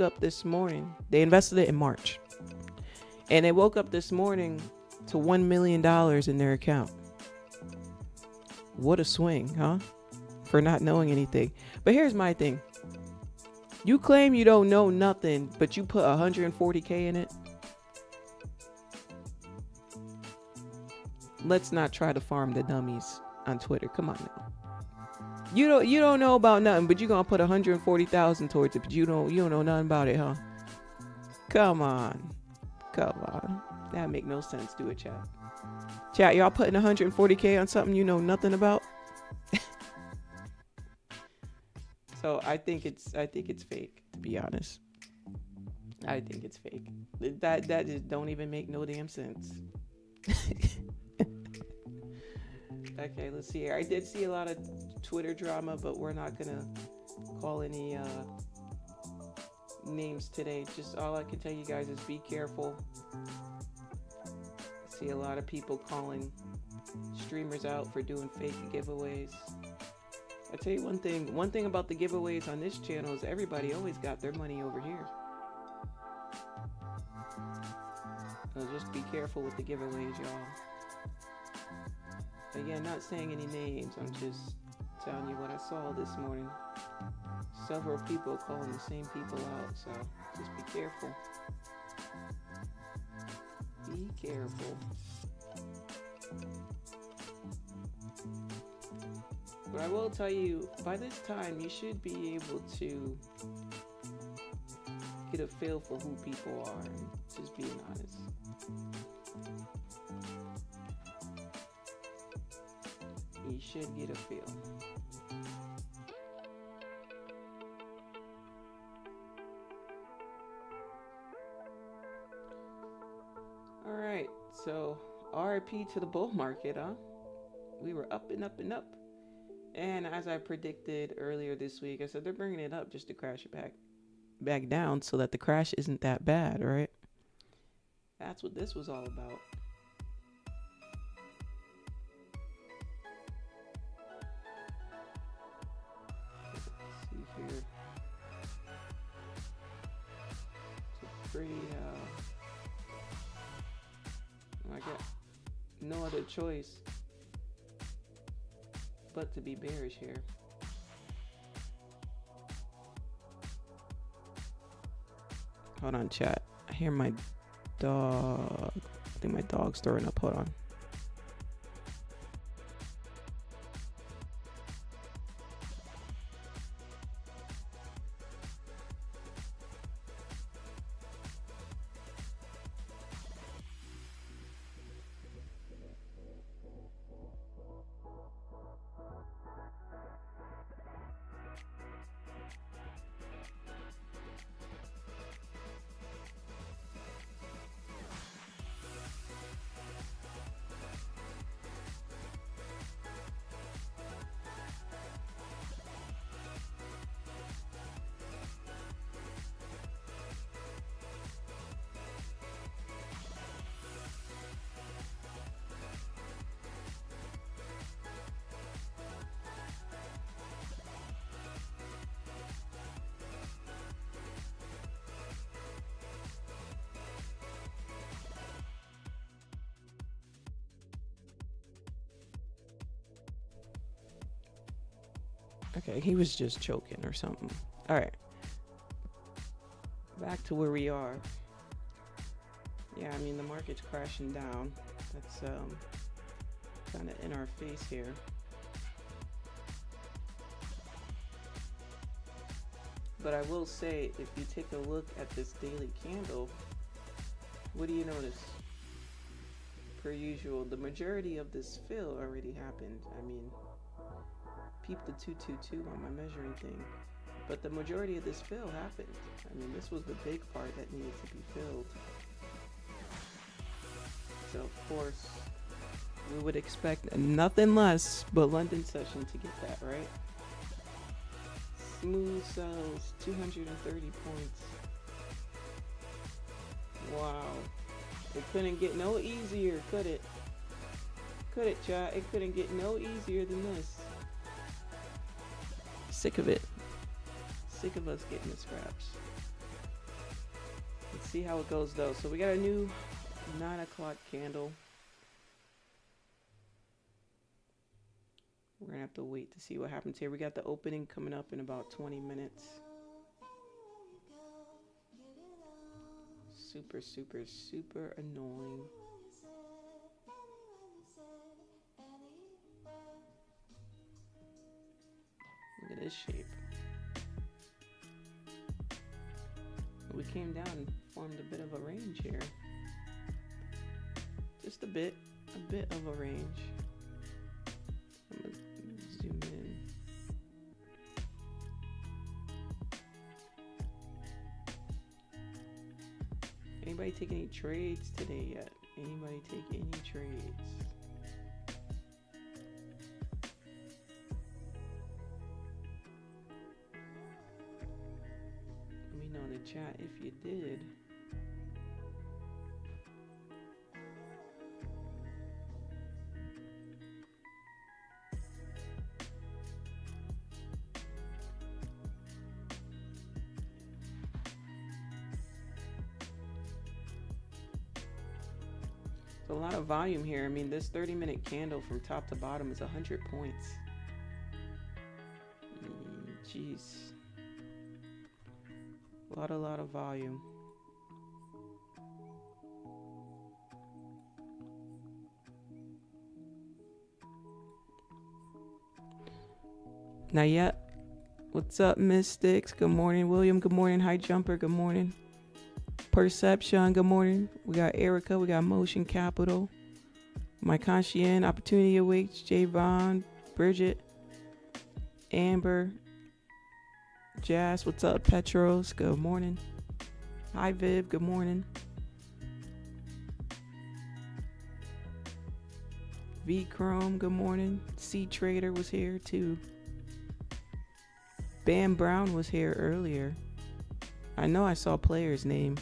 up this morning. They invested it in March. And they woke up this morning to $1 million in their account. What a swing, huh? For not knowing anything. But here's my thing. You claim you don't know nothing, but you put 140K in it. Let's not try to farm the dummies on Twitter. Come on now. You don't know about nothing, but you're gonna put 140,000 towards it, but you don't know nothing about it, huh? Come on. That make no sense. Do it, chat. Chat, y'all putting 140K on something you know nothing about? So I think it's fake, to be honest. I think it's fake. That just don't even make no damn sense. Okay, let's see here. I did see a lot of Twitter drama, but we're not gonna call any names today. Just all I can tell you guys is be careful. I see a lot of people calling streamers out for doing fake giveaways. I tell you one thing about the giveaways on this channel is everybody always got their money over here. So just be careful with the giveaways, y'all. Again, not saying any names, I'm just telling you what I saw this morning. Several people calling the same people out, so just be careful. Be careful. But I will tell you, by this time, you should be able to get a feel for who people are, just being honest. You should get a feel. All right, so RIP to the bull market, huh? We were up and up and up. And as I predicted earlier this week, I said they're bringing it up just to crash it back down so that the crash isn't that bad, right? That's what this was all about. Let's see here. It's a pretty, I got no other choice but to be bearish here. Hold on, chat. I hear my dog. I think my dog's throwing up. Hold on. Okay, he was just choking or something. All right. Back to where we are. Yeah, I mean, the market's crashing down. That's kind of in our face here. But I will say, if you take a look at this daily candle, what do you notice? Per usual, the majority of this fill already happened. I mean, peep the 222 on my measuring thing, but the majority of this fill happened. I mean, this was the big part that needed to be filled. So of course we would expect nothing less but London session to get that, right? Smooth sells, 230 points. Wow, it couldn't get no easier, could it? Could it, chat? It couldn't get no easier than this. Sick of it. Sick of us getting the scraps. see how it goes though. So we got a new 9 o'clock candle. We're gonna have to wait to see what happens here. We got the opening coming up in about 20 minutes. Super, super, super annoying. Look at this shape. We came down and formed a bit of a range here. Just a bit of a range. I'm gonna zoom in. Anybody take any trades today yet? Anybody take any trades? Let me know in the chat if you did. A lot of volume here. I mean, this 30-minute candle from top to bottom is 100 points. Jeez. A lot of volume. Not yet. What's up, Mystics? Good morning, William. Good morning, High Jumper. Good morning. Perception, good morning. We got Erica, we got Motion Capital, My Conscien, Opportunity Awaits, Javon, Bridget, Amber, Jazz, what's up, Petros, good morning. Hi, Viv, good morning. V Chrome, good morning. C Trader was here too. Bam Brown was here earlier. I know I saw player's name.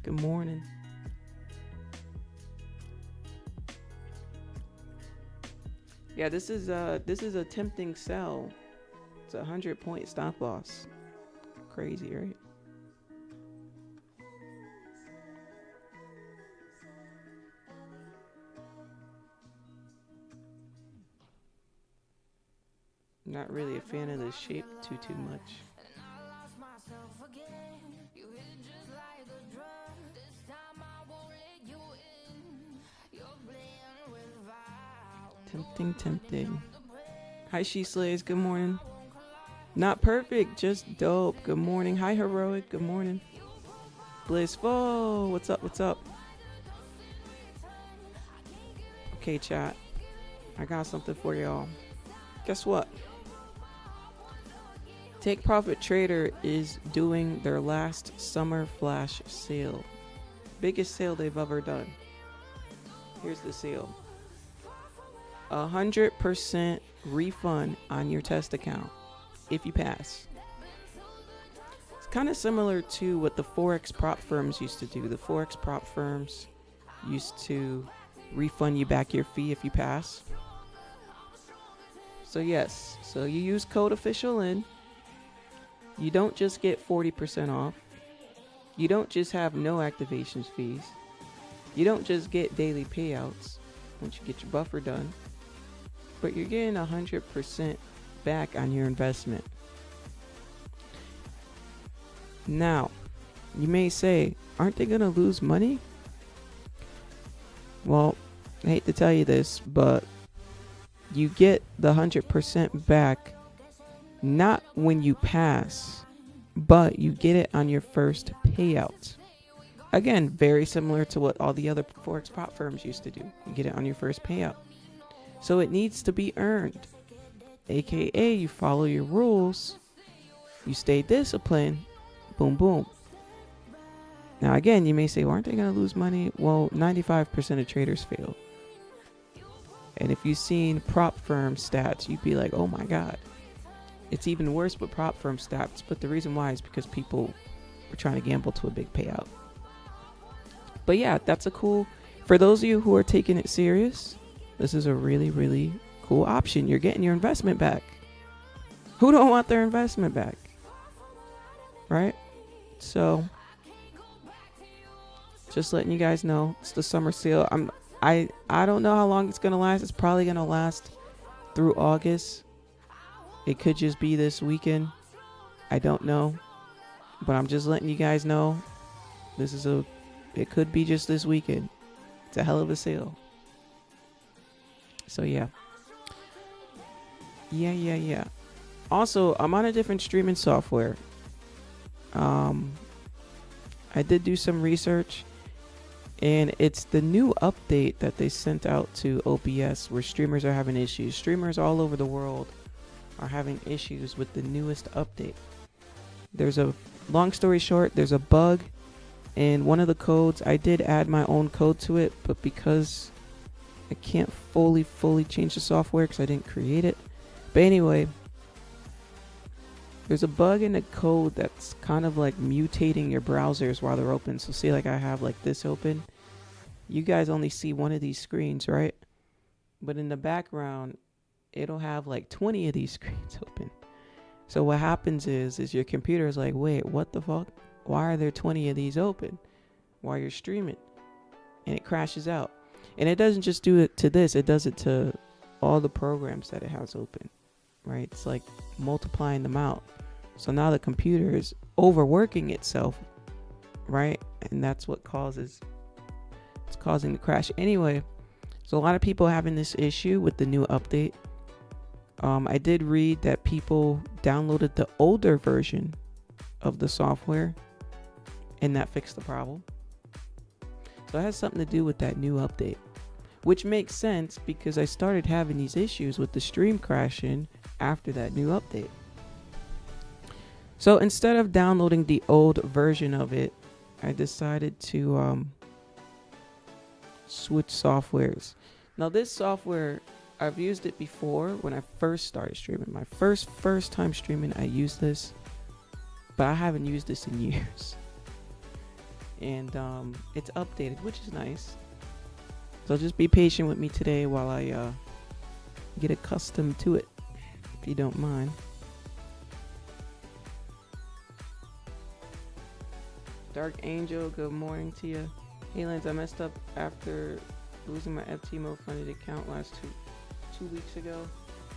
Good morning. Yeah, this is a tempting sell. It's a 100-point stop loss. Crazy, right? Not really a fan of the shape too much. Tempting. Hi, She Slays. Good morning. Not perfect, just dope. Good morning. Hi, Heroic. Good morning. Blissful. What's up? What's up? Okay, chat. I got something for y'all. Guess what? Take Profit Trader is doing their last summer flash sale. Biggest sale they've ever done. Here's the sale. 100% refund on your test account if you pass. It's kind of similar to what the Forex prop firms used to do. The Forex prop firms used to refund you back your fee if you pass. So yes, so you use code officialin. You don't just get 40% off. You don't just have no activations fees. You don't just get daily payouts once you get your buffer done. But you're getting 100% back on your investment. Now, you may say, aren't they going to lose money? Well, I hate to tell you this, but you get the 100% back not when you pass, but you get it on your first payout. Again, very similar to what all the other Forex prop firms used to do. You get it on your first payout. So it needs to be earned, aka you follow your rules, you stay disciplined, boom, boom. Now again, you may say, well, aren't they going to lose money? Well, 95% of traders fail. And if you've seen prop firm stats, you'd be like, oh my God. It's even worse with prop firm stats, but the reason why is because people were trying to gamble to a big payout. But yeah, that's a cool, for those of you who are taking it serious, this is a really, really cool option. You're getting your investment back. Who don't want their investment back? Right? So Just letting you guys know, it's the summer sale. I don't know how long it's gonna last. It's probably gonna last through August. It could just be this weekend. I don't know, but I'm just letting you guys know. It could be just this weekend. It's a hell of a sale. So yeah. Also, I'm on a different streaming software. I did do some research, and it's the new update that they sent out to OBS where streamers are having issues. Streamers all over the world are having issues with the newest update. Long story short, there's a bug in one of the codes. I did add my own code to it, but because I can't fully change the software because I didn't create it. But anyway, there's a bug in the code that's kind of like mutating your browsers while they're open. So see, like I have like this open. You guys only see one of these screens, right? But in the background, it'll have like 20 of these screens open. So what happens is your computer is like, wait, what the fuck? Why are there 20 of these open while you're streaming? And it crashes out. And it doesn't just do it to this. It does it to all the programs that it has open, right? It's like multiplying them out. So now the computer is overworking itself, right? And that's what causing the crash. Anyway, so a lot of people having this issue with the new update. I did read that people downloaded the older version of the software and that fixed the problem. So it has something to do with that new update, which makes sense because I started having these issues with the stream crashing after that new update. So instead of downloading the old version of it, I decided to switch softwares. Now this software, I've used it before when I first started streaming. My first time streaming, I used this, but I haven't used this in years. And it's updated, which is nice. So just be patient with me today while I get accustomed to it, if you don't mind. Dark Angel, good morning to you. Hey Lance, I messed up after losing my FTMO funded account last two weeks ago.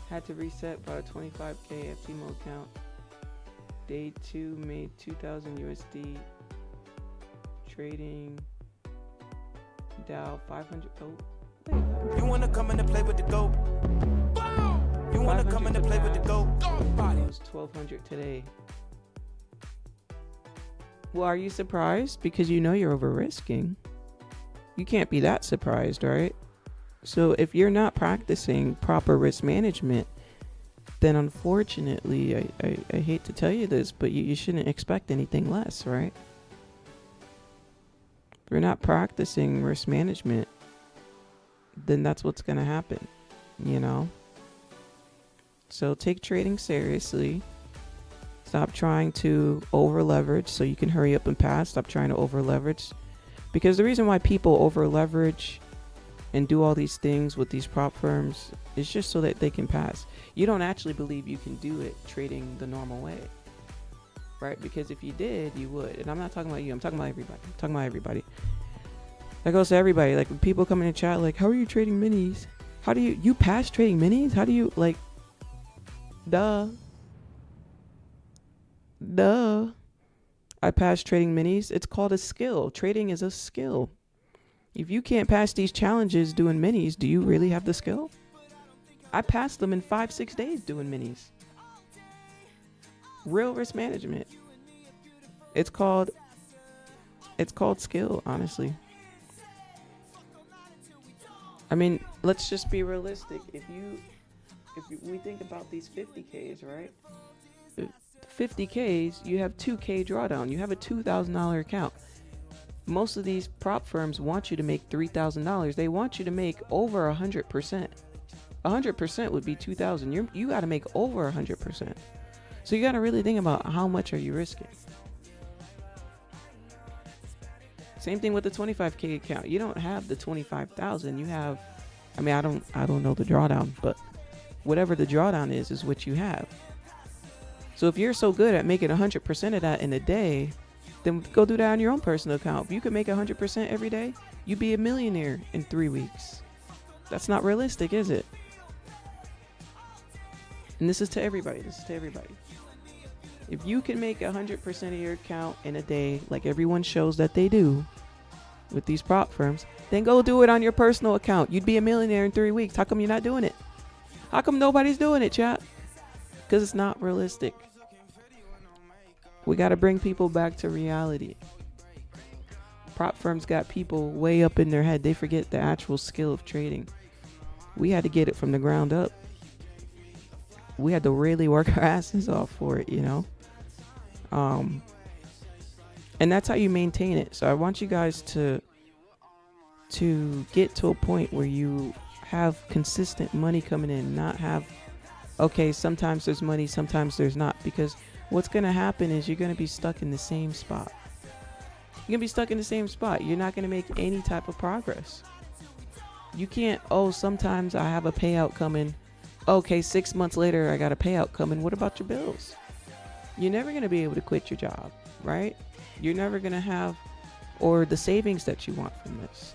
Had to reset by a 25k FTMO account. Day 2 made 2,000 USD. Trading Dow 500. Oh, wait. You wanna come in and play with the goat? You wanna come in and play with the goat? It was 1,200 today. Well, are you surprised? Because you know you're over risking. You can't be that surprised, right? So if you're not practicing proper risk management, then unfortunately, I hate to tell you this, but you shouldn't expect anything less, right? If you're not practicing risk management, then that's what's going to happen, you know? So take trading seriously. Stop trying to over leverage so you can hurry up and pass. Stop trying to over leverage. Because the reason why people over leverage and do all these things with these prop firms is just so that they can pass. You don't actually believe you can do it trading the normal way, right? Because if you did, you would. And I'm not talking about you. I'm talking about everybody. That goes to everybody. Like when people come in the chat, like, how are you trading minis? How do you pass trading minis? How do you, like, duh. I passed trading minis. It's called a skill. Trading is a skill. If you can't pass these challenges doing minis, do you really have the skill? I passed them in 5-6 days doing minis. Real risk management. It's called skill, honestly. I mean, let's just be realistic. If we think about these 50Ks, right? 50Ks, you have 2K drawdown. You have a $2,000 account. Most of these prop firms want you to make $3,000. They want you to make over 100%. 100% would be 2,000. You got to make over 100%. So you got to really think about how much are you risking. Same thing with the 25K account. You don't have the 25,000. You have, I mean, I don't know the drawdown, but whatever the drawdown is what you have. So if you're so good at making 100% of that in a day, then go do that on your own personal account. If you could make 100% every day, you'd be a millionaire in 3 weeks. That's not realistic, is it? And this is to everybody. If you can make 100% of your account in a day, like everyone shows that they do with these prop firms, then go do it on your personal account. You'd be a millionaire in 3 weeks. How come you're not doing it? How come nobody's doing it, chat? Because it's not realistic. We got to bring people back to reality. Prop firms got people way up in their head. They forget the actual skill of trading. We had to get it from the ground up. We had to really work our asses off for it, you know? And that's how you maintain it. So I want you guys to get to a point where you have consistent money coming in, not have, okay, sometimes there's money, sometimes there's not, because what's going to happen is you're going to be stuck in the same spot. You're going to be stuck in the same spot. You're not going to make any type of progress. You can't, oh, sometimes I have a payout coming. Okay, 6 months later, I got a payout coming. What about your bills? You're never going to be able to quit your job, right? You're never going to have, or the savings that you want from this.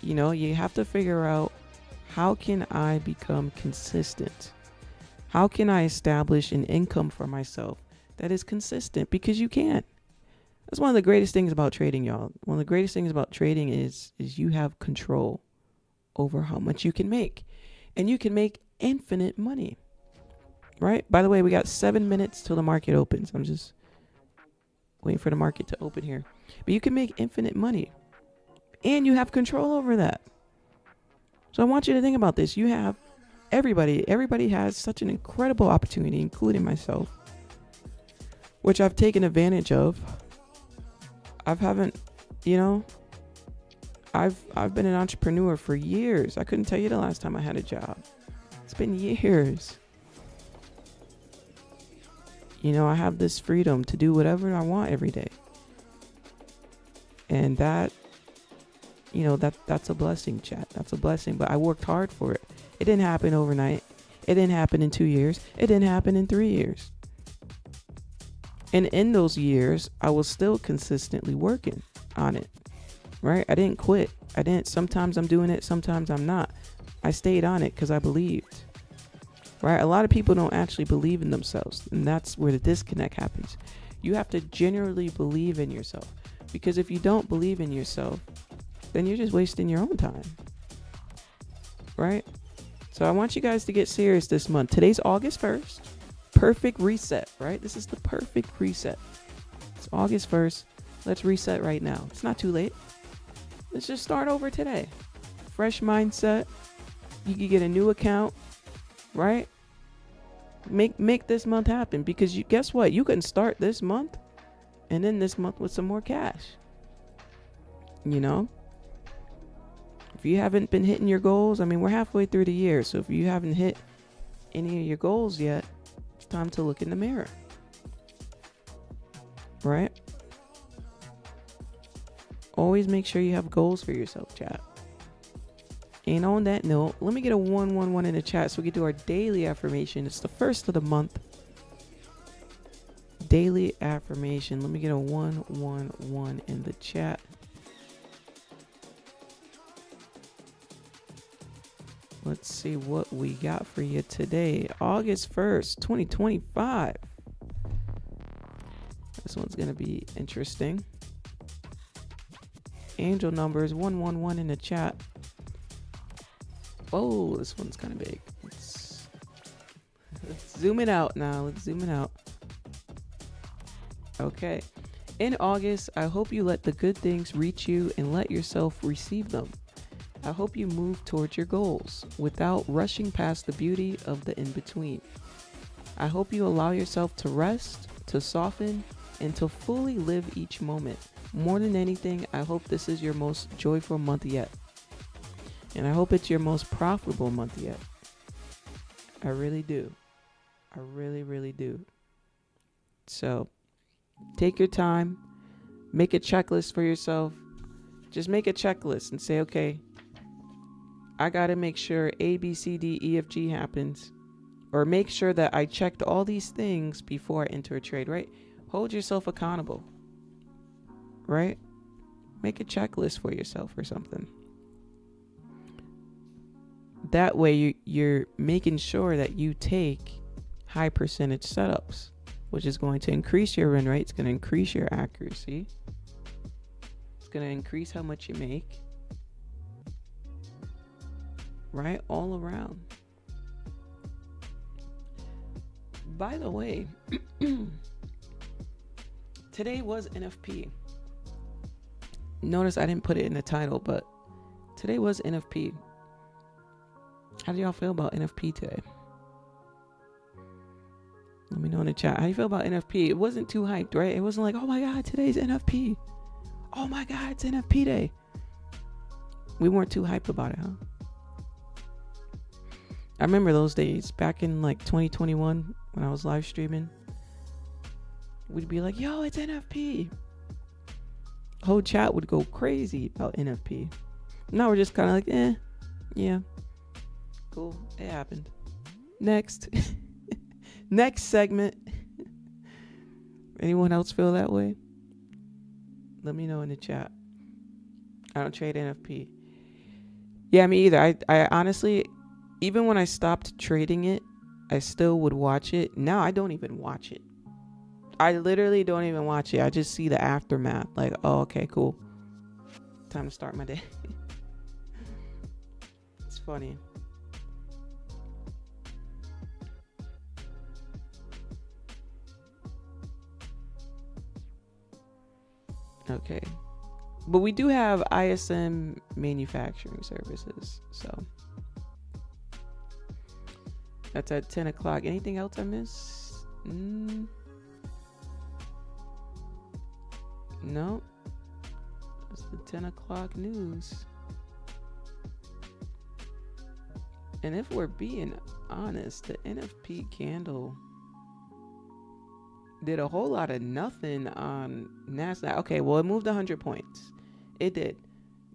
You know, you have to figure out, how can I become consistent? How can I establish an income for myself that is consistent? Because you can. That's one of the greatest things about trading, y'all. One of the greatest things about trading is you have control over how much you can make. And you can make infinite money, right? By the way, we got 7 minutes till the market opens. I'm just waiting for the market to open here. But you can make infinite money. And you have control over that. So I want you to think about this. You have everybody has such an incredible opportunity, including myself, which I've taken advantage of. I've been an entrepreneur for years. I couldn't tell you the last time I had a job. It's been years. You know, I have this freedom to do whatever I want every day. And that, you know, that's a blessing, chat. That's a blessing. But I worked hard for it. It didn't happen overnight. It didn't happen in 2 years. It didn't happen in 3 years. And in those years, I was still consistently working on it, right? I didn't quit. Sometimes I'm doing it, sometimes I'm not. I stayed on it because I believed, right? A lot of people don't actually believe in themselves, and that's where the disconnect happens. You have to genuinely believe in yourself, because if you don't believe in yourself, then you're just wasting your own time, right? So I want you guys to get serious this month. Today's August 1st. Perfect reset, right? This is the perfect reset. It's August 1st. Let's reset right now. It's not too late. Let's just start over today. Fresh mindset. You can get a new account, right? Make this month happen, because guess what? You can start this month and end this month with some more cash. You know? If you haven't been hitting your goals, I mean, we're halfway through the year. So if you haven't hit any of your goals yet, it's time to look in the mirror, right? Always make sure you have goals for yourself, chat. And on that note, let me get a 111 in the chat so we can do our daily affirmation. It's the first of the month. Daily affirmation. Let me get a 111 in the chat. Let's see what we got for you today. August 1st, 2025. This one's going to be interesting. Angel numbers 111 in the chat. Oh, this one's kind of big. Let's zoom it out now. Let's zoom it out. Okay. In August, I hope you let the good things reach you and let yourself receive them. I hope you move towards your goals without rushing past the beauty of the in-between. I hope you allow yourself to rest, to soften, and to fully live each moment. More than anything, I hope this is your most joyful month yet. And I hope it's your most profitable month yet. I really do. I really, really do. So, take your time. Make a checklist for yourself. Just make a checklist and say, okay, I got to make sure A, B, C, D, E, F, G happens. Or make sure that I checked all these things before I enter a trade, right? Hold yourself accountable. right? Make a checklist for yourself or something. That way you're making sure that you take high percentage setups, which is going to increase your win rate. It's going to increase your accuracy. It's going to increase how much you make, right? All around. By the way, today was NFP. Notice I didn't put it in the title, but today was NFP. How do y'all feel about NFP today? Let me know in the chat. How do you feel about NFP? It wasn't too hyped, right? It wasn't like, oh my God, today's NFP. Oh my God, it's NFP day. We weren't too hyped about it, huh? I remember those days back in like 2021 when I was live streaming. We'd be like, yo, it's NFP. Whole chat would go crazy about NFP. Now we're just kind of like, yeah. Cool, it happened. Next. Next segment. Anyone else feel that way? Let me know in the chat. I don't trade NFP. Yeah, me either. I honestly, even when I stopped trading it, I still would watch it. Now I don't even watch it. I literally don't even watch it. I just see the aftermath. Like, oh, okay, cool. Time to start my day. It's funny. Okay. But we do have ISM manufacturing services. So that's at 10 o'clock. Anything else I missed? No. That's the 10 o'clock news. And if we're being honest, the NFP candle did a whole lot of nothing on Nasdaq. Okay, well, it moved 100 points. It did.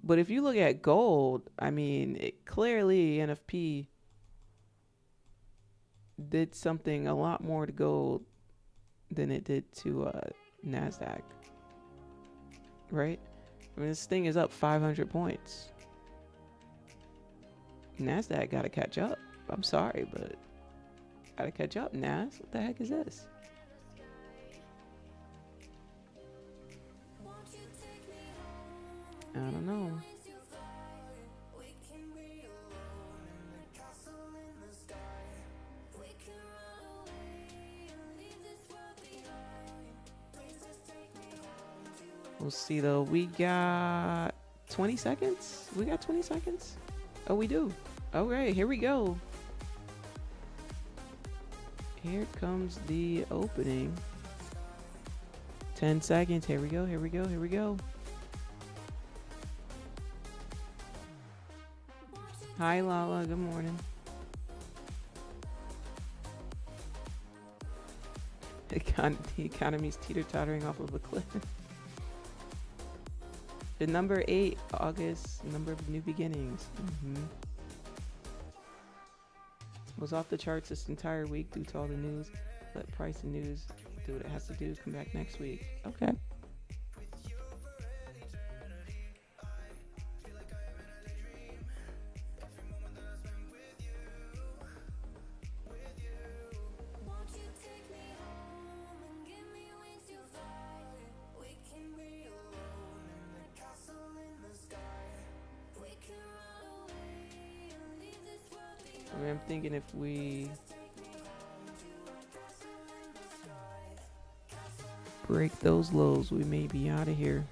But if you look at gold, I mean, it clearly NFP did something a lot more to gold than it did to Nasdaq. Right? I mean, this thing is up 500 points. Nasdaq got to catch up. I'm sorry, but got to catch up, Nas. What the heck is this? I don't know. We'll see though. We got 20 seconds. We got 20 seconds. Oh, we do. All right, here we go. Here comes the opening. 10 seconds. Here we go. Here we go. Here we go. Hi, Lala. Good morning. The economy's teeter-tottering off of a cliff. The number 8, August, number of new beginnings. Was off the charts this entire week due to all the news. Let price and news do what it has to do. Come back next week. Okay. I mean, I'm thinking if we break those lows, we may be out of here.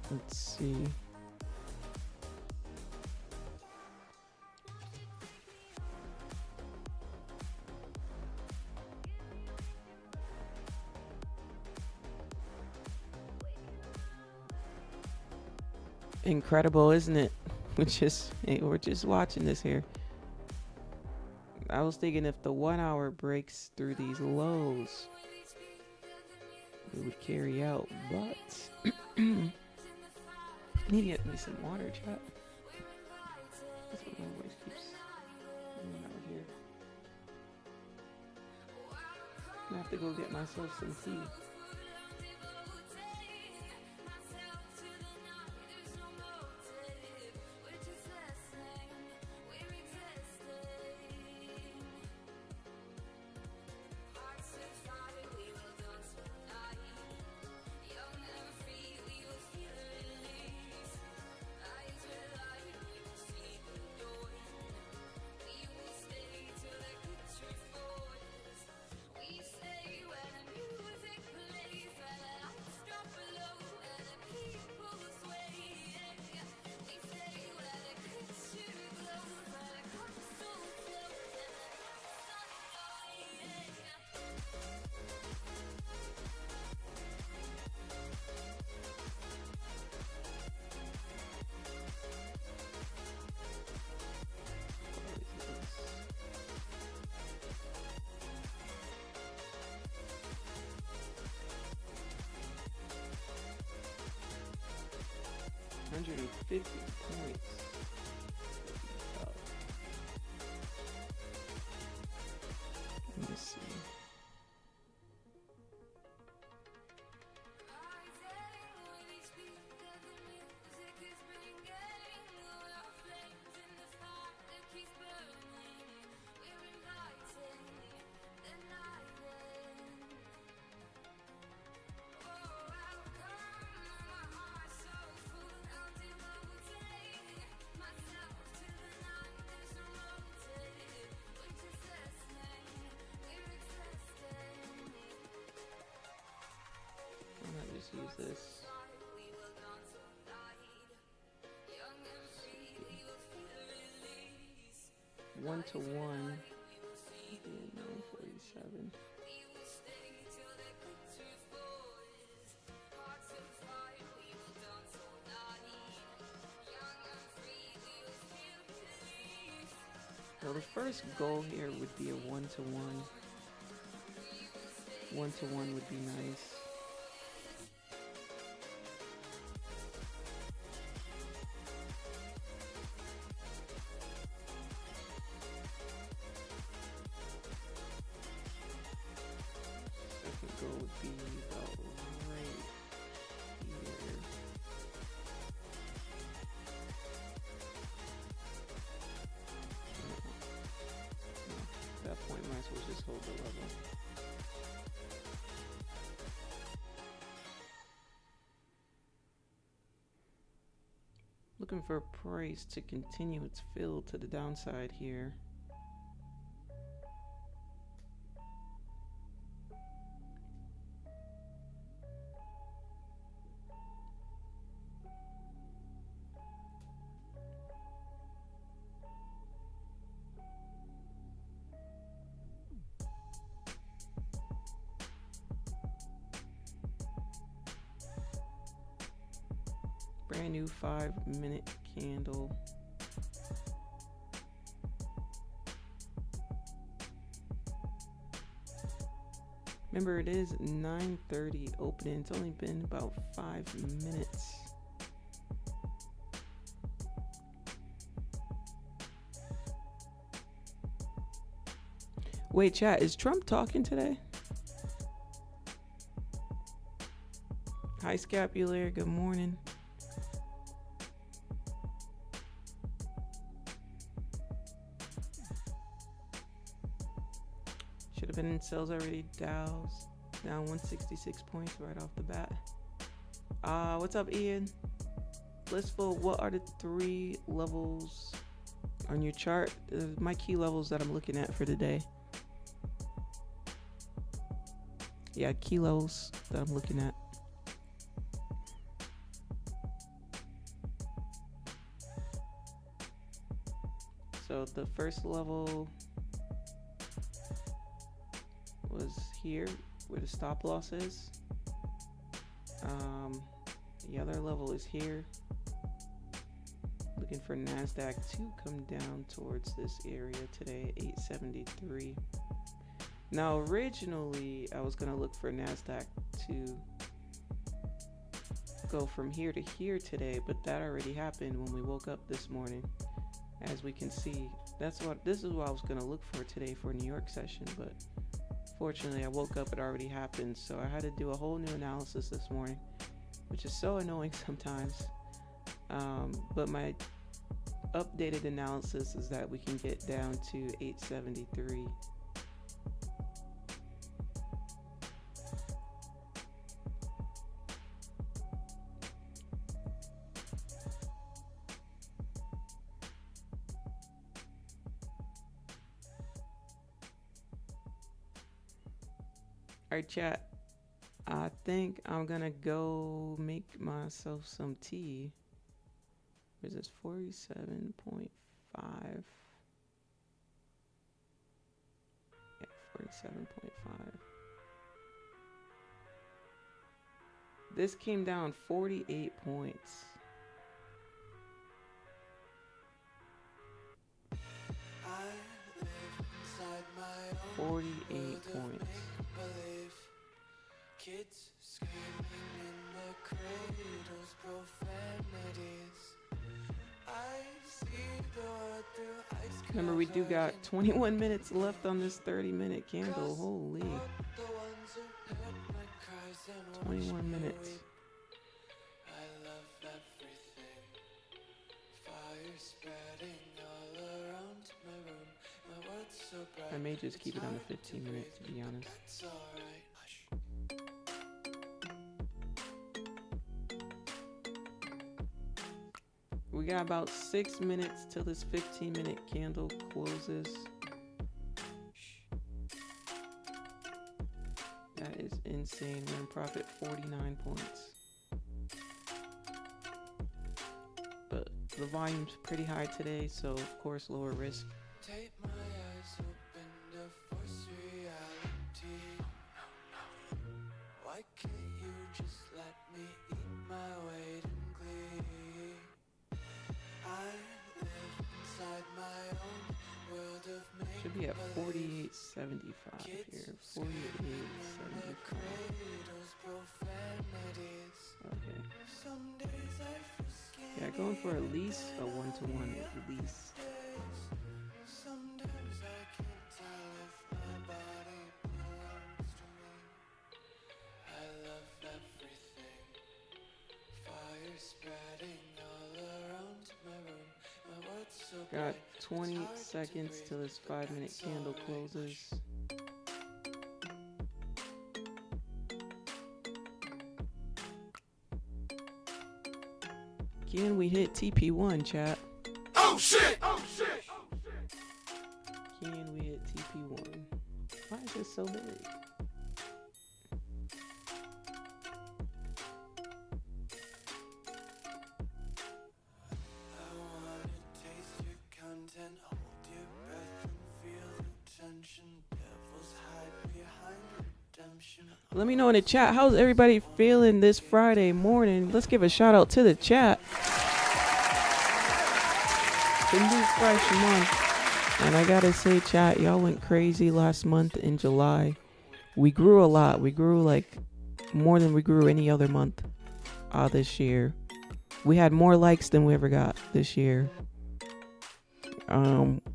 Let's see. Incredible, isn't it? we're just watching this here. I was thinking if the 1 hour breaks through these lows, it would carry out, but I need to get me some water, chat. That's what my voice keeps going out here. I have to go get myself some tea. $150 points. Let me see. Just use this. One to one. 947. Well, the first goal here would be a 1 to 1. 1 to 1 would be nice. Second goal would be about right here. At that point, might as well just hold the level. Looking for a price to continue its fill to the downside here. Brand new 5-minute candle. Remember, it is 9:30 opening. It's only been about 5 minutes. Wait, chat, is Trump talking today? Hi, Scapular. Good morning. Should have been in sales already. Dow's down 166 points right off the bat. What's up, Ian? Blissful, what are the 3 levels on your chart? My key levels that I'm looking at for today. Yeah, key levels that I'm looking at. So the first level was here where the stop loss is. The other level is here. Looking for Nasdaq to come down towards this area today, 873. Now, originally, I was going to look for Nasdaq to go from here to here today, but that already happened when we woke up this morning. As we can see, this is what I was going to look for today for New York session, but fortunately, I woke up, it already happened, so I had to do a whole new analysis this morning, which is so annoying sometimes. But my updated analysis is that we can get down to 873. All right, chat. I think I'm gonna go make myself some tea. Where's this? 47.5. Yeah, 47.5. This came down 48 points. I live inside my own 48 points. Kids screaming in the cradles, profanities. I see the world through ice. Remember, we do got 21 minutes left on this 30-minute candle. Holy. 21 minutes. I love everything. Fire spreading all around my room. My world's so bright. I may just keep it on the 15 minutes, to be honest. That's alright. We got about 6 minutes till this 15-minute candle closes. That is insane. We're in profit 49 points. But the volume's pretty high today, so of course lower risk. Take my eyes open to force reality. Why can't you just let me eat my weight in glee? I live inside my own world of make. Should be at 48.75 here. 48.75. Okay. Yeah, going for at least a 1-to-1 at least. Sometimes I can't tell if my body belongs to me. I love everything. Fire spreading all around my room. My world's so Got bright. 20 seconds till this 5-minute candle closes. Can we hit TP1, chat? Oh shit! Oh shit! Can we hit TP1? Why is this so big? I wanna taste your content, hold your breath and feel the tension. Devils hide behind redemption. Let me know in the chat, how's everybody feeling this Friday morning? Let's give a shout out to the chat. The new fresh month. And I gotta say, chat, y'all went crazy last month in July. We grew a lot. We grew like more than we grew any other month this year. We had more likes than we ever got this year.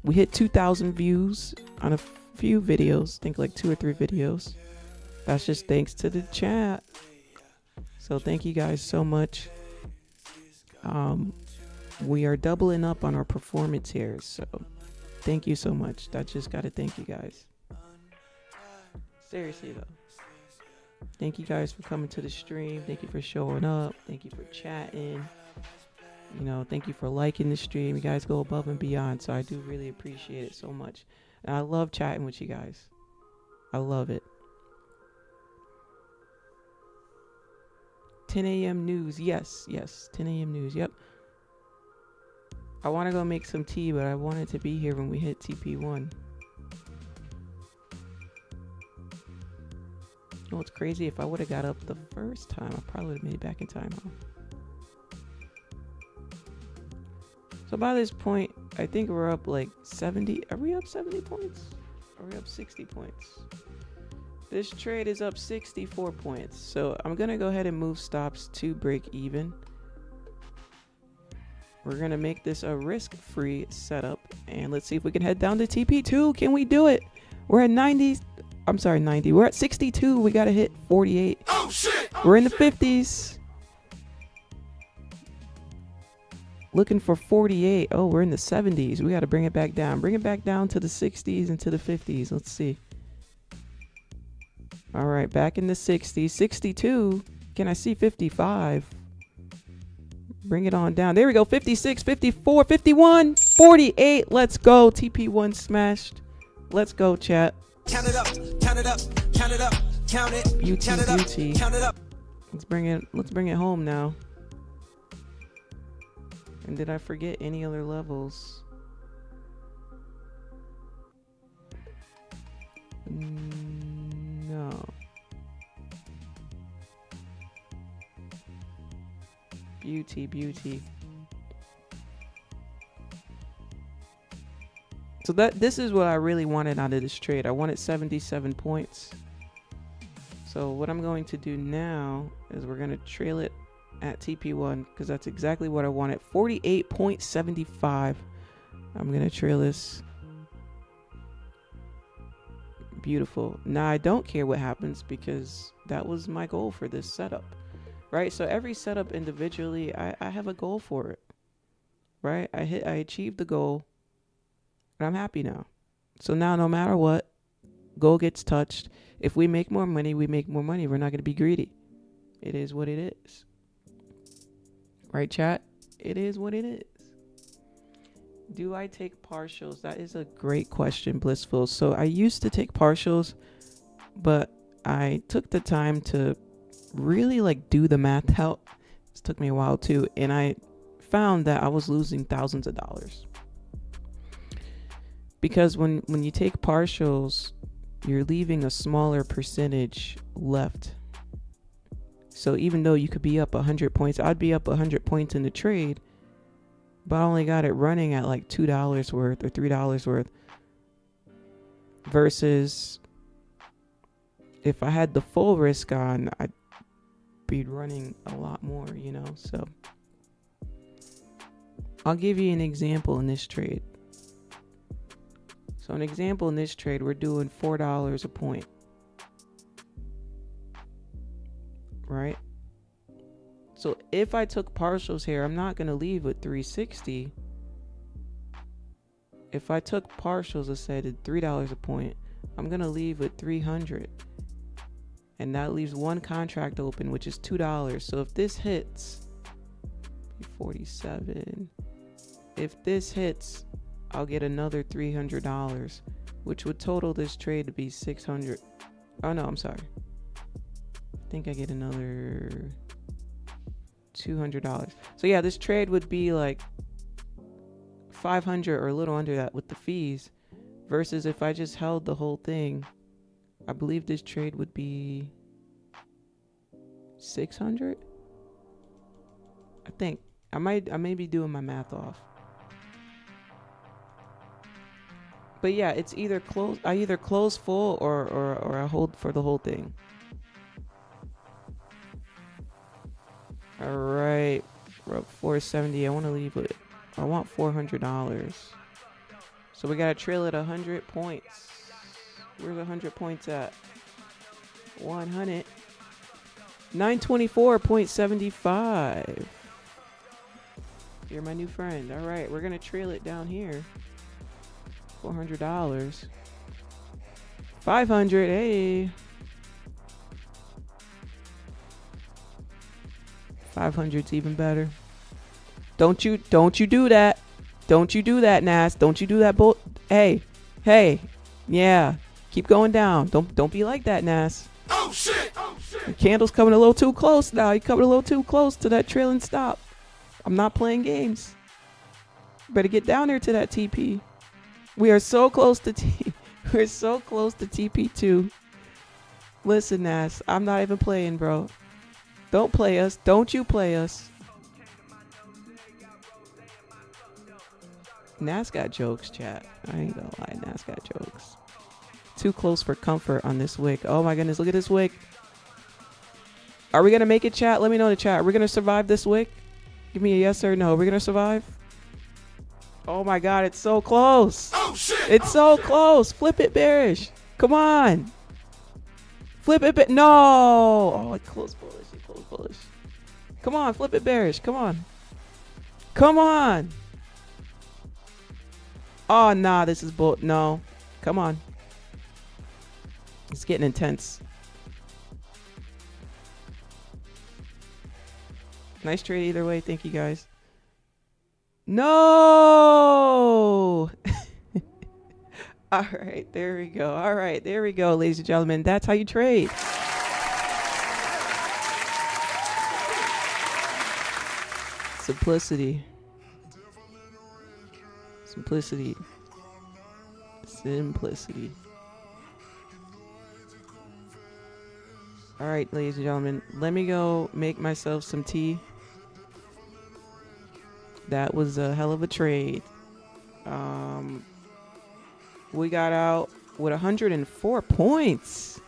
We hit 2,000 views on a few videos. I think like 2 or 3 videos. That's just thanks to the chat. So thank you guys so much. We are doubling up on our performance here. So thank you so much. I just got to thank you guys. Seriously though. Thank you guys for coming to the stream. Thank you for showing up. Thank you for chatting. You know, thank you for liking the stream. You guys go above and beyond. So I do really appreciate it so much. And I love chatting with you guys. I love it. 10 a.m. news. Yes. 10 a.m. news. Yep. I want to go make some tea, but I wanted to be here when we hit TP1. You know what's crazy? If I would have got up the first time, I probably would have made it back in time, huh? So by this point, I think we're up like 70. Are we up 70 points? Are we up 60 points? This trade is up 64 points. So I'm going to go ahead and move stops to break even. We're going to make this a risk-free setup. And let's see if we can head down to TP2. Can we do it? We're at 90. I'm sorry, 90. We're at 62. We got to hit 48. Oh, shit. We're in the 50s. Looking for 48. Oh, we're in the 70s. We got to bring it back down. Bring it back down to the 60s and to the 50s. Let's see. All right, back in the 60s. 62. Can I see 55? Bring it on down. There we go. 56, 54, 51, 48. Let's go. TP1 smashed. Let's go, chat. Count it up, count it up, count it up, count it. Beauty, count it up, beauty. count it up. Let's bring it home now. And did I forget any other levels? No. Beauty, beauty. So this is what I really wanted out of this trade. I wanted 77 points. So what I'm going to do now is we're going to trail it at TP1 because that's exactly what I wanted. 48.75. I'm going to trail this. Beautiful. Now I don't care what happens because that was my goal for this setup. Right? So every setup individually, I have a goal for it. Right? I achieved the goal. And I'm happy now. So now no matter what, goal gets touched. If we make more money, we make more money. We're not going to be greedy. It is what it is. Right, chat? It is what it is. Do I take partials? That is a great question, Blissful. So I used to take partials, but I took the time to really like do the math out. This took me a while too. And I found that I was losing thousands of dollars. Because when you take partials, you're leaving a smaller percentage left. So even though you could be up 100 points, I'd be up 100 points in the trade, but I only got it running at like $2 worth or $3 worth. Versus if I had the full risk on, I'd be running a lot more, you know? So I'll give you an example in this trade. So an example in this trade, we're doing $4 a point. Right? So if I took partials here, I'm not going to leave with 360. If I took partials, let's say at $3 a point, I'm going to leave with 300. And that leaves one contract open, which is $2. So if this hits 47, if this hits, I'll get another $300, which would total this trade to be 600. Oh no, I'm sorry. I think I get another $200. So yeah, this trade would be like 500 or a little under that with the fees, versus if I just held the whole thing, I believe this trade would be 600. I think I may be doing my math off. But yeah, it's either close. I either close full or I hold for the whole thing. All right, we're up 470. I want to leave with. I want $400. So we gotta trail at 100 points. Where's 100 points at? 100. 924.75. You're my new friend. All right, we're gonna trail it down here. $400. 500. Hey. 500's even better. Don't you do that. Don't you do that, Nas. Don't you do that, Hey. Yeah. Keep going down. Don't be like that, Nas. Oh shit! Oh shit! The candle's coming a little too close now. You're coming a little too close to that trailing stop. I'm not playing games. Better get down there to that TP. We are so close to we're so close to TP2. Listen, Nas, I'm not even playing, bro. Don't play us. Don't you play us. Nasdaq jokes, chat. I ain't gonna lie, Nasdaq jokes. Too close for comfort on this wick. Oh my goodness, look at this wick. Are we gonna make it, chat? Let me know in the chat. Are we gonna survive this wick? Give me a yes or no. Are we gonna survive? Oh my god, it's so close. Oh shit! It's so close. Flip it bearish. Come on. Flip it. No. Oh, it closed bullish. It closed bullish. Come on, flip it bearish. Come on. Come on. Oh, nah, this is bull. No. Come on. It's getting intense. Nice trade either way. Thank you, guys. No. All right, there we go. All right, there we go, ladies and gentlemen. That's how you trade. Simplicity. Simplicity. Simplicity. All right, ladies and gentlemen, let me go make myself some tea. That was a hell of a trade. We got out with 104 points.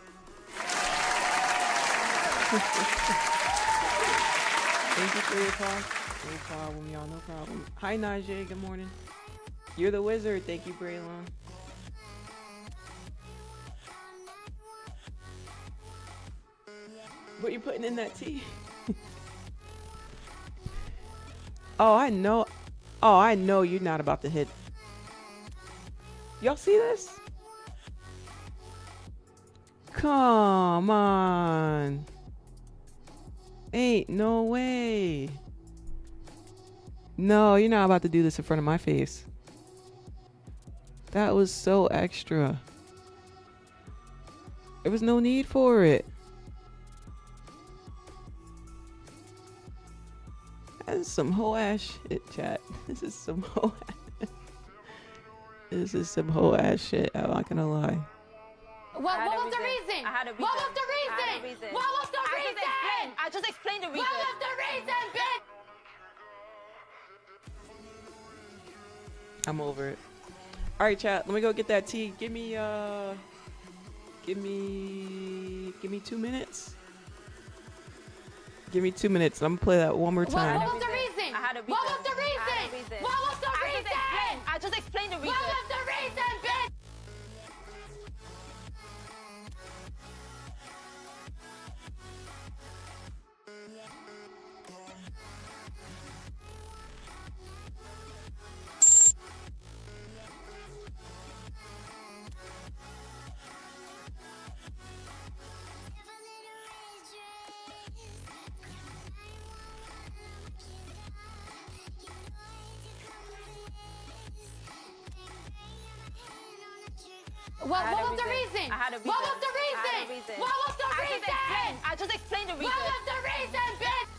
Thank you for your call. No problem, y'all. No problem. Hi, Najee. Good morning. You're the wizard. Thank you, Braylon. What you putting in that tea? Oh, I know. Oh, I know you're not about to hit. Y'all see this? Come on. Ain't no way. No, you're not about to do this in front of my face. That was so extra. There was no need for it. That's some whole ass shit, chat. This is some whole ass. This is some whole ass shit. I'm not gonna lie. What was the reason? I had a reason. What was the reason? What was the reason? I just explained the reason. What was the reason, bitch? I'm over it. All right, chat. Let me go get that tea. Give me 2 minutes. Give me 2 minutes. I'm gonna play that one more time. What was the reason? I had a reason. What was the reason? What was the reason? I just explained the reason. What was the reason, bitch? What was the reason? I had a reason. What was the I had a reason? reason. What was the reason? I just explained the reason. What was the reason, bitch?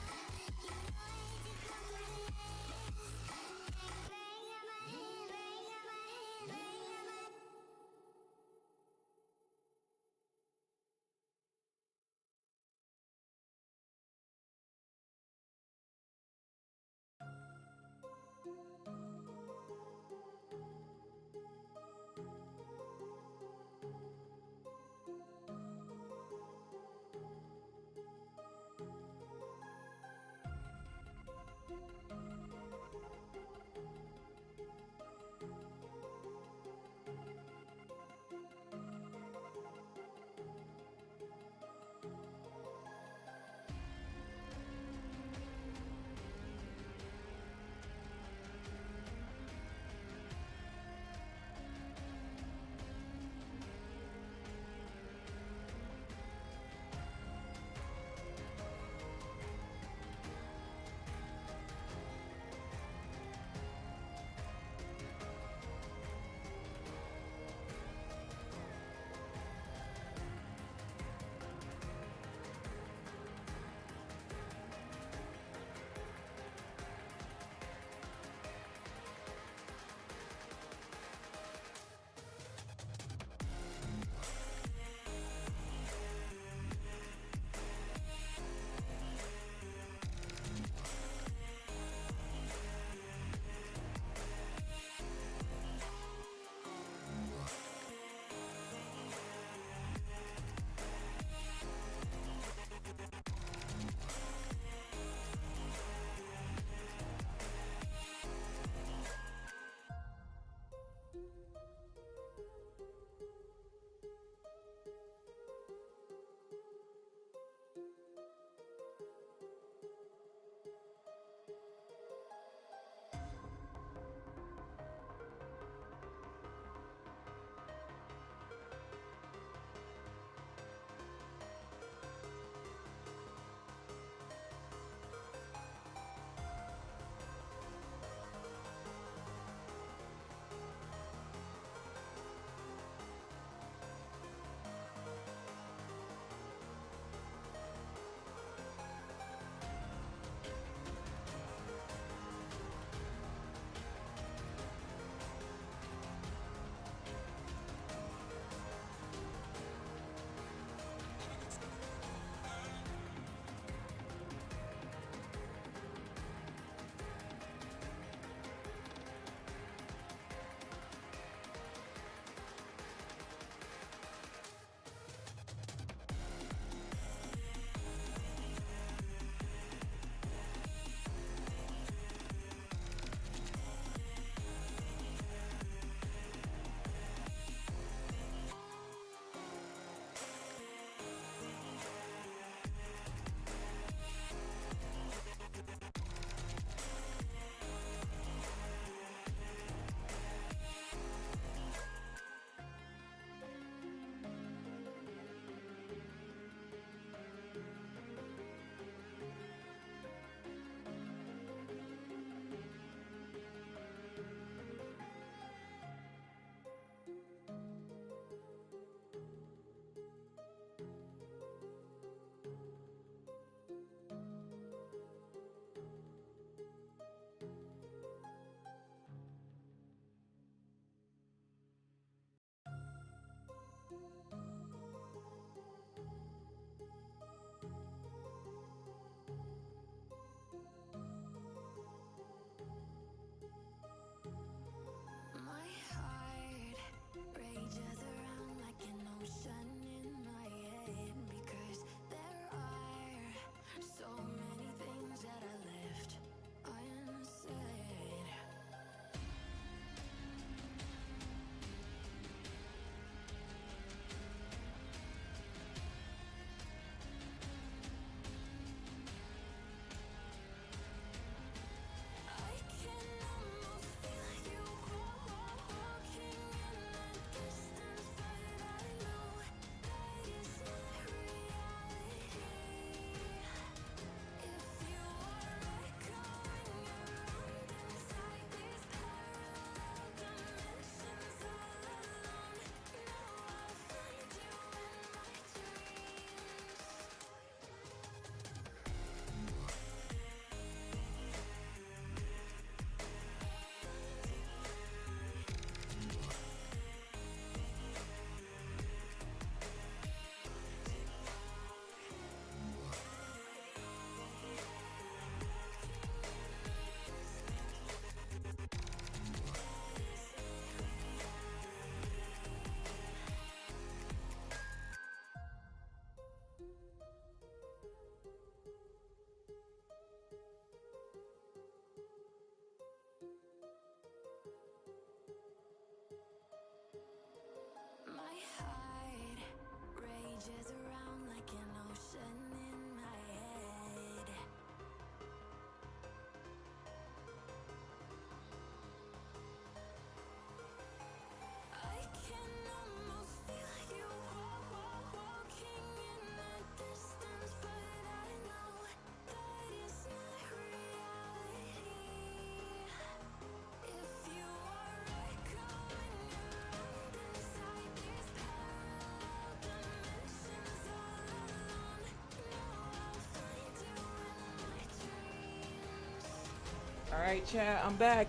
All right, chat, I'm back.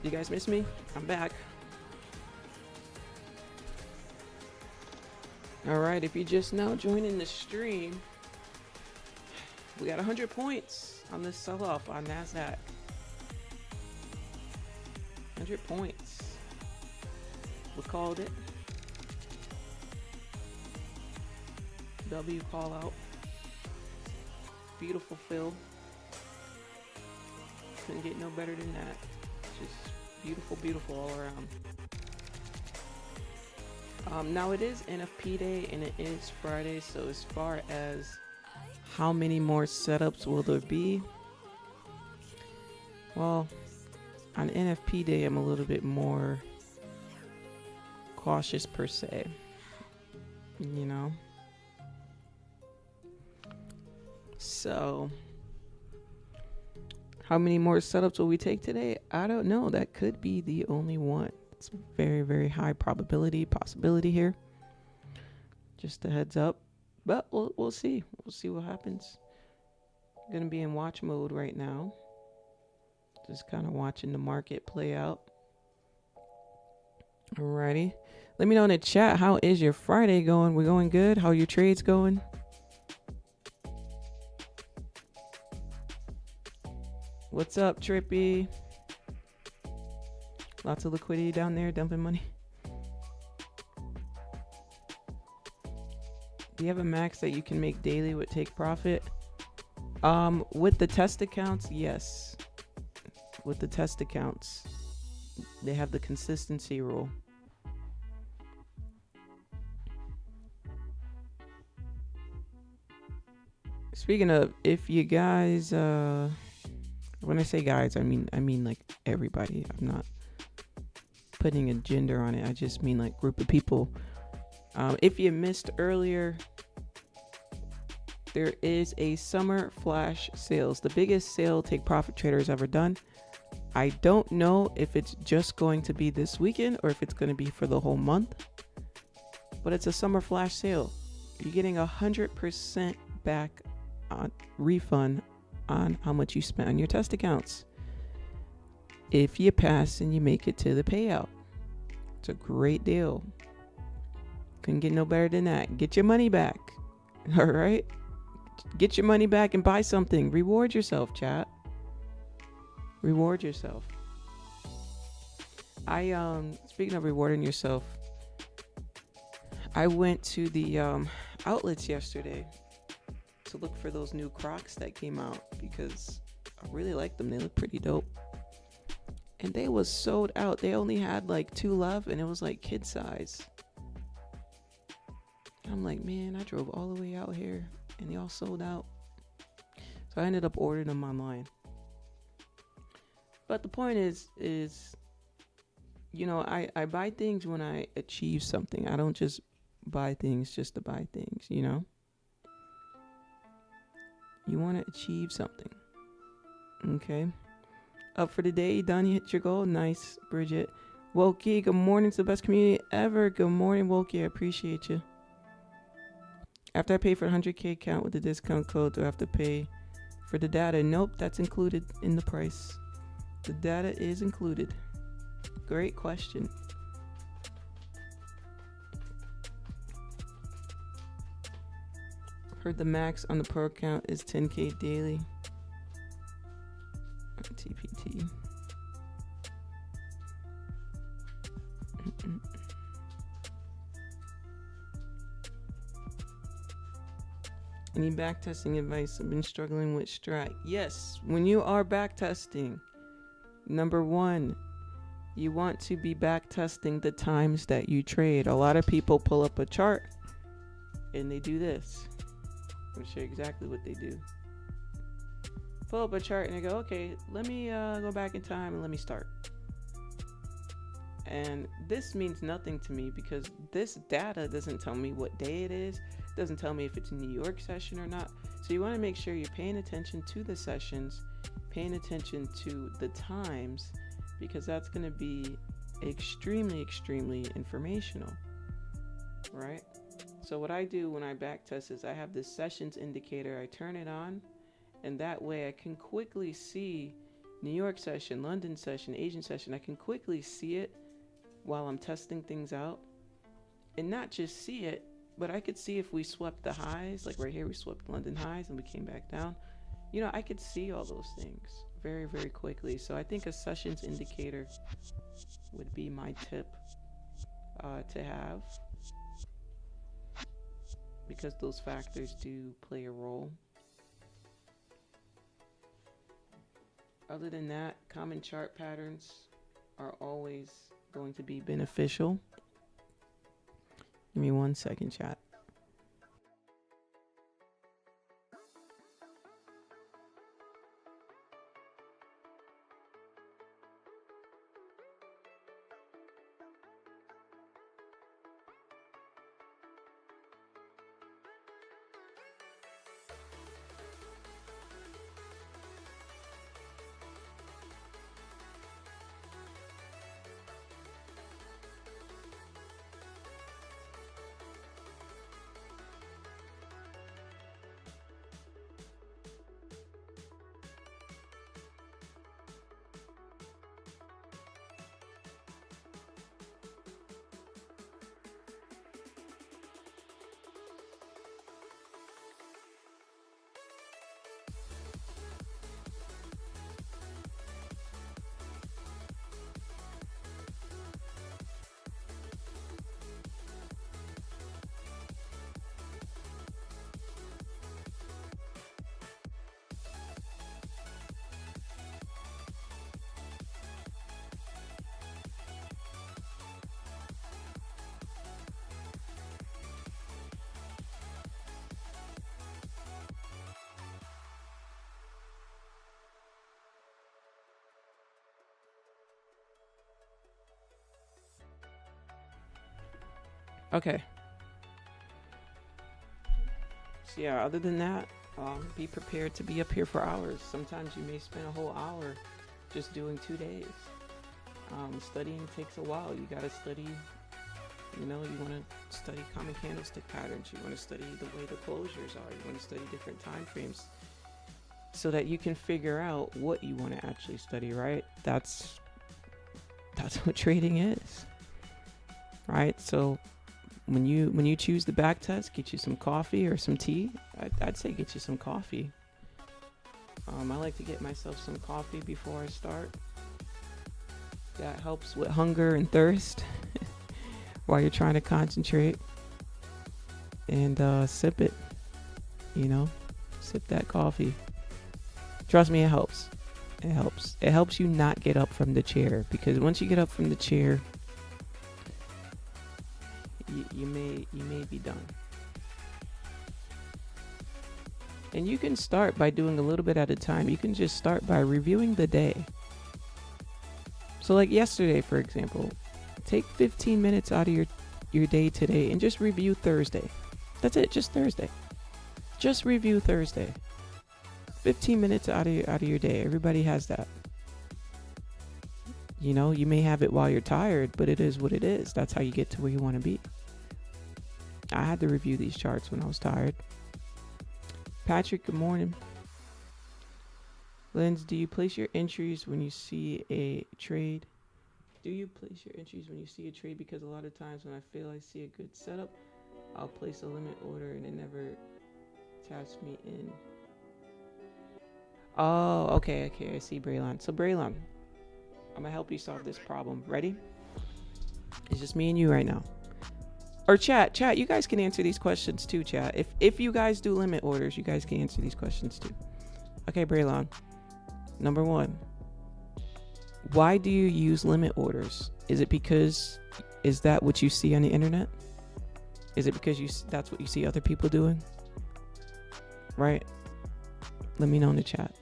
You guys miss me? I'm back. All right, if you're just now joining the stream, we got 100 points on this sell-off on Nasdaq. 100 points. We called it. W call out. Beautiful fill. Couldn't get no better than that. Just beautiful, beautiful all around. Now it is NFP day and it is Friday, so as far as how many more setups will there be, well, on NFP day I'm a little bit more cautious per se, you know. So how many more setups will we take today? I don't know. That could be the only one. It's very, very high possibility here. Just a heads up. But we'll see. We'll see what happens. I'm going to be in watch mode right now. Just kind of watching the market play out. Alrighty. Let me know in the chat, how is your Friday going? We're going good? How are your trades going? What's up, Trippy? Lots of liquidity down there, dumping money. Do you have a max that you can make daily with take profit? With the test accounts, yes. With the test accounts, they have the consistency rule. Speaking of, if you guys, when I say guys, I mean like everybody. I'm not putting a gender on it. I just mean like group of people. If you missed earlier, there is a summer flash sales, the biggest sale Take Profit Trader has ever done. I don't know if it's just going to be this weekend or if it's going to be for the whole month, but it's a summer flash sale. You're getting 100% back on refund on how much you spent on your test accounts if you pass and you make it to the payout. It's a great deal. Couldn't get no better than that. Get your money back. All right, get your money back and buy something. Reward yourself, chat. Reward yourself. Speaking of rewarding yourself, I went to the outlets yesterday to look for those new Crocs that came out because I really like them. They look pretty dope. And they was sold out. They only had like 2 left and it was like kid size. I'm like, man, I drove all the way out here and they all sold out. So I ended up ordering them online. But the point is, you know, I buy things when I achieve something. I don't just buy things just to buy things, you know? You want to achieve something. Okay. Up for the day. Done. You hit your goal. Nice, Bridget. Wokey, good morning to the best community ever. Good morning, Wokey. I appreciate you. After I pay for 100K account with the discount code, do I have to pay for the data? Nope, that's included in the price. The data is included. Great question. Heard the max on the pro account is 10K daily. TPT. Any backtesting advice? I've been struggling with Strat. Yes, when you are backtesting, number 1, you want to be backtesting the times that you trade. A lot of people pull up a chart and they do this. I'm gonna show you exactly what they do. Pull up a chart and I go, okay, let me go back in time and let me start. And this means nothing to me because this data doesn't tell me what day it is, doesn't tell me if it's a New York session or not. So you want to make sure you're paying attention to the sessions, paying attention to the times, because that's going to be extremely, extremely informational, right? So what I do when I backtest is I have this sessions indicator, I turn it on, and that way I can quickly see New York session, London session, Asian session. I can quickly see it while I'm testing things out, and not just see it, but I could see if we swept the highs, like right here we swept London highs and we came back down. You know, I could see all those things very, very quickly. So I think a sessions indicator would be my tip to have, because those factors do play a role. Other than that, common chart patterns are always going to be beneficial. Give me 1 second, chat. Okay. So yeah, other than that, be prepared to be up here for hours. Sometimes you may spend a whole hour just doing 2 days. Studying takes a while. You gotta study, you know, you wanna study common candlestick patterns. You wanna study the way the closures are. You wanna study different time frames so that you can figure out what you wanna actually study, right? That's what trading is, right? So when you choose the back test, get you some coffee or some tea. I'd say get you some coffee. I like to get myself some coffee before I start. That helps with hunger and thirst while you're trying to concentrate. And sip it, you know, sip that coffee. Trust me, it helps. It helps. It helps you not get up from the chair, because once you get up from the chair, you may be done. And you can start by doing a little bit at a time. You can just start by reviewing the day. So like yesterday, for example, take 15 minutes out of your day today and just review Thursday. That's it, just Thursday. Just review Thursday. 15 minutes out of your day. Everybody has that. You know, you may have it while you're tired, but it is what it is. That's how you get to where you want to be. I had to review these charts when I was tired. Patrick, good morning. Lens, do you place your entries when you see a trade? Do you place your entries when you see a trade? Because a lot of times when I feel I see a good setup, I'll place a limit order and it never taps me in. Oh, okay, I see Braylon. So Braylon, I'm gonna help you solve this problem. Ready? It's just me and you right now. Or chat, you guys can answer these questions too, chat. If you guys do limit orders, you guys can answer these questions too. Okay, Braylon. Number 1. Why do you use limit orders? Is that what you see on the internet? Is it because that's what you see other people doing? Right? Let me know in the chat.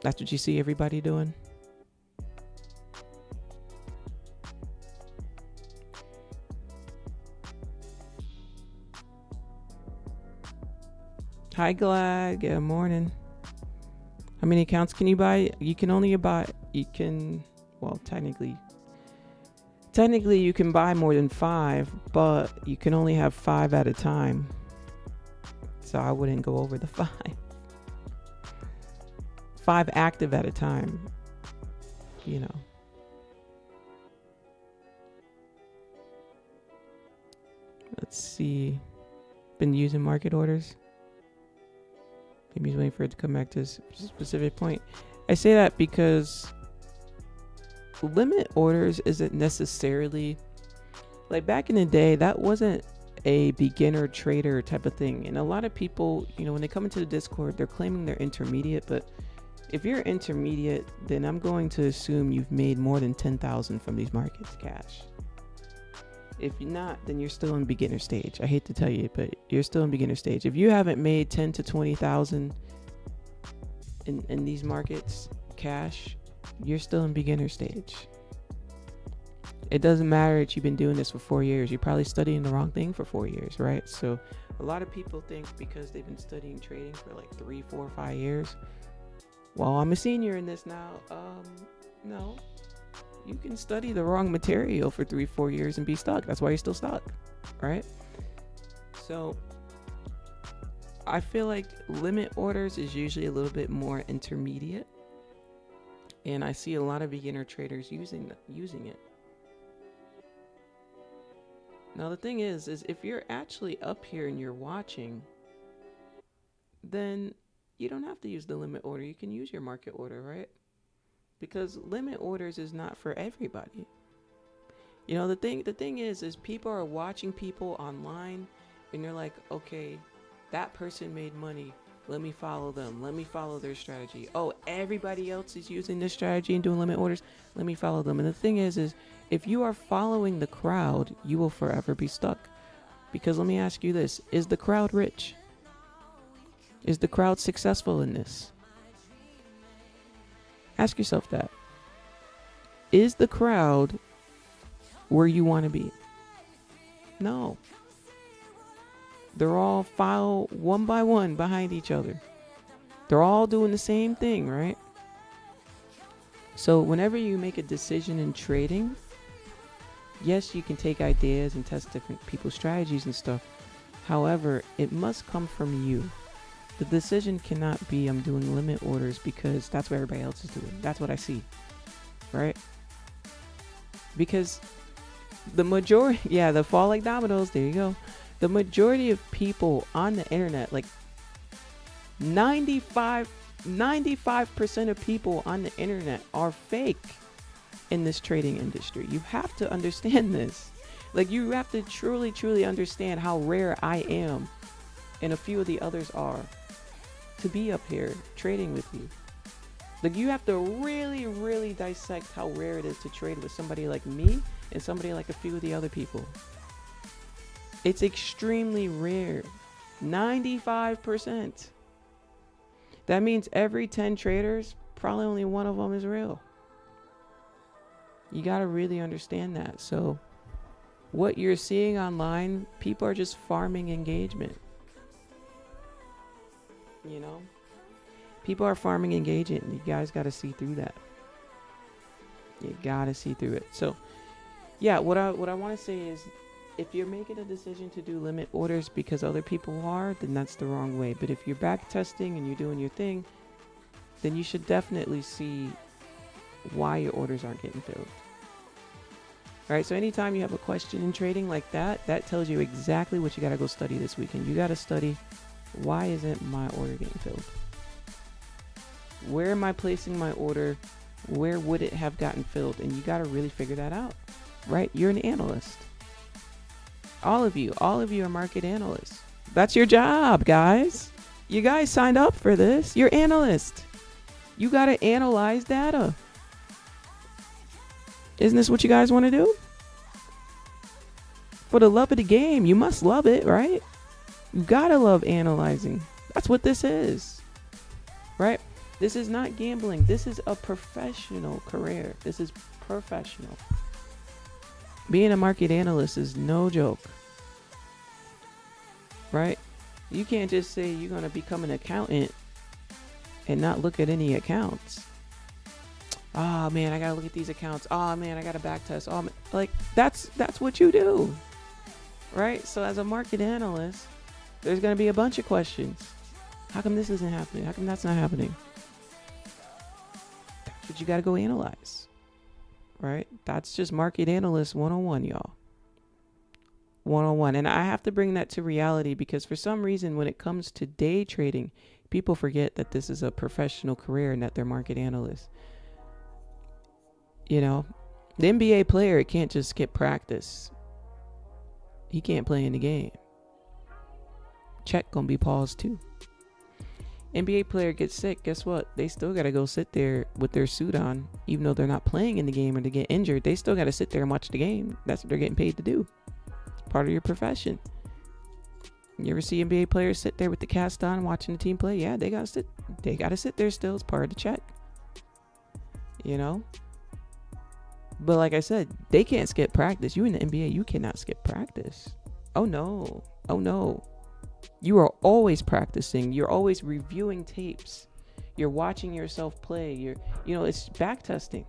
That's what you see everybody doing? Hi, Glad. Good morning. How many accounts can you buy? You can only buy, well, technically you can buy more than 5, but you can only have 5 at a time. So I wouldn't go over the 5. 5 active at a time, you know. Let's see. Been using market orders. Maybe he's waiting for it to come back to a specific point. I say that because limit orders isn't necessarily, like back in the day, that wasn't a beginner trader type of thing. And a lot of people, you know, when they come into the Discord, they're claiming they're intermediate, but if you're intermediate, then I'm going to assume you've made more than 10,000 from these markets cash. If you're not, then you're still in beginner stage. I hate to tell you, but you're still in beginner stage. If you haven't made 10 to 20,000 in these markets cash, you're still in beginner stage. It doesn't matter that you've been doing this for 4 years. You're probably studying the wrong thing for 4 years, right? So a lot of people think because they've been studying trading for like 3, 4, 5 years, well, I'm a senior in this now. No. You can study the wrong material for 3, 4 years and be stuck. That's why you're still stuck, right? So I feel like limit orders is usually a little bit more intermediate, and I see a lot of beginner traders using it. Now the thing is if you're actually up here and you're watching, then you don't have to use the limit order. You can use your market order, right? Because limit orders is not for everybody. You know, the thing is people are watching people online and they're like, okay, that person made money. Let me follow them. Let me follow their strategy. Oh, everybody else is using this strategy and doing limit orders. Let me follow them. And the thing is if you are following the crowd, you will forever be stuck. Because let me ask you this, is the crowd rich? Is the crowd successful in this? Ask yourself that. Is the crowd where you want to be? No. They're all file one by one behind each other. They're all doing the same thing, right? So whenever you make a decision in trading, yes, you can take ideas and test different people's strategies and stuff. However, it must come from you. The decision cannot be I'm doing limit orders because that's what everybody else is doing. That's what I see, right? Because the majority, the fall like dominoes, there you go. The majority of people on the internet, like 95% of people on the internet are fake in this trading industry. You have to understand this. Like you have to truly understand how rare I am and a few of the others are to be up here trading with you. Like you have to really dissect how rare it is to trade with somebody like me and somebody like a few of the other people. It's extremely rare. 95%. That means every 10 traders, probably only one of them is real. You got to really understand that. So what you're seeing online, people are just farming engagement. You know, people are farming engagement, and you guys got to see through that. You got to see through it. So yeah, what I want to say is if you're making a decision to do limit orders because other people are, then that's the wrong way. But if you're back testing and you're doing your thing, then you should definitely see why your orders aren't getting filled. All right, so anytime you have a question in trading like that, that tells you exactly what you got to go study this weekend. You got to study, why isn't my order getting filled? Where am I placing my order? Where would it have gotten filled? And you got to really figure that out, right? You're an analyst. All of you are market analysts. That's your job, guys. You guys signed up for this. You're analysts. You got to analyze data. Isn't this what you guys want to do? for the love of the game. You must love it, right? You gotta love analyzing. That's what this is, right? This is not gambling. This is a professional career. This is professional. Being a market analyst is no joke, right? You can't just say you're going to become an accountant and not look at any accounts. Oh man, I got to look at these accounts. Oh man, I got to back test. Oh man. Like that's what you do, right? So as a market analyst, there's going to be a bunch of questions. How come this isn't happening? How come that's not happening? That's what you got to go analyze. Right? That's just market analyst 101, y'all. 101. And I have to bring that to reality because for some reason, when it comes to day trading, people forget that this is a professional career and that they're market analysts. You know, the NBA player can't just skip practice. He can't play in the game. Check gonna be paused too. NBA player gets sick, guess what? They still got to go sit there with their suit on. Even though they're not playing in the game or they get injured, they still got to sit there and watch the game. That's what they're getting paid to do. Part of your profession. You ever see NBA players sit there with the cast on watching the team play? Yeah, they got to sit. They got to sit there still. It's part of the check. You know? But like I said, they can't skip practice. You in the NBA, you cannot skip practice. Oh no. Oh no. You are always practicing. You're always reviewing tapes. You're watching yourself play. It's back testing,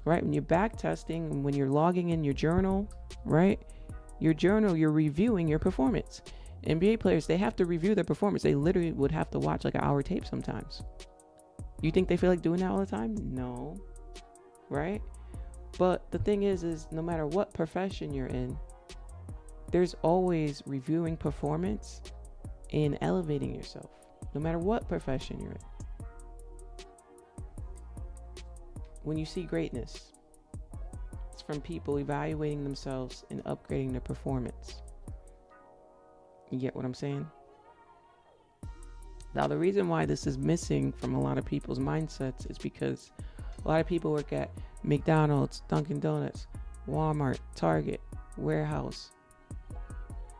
right? When you're back testing, when you're logging in your journal, right? Your journal, you're reviewing your performance. NBA players, they have to review their performance. They literally would have to watch like an hour tape sometimes. You think they feel like doing that all the time? No, right? But the thing is no matter what profession you're in, there's always reviewing performance and elevating yourself, no matter what profession you're in. When you see greatness, it's from people evaluating themselves and upgrading their performance. You get what I'm saying? Now, the reason why this is missing from a lot of people's mindsets is because a lot of people work at McDonald's, Dunkin' Donuts, Walmart, Target, warehouse.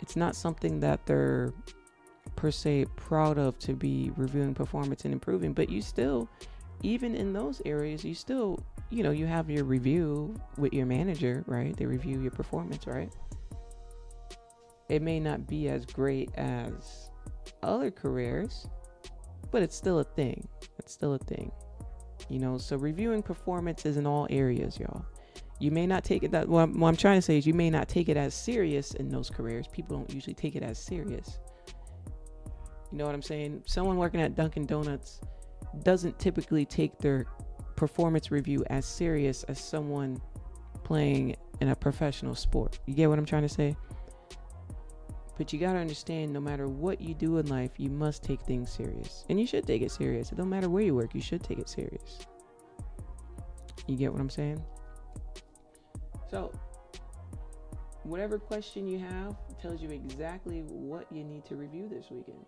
It's not something that they're per se proud of to be reviewing performance and improving, but you still, even in those areas, you still, you have your review with your manager, right? They review your performance, right? It may not be as great as other careers, but it's still a thing. It's still a thing, so reviewing performance is in all areas, y'all. You may not take it that, what I'm trying to say is you may not take it as serious in those careers. People don't usually take it as serious. You know what I'm saying? Someone working at Dunkin' Donuts doesn't typically take their performance review as serious as someone playing in a professional sport. You get what I'm trying to say? But you got to understand, no matter what you do in life, you must take things serious. And you should take it serious. It don't matter where you work, you should take it serious. You get what I'm saying? So, whatever question you have tells you exactly what you need to review this weekend.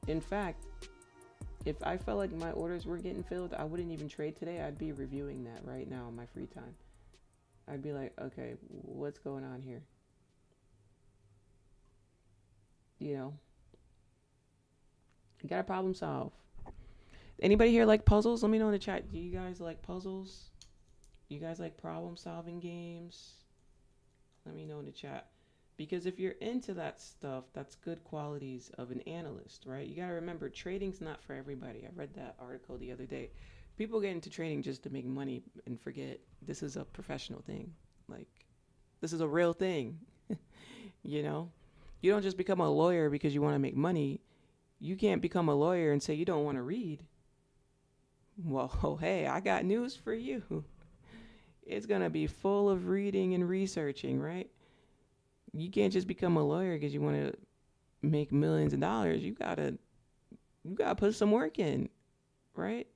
In fact, if I felt like my orders were getting filled, I wouldn't even trade today. I'd be reviewing that right now in my free time. I'd be like, okay, what's going on here? You gotta problem solve. Anybody here like puzzles? Let me know in the chat. Do you guys like puzzles? You guys like problem solving games? Let me know in the chat. Because if you're into that stuff, that's good qualities of an analyst, right? You gotta remember, trading's not for everybody. I read that article the other day. People get into trading just to make money and forget this is a professional thing. Like, this is a real thing. You don't just become a lawyer because you want to make money. You can't become a lawyer and say you don't want to read. Well, hey, I got news for you. It's going to be full of reading and researching, right? You can't just become a lawyer because you want to make millions of dollars. You gotta put some work in, right?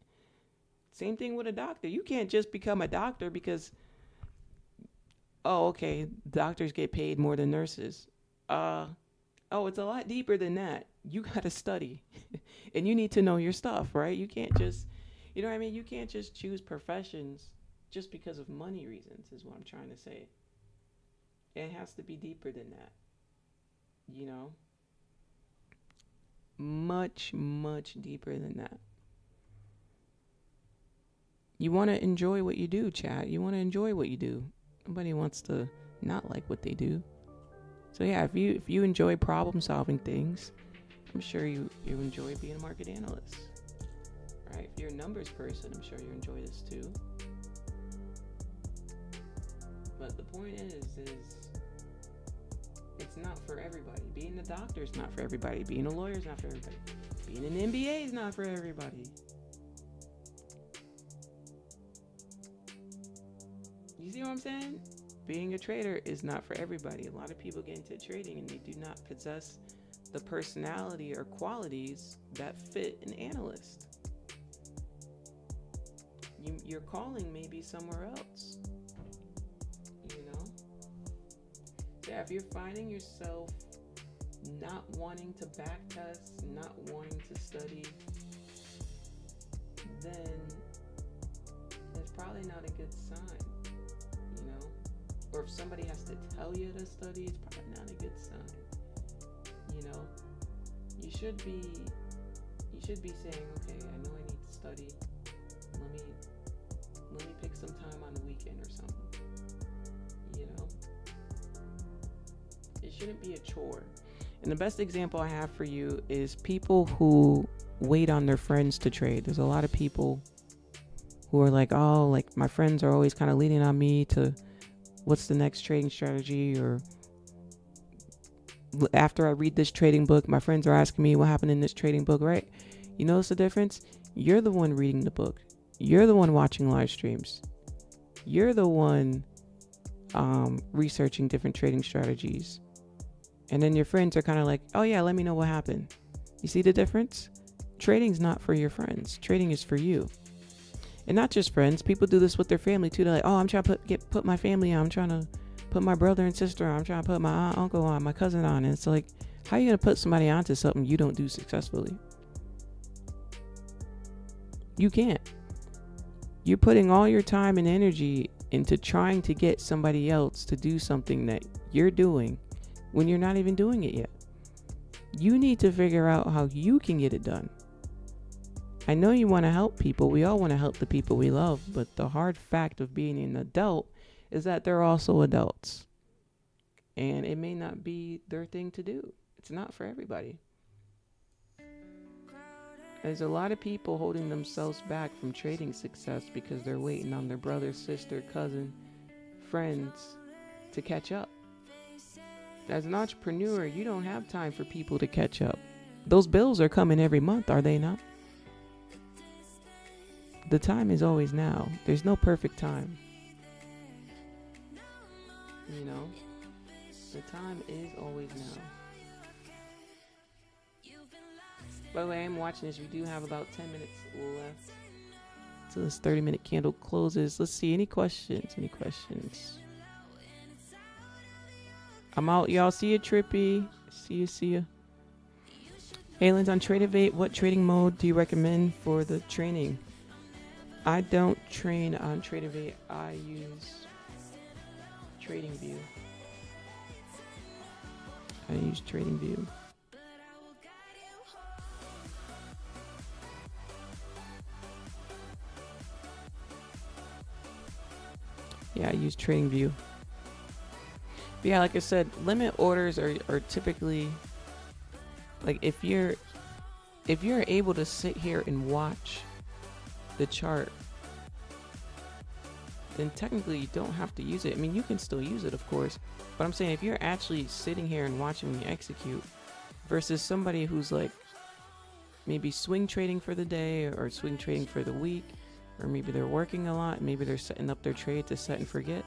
Same thing with a doctor. You can't just become a doctor because, doctors get paid more than nurses. It's a lot deeper than that. You got to study and you need to know your stuff, right? You can't just, you can't just choose professions just because of money reasons is what I'm trying to say. It has to be deeper than that. You know? Much, much deeper than that. You want to enjoy what you do, chat. You want to enjoy what you do. Nobody wants to not like what they do. So yeah, if you enjoy problem solving things, I'm sure you enjoy being a market analyst. Right? If you're a numbers person, I'm sure you enjoy this too. But the point is it's not for everybody. Being a doctor is not for everybody. Being a lawyer is not for everybody. Being an MBA is not for everybody. You see what I'm saying? Being a trader is not for everybody. A lot of people get into trading and they do not possess the personality or qualities that fit an analyst. Your calling may be somewhere else. You know? Yeah, if you're finding yourself not wanting to backtest, not wanting to study, then it's probably not a good sign. You know? Or if somebody has to tell you to study, it's probably not a good sign. You know? You should be saying, okay, I know I need to study. Let me pick some time on the weekend or something. You know? It shouldn't be a chore. And the best example I have for you is people who wait on their friends to trade. There's a lot of people who are like, oh, like my friends are always kind of leaning on me to what's the next trading strategy, or after I read this trading book, my friends are asking me what happened in this trading book, right? You notice the difference? You're the one reading the book. You're the one watching live streams. You're the one researching different trading strategies. And then your friends are kind of like, oh yeah, let me know what happened. You see the difference? Trading's not for your friends. Trading is for you. And not just friends. People do this with their family too. They're like, oh, I'm trying to put my family on. I'm trying to put my brother and sister on. I'm trying to put my aunt, uncle on, my cousin on. And it's like, how are you going to put somebody onto something you don't do successfully? You can't. You're putting all your time and energy into trying to get somebody else to do something that you're doing when you're not even doing it yet. You need to figure out how you can get it done. I know you want to help people. We all want to help the people we love. But the hard fact of being an adult is that they're also adults. And it may not be their thing to do. It's not for everybody. There's a lot of people holding themselves back from trading success because they're waiting on their brother, sister, cousin, friends to catch up. As an entrepreneur, you don't have time for people to catch up. Those bills are coming every month, are they not? The time is always now. There's no perfect time. You know? The time is always now. By the way, I'm watching this. We do have about 10 minutes left. So this 30-minute candle closes. Let's see. Any questions? Any questions? I'm out. Y'all see you, Trippy. See you. Haylen's on Tradeovate. What trading mode do you recommend for the training? I don't train on Tradeovate. I use TradingView. Yeah, I use TradingView. But yeah, like I said, limit orders are typically, like if you're able to sit here and watch the chart, then technically you don't have to use it. I mean, you can still use it, of course, but I'm saying if you're actually sitting here and watching me execute versus somebody who's like maybe swing trading for the day or swing trading for the week, or maybe they're working a lot, maybe they're setting up their trade to set and forget.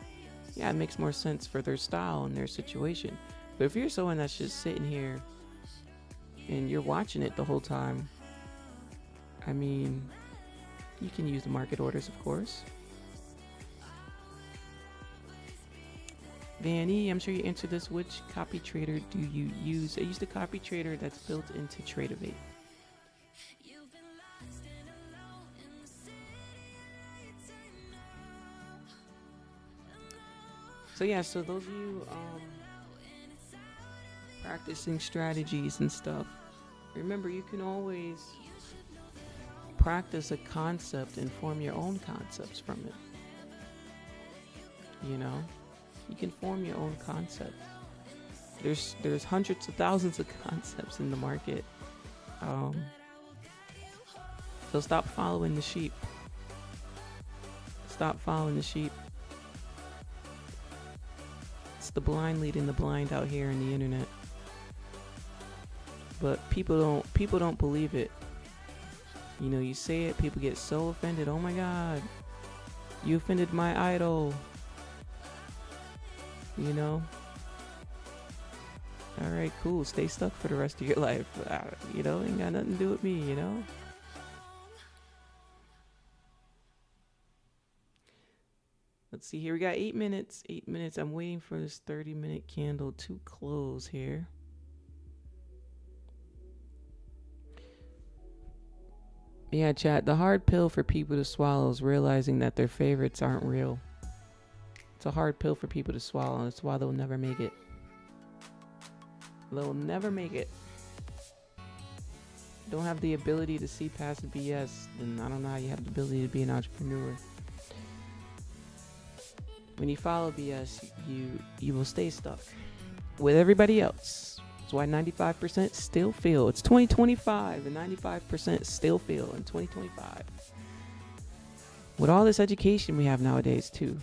Yeah, it makes more sense for their style and their situation. But if you're someone that's just sitting here and you're watching it the whole time, I mean, you can use the market orders, of course. Vanny, I'm sure you answered this. Which copy trader do you use? I use the copy trader that's built into Tradeovate. So yeah, so those of you practicing strategies and stuff, remember you can always practice a concept and form your own concepts from it. You know, you can form your own concept. There's hundreds of thousands of concepts in the market. So stop following the sheep. Stop following the sheep. It's the blind leading the blind out here in the internet. But people don't believe it. You know, you say it, people get so offended. Oh my God, you offended my idol. You know? Alright, cool. Stay stuck for the rest of your life. You know, ain't got nothing to do with me, you know? Let's see here. We got 8 minutes. 8 minutes. I'm waiting for this 30-minute candle to close here. Yeah, chat. The hard pill for people to swallow is realizing that their favorites aren't real. It's a hard pill for people to swallow. That's why they'll never make it. They'll never make it. Don't have the ability to see past the BS, then I don't know how you have the ability to be an entrepreneur. When you follow BS, you will stay stuck with everybody else. That's why 95% still fail. It's 2025 and 95% still fail in 2025. With all this education we have nowadays too.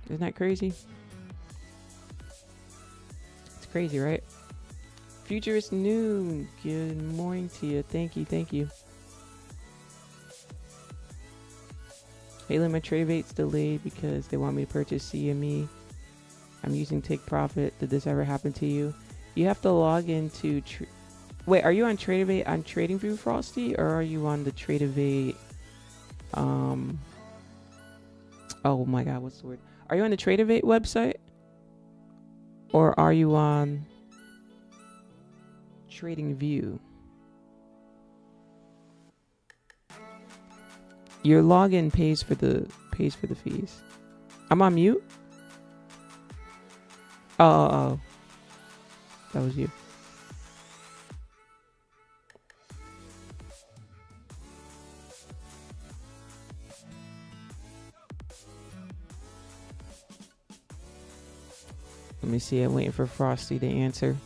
Isn't that crazy? It's crazy, right? Futurist Noon, good morning to you. Thank you, thank you. Hailing, my trade rate's delayed because they want me to purchase CME. I'm using Take Profit. Did this ever happen to you? You have to log into... Wait, are you on TradeAvate on TradingView, Frosty? Or are you on the TradeAvate... Oh my God, what's the word? Are you on the TradeAvate website? Or are you on TradingView? Your login pays for the fees. I'm on mute? Oh. That was you. Let me see. I'm waiting for Frosty to answer.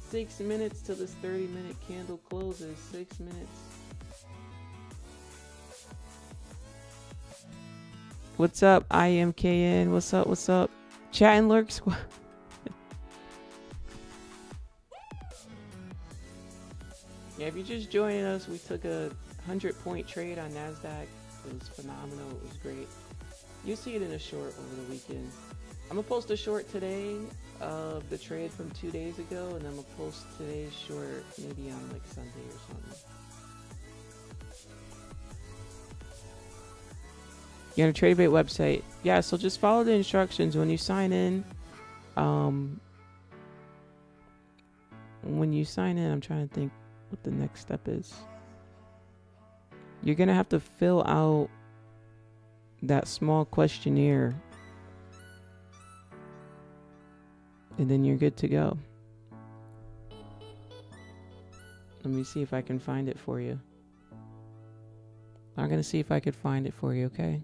6 minutes till this 30-minute candle closes. 6 minutes. What's up, IMKN? What's up? What's up? Chat and Lurk Squad. Yeah, if you're just joining us, we took a 100-point trade on Nasdaq. It was phenomenal. It was great. You'll see it in a short over the weekend. I'm gonna post a short today of the trade from 2 days ago, and then I'm gonna post today's short maybe on like Sunday or something. You're on a TradeAvate website. Yeah, so just follow the instructions when you sign in. When you sign in, I'm trying to think what the next step is. You're gonna have to fill out that small questionnaire, and then you're good to go. Let me see if I can find it for you. I'm gonna see if I could find it for you, okay?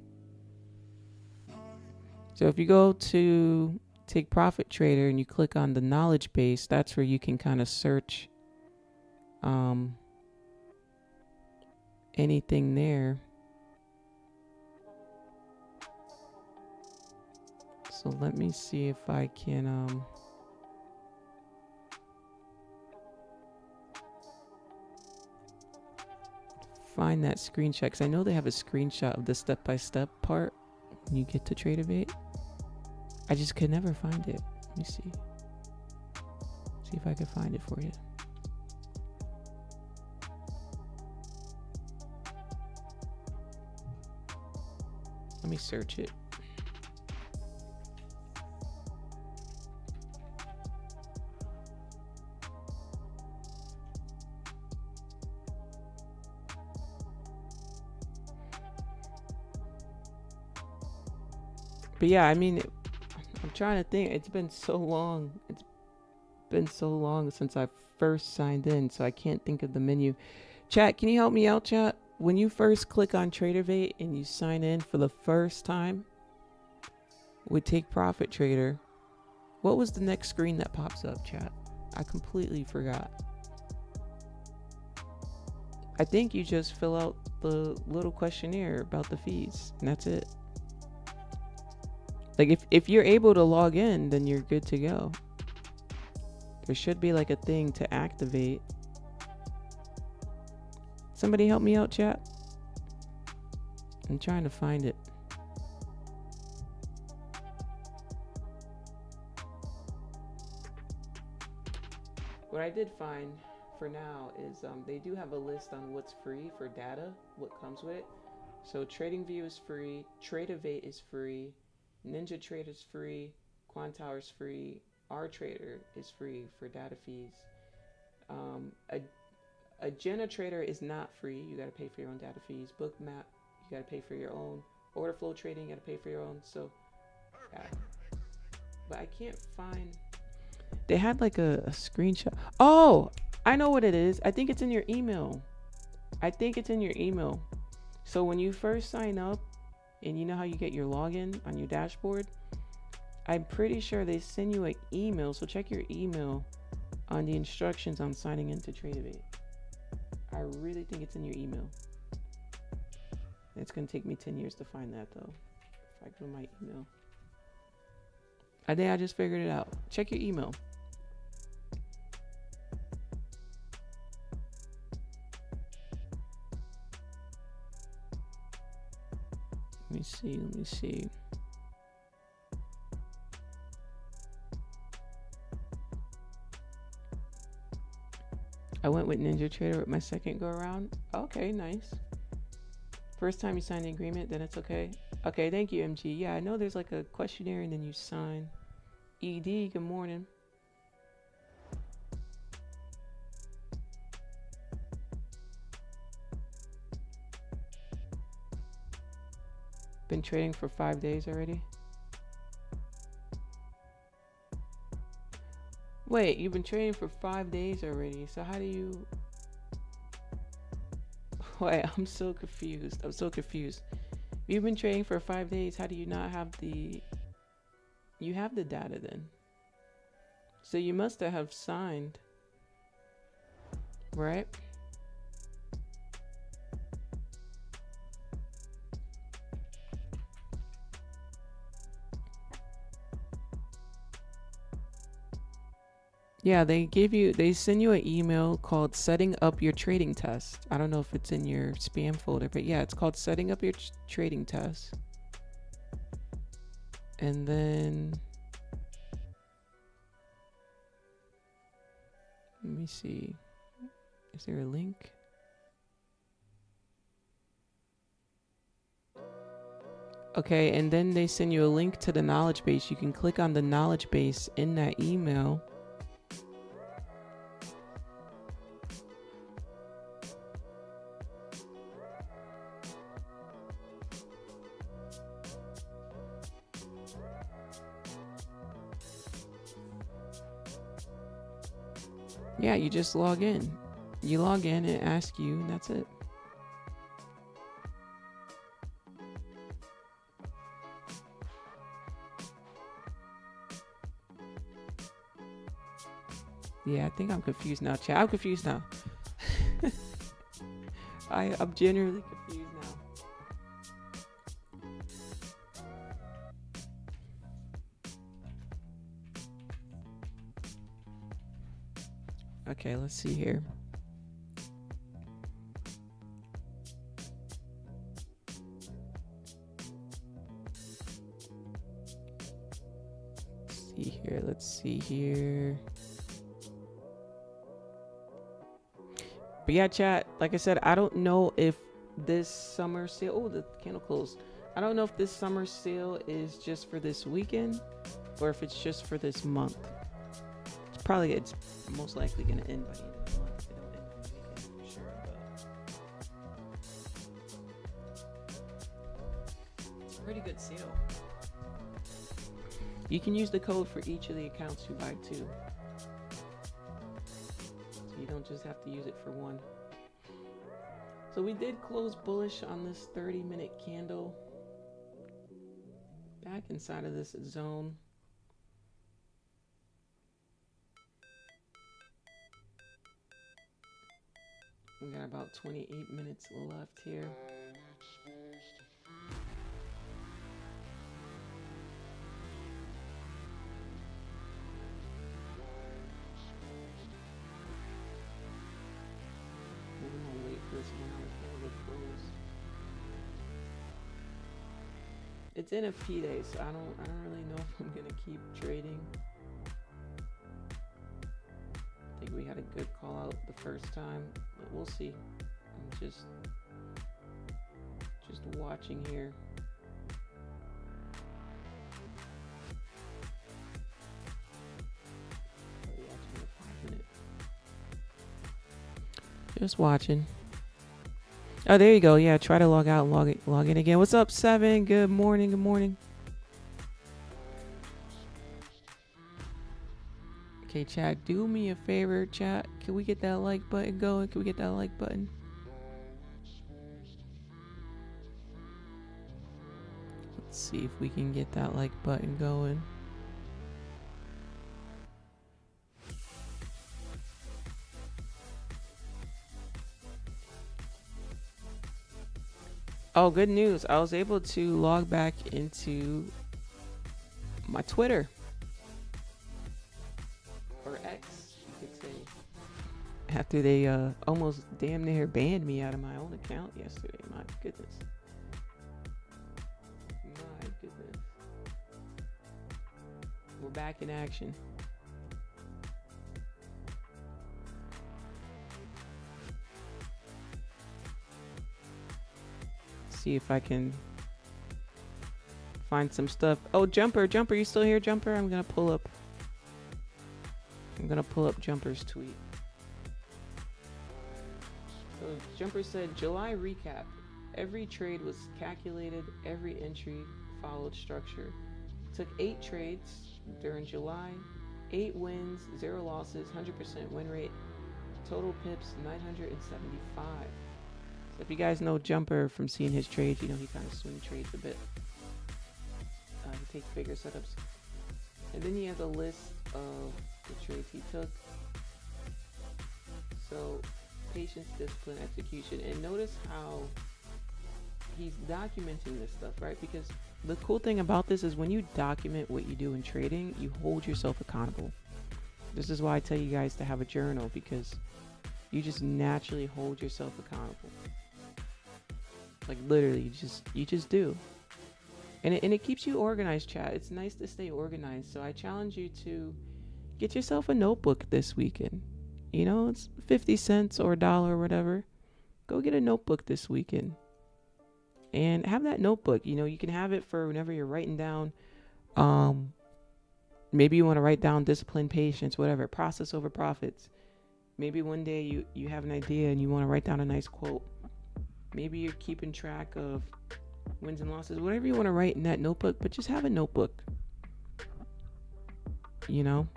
So if you go to Take Profit Trader and you click on the knowledge base, that's where you can kind of search anything there. So let me see if I can find that screenshot, because I know they have a screenshot of the step-by-step part when you get to TradeAvate. I just could never find it. Let me see. See if I can find it for you. Let me search it. But yeah, I mean, I'm trying to think. It's been so long. It's been so long since I first signed in, so I can't think of the menu. Chat, can you help me out, chat? When you first click on TraderVate and you sign in for the first time with Take Profit Trader, what was the next screen that pops up, chat? I completely forgot. I think you just fill out the little questionnaire about the fees, and that's it. Like, if you're able to log in, then you're good to go. There should be like a thing to activate. Somebody help me out, chat. I'm trying to find it. What I did find for now is they do have a list on what's free for data, what comes with it. So TradingView is free, TraderVate is free, NinjaTrader is free, Quantower is free, RTrader is free for data fees. A GenaTrader is not free. You got to pay for your own data fees. Bookmap, you got to pay for your own. Order flow trading, you got to pay for your own. So, yeah. But I can't find. They had like a screenshot. Oh, I know what it is. I think it's in your email. I think it's in your email. So when you first sign up, and you know how you get your login on your dashboard, I'm pretty sure they send you an email. So check your email on the instructions on signing into TraderVate. I really think it's in your email. It's going to take me 10 years to find that though. If I go to my email. I think I just figured it out. Check your email. Let me see. I went with NinjaTrader with my second go around. Okay, nice. First time you sign the agreement, then it's okay. Okay, thank you, MG. Yeah, I know there's like a questionnaire and then you sign. ED, good morning. Been trading for 5 days already. Wait, you've been trading for 5 days already. So how do you... Wait, I'm so confused. You've been trading for 5 days. How do you not have the... You have the data then. So you must have signed. Right? Yeah, they send you an email called setting up your trading test. I don't know if it's in your spam folder, but yeah, it's called setting up your trading test. And then, let me see, is there a link? Okay, and then they send you a link to the knowledge base. You can click on the knowledge base in that email. Yeah, you just log in. You log in and ask you, and that's it. Yeah, I think I'm confused now, chat. I'm confused now. I'm genuinely confused now. Okay, let's see here. Let's see here. But yeah, chat, like I said, I don't know if this summer sale, oh, the candle closed. I don't know if this summer sale is just for this weekend or if it's just for this month. It's most likely going to end by the end of the month. It'll end on the weekend for sure, but it's a pretty good sale. You can use the code for each of the accounts you buy too. So you don't just have to use it for one. So we did close bullish on this 30-minute candle. Back inside of this zone. We got about 28 minutes left here. We're gonna wait for this 1 hour candle to close. It's in a P day, so I don't really know if I'm gonna keep trading. I think we had a good call out the first time, but we'll see. I'm just watching here. Just watching. Oh, there you go. Yeah, try to log out and log in again. What's up, Seven? Good morning. Good morning. Okay, chat, do me a favor, chat. Can we get that like button going? Can we get that like button? Let's see if we can get that like button going. Oh, good news. I was able to log back into my Twitter. Or X, you could say. After they almost damn near banned me out of my own account yesterday. My goodness. My goodness. We're back in action. See if I can find some stuff. Oh, Jumper, you still here, Jumper? I'm gonna pull up Jumper's tweet. So Jumper said, July recap. Every trade was calculated, every entry followed structure. Took 8 trades during July, 8 wins, 0 losses, 100% win rate. Total pips 975. So if you guys know Jumper from seeing his trades, you know he kind of swing trades a bit. He takes bigger setups. And then he has a list of the trades he took. So patience, discipline, execution. And notice how he's documenting this stuff, right? Because the cool thing about this is when you document what you do in trading, you hold yourself accountable. This is why I tell you guys to have a journal, because you just naturally hold yourself accountable. Like literally, you just do. And it keeps you organized, chat. It's nice to stay organized. So I challenge you to get yourself a notebook this weekend. You know, it's 50 cents or $1 or whatever. Go get a notebook this weekend. And have that notebook. You know, you can have it for whenever you're writing down. Maybe you want to write down discipline, patience, whatever. Process over profits. Maybe one day you have an idea and you want to write down a nice quote. Maybe you're keeping track of wins and losses, whatever you want to write in that notebook, but just have a notebook. You know?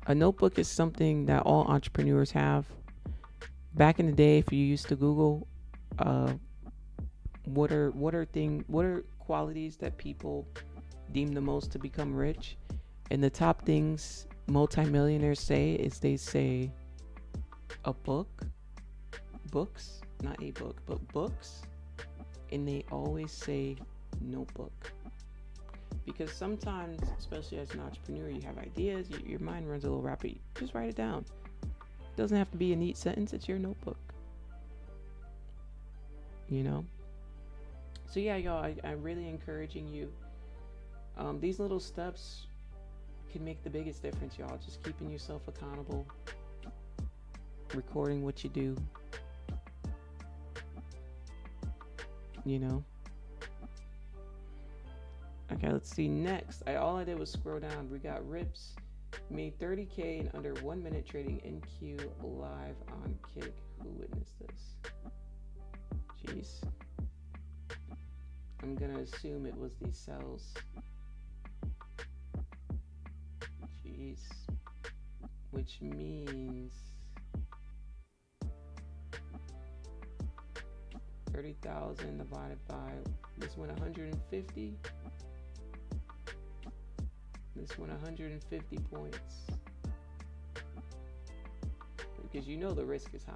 A notebook is something that all entrepreneurs have. Back in the day, if you used to Google, what are qualities that people deem the most to become rich? And the top things multimillionaires say is they say books, not a book, but books, and they always say notebook. Because sometimes, especially as an entrepreneur, you have ideas, your mind runs a little rapid. Just write it down. It doesn't have to be a neat sentence, it's your notebook. You know? So yeah, y'all, I'm really encouraging you. These little steps can make the biggest difference, y'all. Just keeping yourself accountable, recording what you do, you know. Okay, let's see. Next, all I did was scroll down. We got Rips, made 30K in under 1 minute trading NQ live on Kick. Who witnessed this? Jeez. I'm gonna assume it was these cells. which means 30,000 divided by this one 150. This one 150 points. Because you know the risk is high.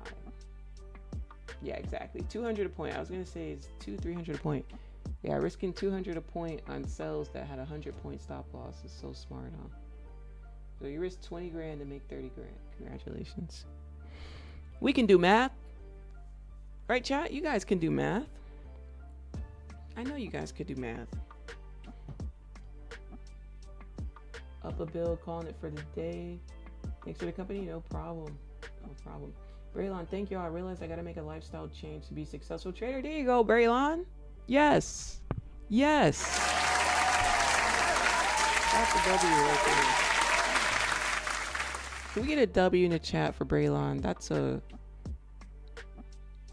Yeah, exactly. 200 a point. I was gonna say it's 300 a point. Yeah, risking 200 a point on sells that had 100 point stop loss is so smart, huh? So you risk 20 grand to make 30 grand. Congratulations. We can do math. Right, chat? You guys can do math. I know you guys could do math. Up a bill, calling it for the day. Thanks for the company. No problem. No problem. Braylon, thank you all. I realized I gotta make a lifestyle change to be a successful trader. There you go, Braylon. Yes. Yes. That's a W right there. Can we get a W in the chat for Braylon?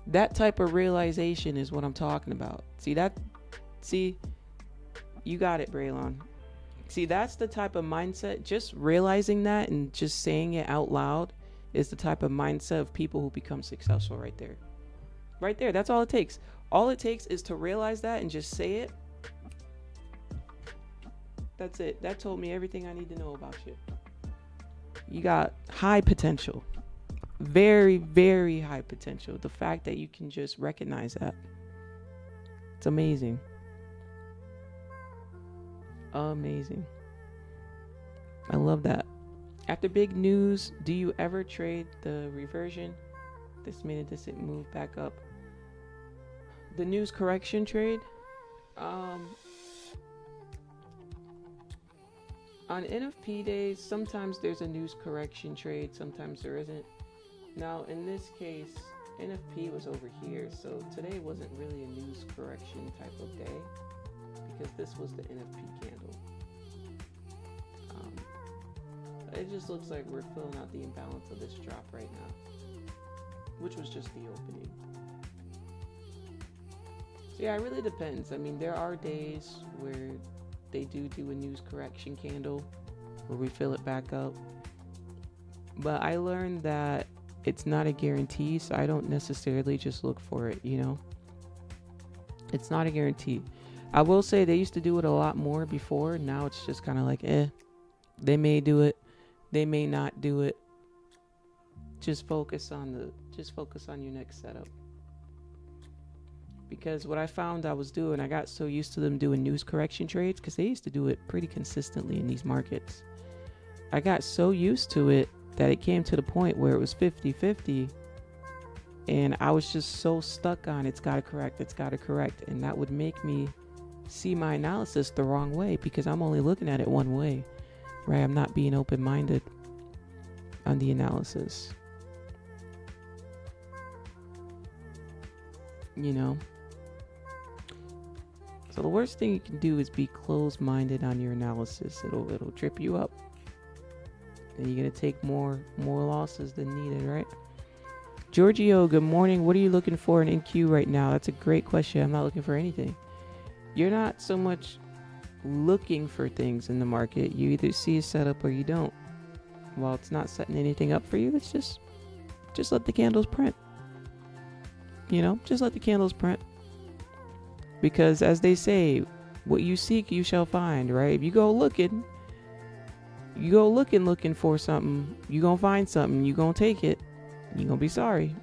That type of realization is what I'm talking about. See, you got it, Braylon. See, that's the type of mindset. Just realizing that and just saying it out loud is the type of mindset of people who become successful right there. Right there. That's all it takes. All it takes is to realize that and just say it. That's it. That told me everything I need to know about you. You got high potential. Very, very high potential. The fact that you can just recognize that. It's amazing. Amazing. I love that. After big news, do you ever trade the reversion? This minute does it move back up? The news correction trade? On NFP days, sometimes there's a news correction trade, sometimes there isn't. Now, in this case, NFP was over here, so today wasn't really a news correction type of day because this was the NFP candle. It just looks like we're filling out the imbalance of this drop right now, which was just the opening. So yeah, it really depends. I mean, there are days where they do a news correction candle where we fill it back up. But I learned that it's not a guarantee, so I don't necessarily just look for it, you know? It's not a guarantee. I will say they used to do it a lot more before. Now it's just kind of like, they may do it, they may not do it. Just focus on your next setup. Because what I found I was doing, I got so used to them doing news correction trades because they used to do it pretty consistently in these markets. I got so used to it that it came to the point where it was 50-50 and I was just so stuck on it's got to correct, and that would make me see my analysis the wrong way because I'm only looking at it one way, right? I'm not being open-minded on the analysis, you know? So the worst thing you can do is be closed-minded on your analysis. It'll trip you up. And you're going to take more losses than needed, right? Giorgio, good morning. What are you looking for in NQ right now? That's a great question. I'm not looking for anything. You're not so much looking for things in the market. You either see a setup or you don't. While it's not setting anything up for you, it's just let the candles print. You know, just let the candles print. Because as they say, what you seek, you shall find, right? If you go looking for something, you gonna find something, you gonna take it, you gonna be sorry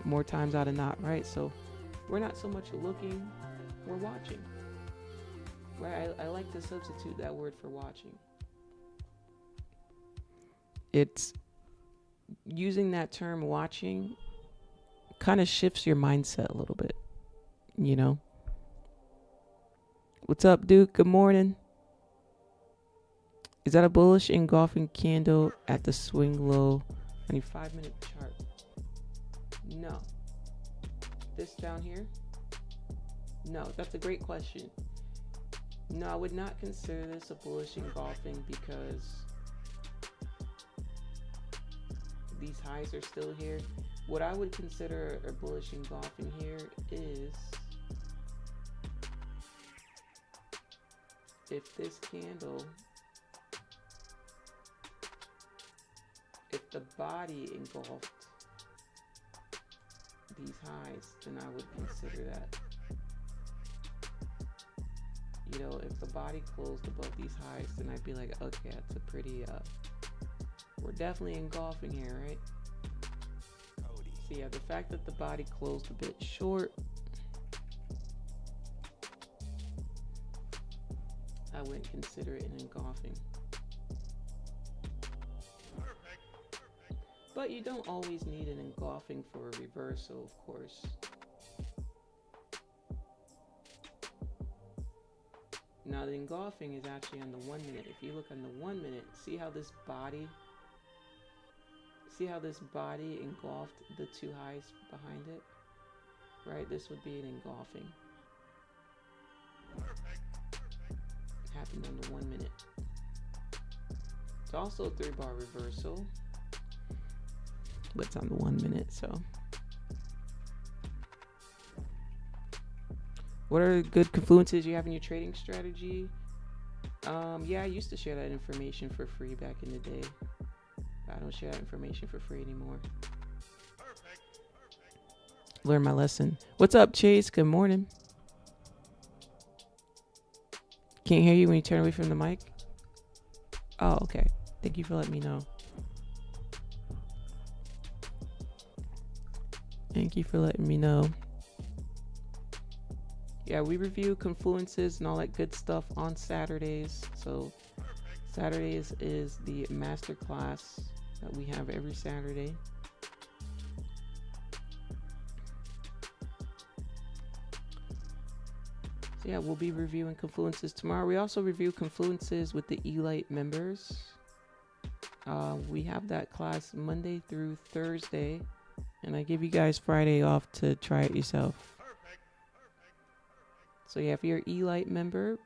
more times out of not, right? So we're not so much looking, we're watching, right? I like to substitute that word for watching. It's using that term watching kind of shifts your mindset a little bit, you know? What's up, Duke? Good morning. Is that a bullish engulfing candle at the swing low? I need 5-minute chart. No. This down here? No, that's a great question. No, I would not consider this a bullish engulfing because these highs are still here. What I would consider a bullish engulfing here is if this candle if the body engulfed these highs, then I would consider that. You know, if the body closed above these highs, then I'd be like, okay, that's a pretty, we're definitely engulfing here, right? So yeah, the fact that the body closed a bit short, I wouldn't consider it an engulfing. But you don't always need an engulfing for a reversal, of course. Now the engulfing is actually on the 1 minute. If you look on the 1 minute, see how this body engulfed the two highs behind it? Right? This would be an engulfing. It happened on the 1 minute. It's also a 3-bar reversal, but it's on the 1 minute, so. What are good confluences you have in your trading strategy? Yeah, I used to share that information for free back in the day. I don't share that information for free anymore. Learn my lesson. What's up, Chase? Good morning. Can't hear you when you turn away from the mic? Oh, okay. Thank you for letting me know. Thank you for letting me know. Yeah, we review confluences and all that good stuff on Saturdays. So Saturdays is the masterclass that we have every Saturday. So yeah, we'll be reviewing confluences tomorrow. We also review confluences with the Elite members. We have that class Monday through Thursday, and I give you guys Friday off to try it yourself. So yeah, if you're an Elite member,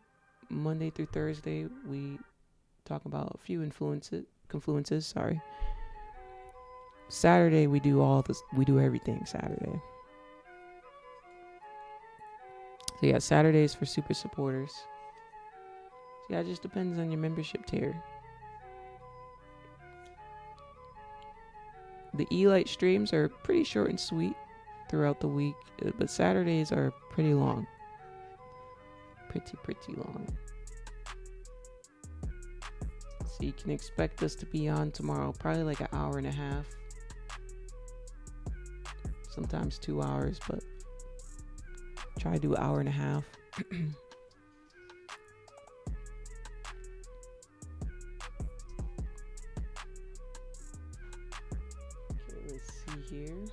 Monday through Thursday, we talk about a few confluences, sorry. Saturday, we do everything Saturday. So yeah, Saturdays for super supporters. So yeah, it just depends on your membership tier. The Elite streams are pretty short and sweet throughout the week, but Saturdays are pretty long. Pretty long. So you can expect us to be on tomorrow, probably like an hour and a half. Sometimes 2 hours, but try to do an hour and a half. Okay, let's see here.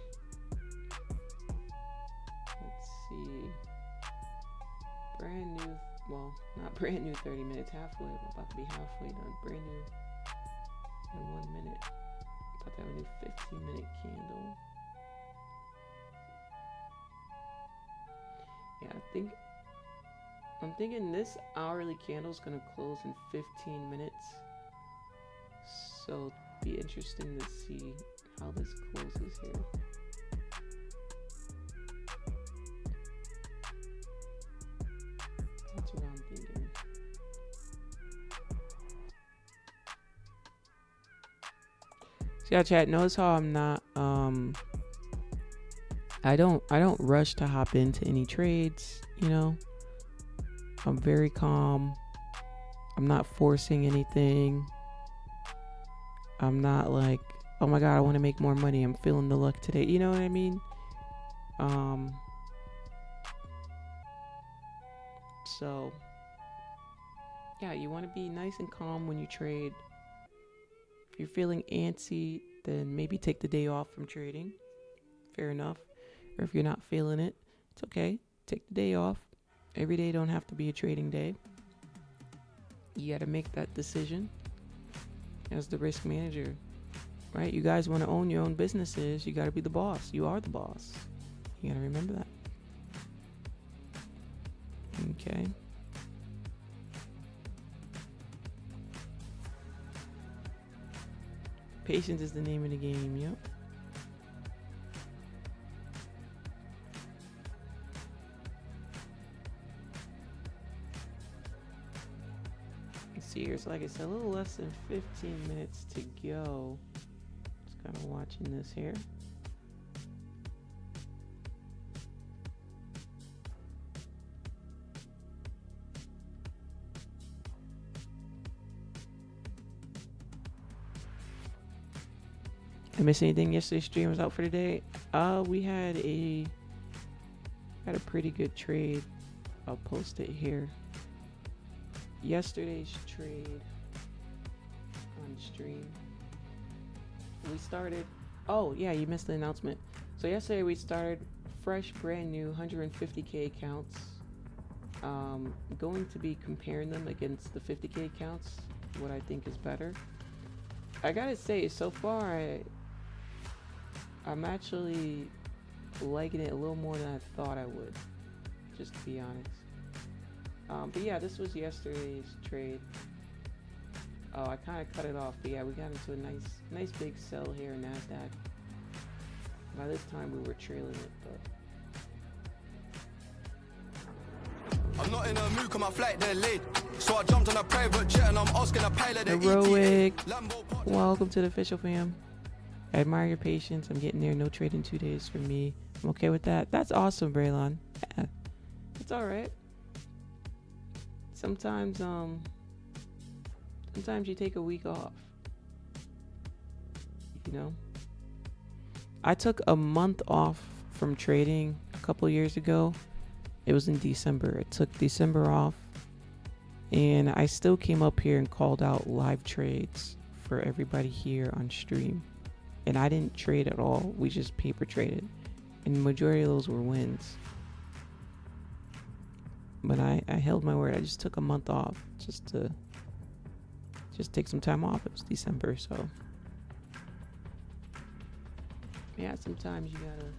Let's see. Brand new, well, not brand new 30 minutes, halfway. We're about to be halfway done. Brand new in 1 minute. About to have a new 15-minute candle. Yeah, I'm thinking this hourly candle is gonna close in 15 minutes. So it'll be interesting to see how this closes here. That's what I'm thinking. So yeah, chat, notice how I'm not I don't rush to hop into any trades, you know. I'm very calm. I'm not forcing anything. I'm not like, oh my god, I want to make more money. I'm feeling the luck today. You know what I mean? So yeah, you want to be nice and calm when you trade. If you're feeling antsy, then maybe take the day off from trading. Fair enough. Or if you're not feeling it, it's okay. Take the day off. Every day don't have to be a trading day. You got to make that decision as the risk manager, right? You guys want to own your own businesses. You got to be the boss. You are the boss. You got to remember that. Okay. Patience is the name of the game, yep. Let's see here. So like I said, a little less than 15 minutes to go. kind of watching this here. I missed anything? Yesterday's stream was out for today. We had a pretty good trade. I'll post it here. Yesterday's trade on stream. We started. Oh yeah, you missed the announcement. So yesterday we started fresh, brand new 150k accounts. Going to be comparing them against the 50k accounts. What I think is better. I gotta say, so far I'm actually liking it a little more than I thought I would, just to be honest. But yeah, this was yesterday's trade. Oh, I kind of cut it off, but yeah, we got into a nice big sell here in Nasdaq. By this time we were trailing it, but I'm not in a mood, 'cause my flight delayed. So I jumped on a private jet and I'm asking a pilot the Heroic, ETA. welcome to the official fam. I admire your patience. I'm getting there. No trade in 2 days for me. I'm okay with that. That's awesome, Braylon. Yeah, it's all right. Sometimes you take a week off. You know, I took a month off from trading a couple years ago. It was in December. I took December off, and I still came up here and called out live trades for everybody here on stream. And I didn't trade at all. We just paper traded. And the majority of those were wins. But I held my word. I just took a month off just to take some time off. It was December, so. Yeah, sometimes you gotta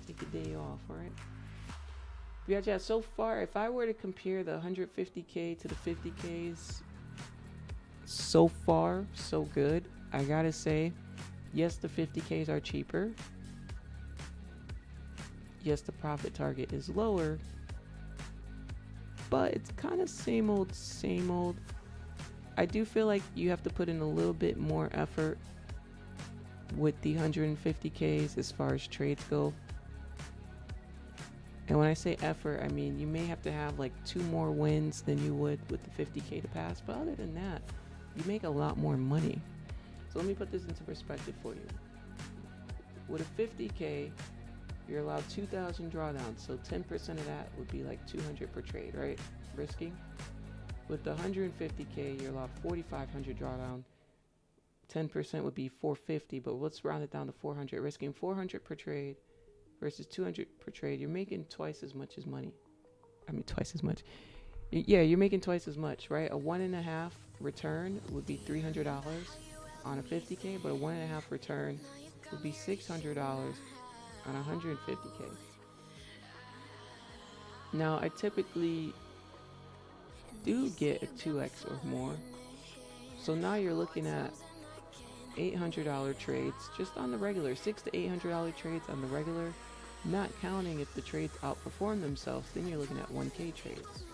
take a day off, right? Yeah, so far, if I were to compare the 150k to the 50ks, so far, so good. I gotta say, yes, the 50ks are cheaper. Yes, the profit target is lower. But it's kind of same old, same old. I do feel like you have to put in a little bit more effort with the 150ks as far as trades go. And when I say effort, I mean you may have to have like 2 more wins than you would with the 50k to pass. But other than that, you make a lot more money. So let me put this into perspective for you. With a 50k, you're allowed 2,000 drawdowns. So 10% of that would be like 200 per trade, right? Risking. With the 150k, you're allowed 4,500 drawdown. 10% would be 450, but let's round it down to 400. Risking 400 per trade versus 200 per trade. You're making twice as much as money. I mean, twice as much. Yeah, you're making twice as much, right? A 1.5 return would be $300 on a 50k, but a 1.5 return would be $600 on 150k. Now, I typically do get a 2x or more. So now you're looking at $800 trades just on the regular, $600 to $800 trades on the regular, not counting if the trades outperform themselves. Then you're looking at 1k trades,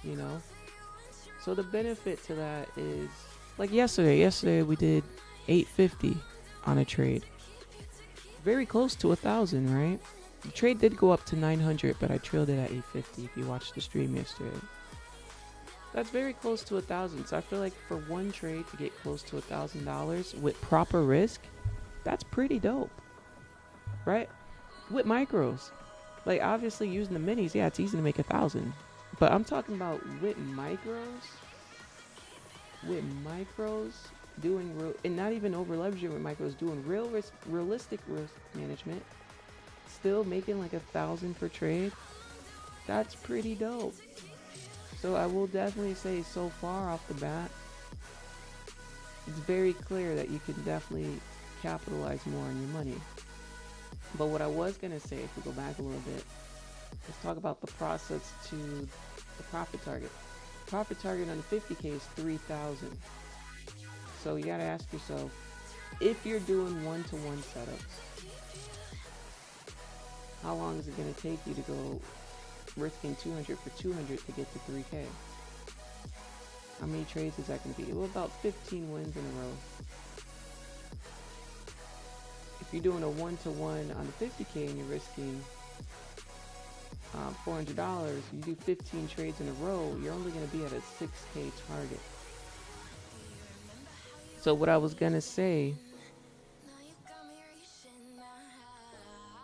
you know. So the benefit to that is, like yesterday we did 850 on a trade, very close to 1,000, right? The trade did go up to 900, but I trailed it at 850 if you watched the stream yesterday. That's very close to 1,000. So I feel like for one trade to get close to $1,000 with proper risk, that's pretty dope, right? With micros, like obviously using the minis, yeah, it's easy to make 1,000. But I'm talking about with micros, doing real, and not even over leveraging with micros, doing realistic risk management, still making like 1,000 per trade. That's pretty dope. So I will definitely say, so far off the bat, it's very clear that you can definitely capitalize more on your money. But what I was going to say, if we go back a little bit, let's talk about the process to the profit target. Profit target on the 50k is 3,000. So you got to ask yourself, if you're doing one-to-one setups, how long is it going to take you to go risking 200 for 200 to get to 3k? How many trades is that going to be? Well, about 15 wins in a row. you're doing a 1-to-1 on the 50K and you're risking $400, you do 15 trades in a row, you're only going to be at a 6K target. So what I was going to say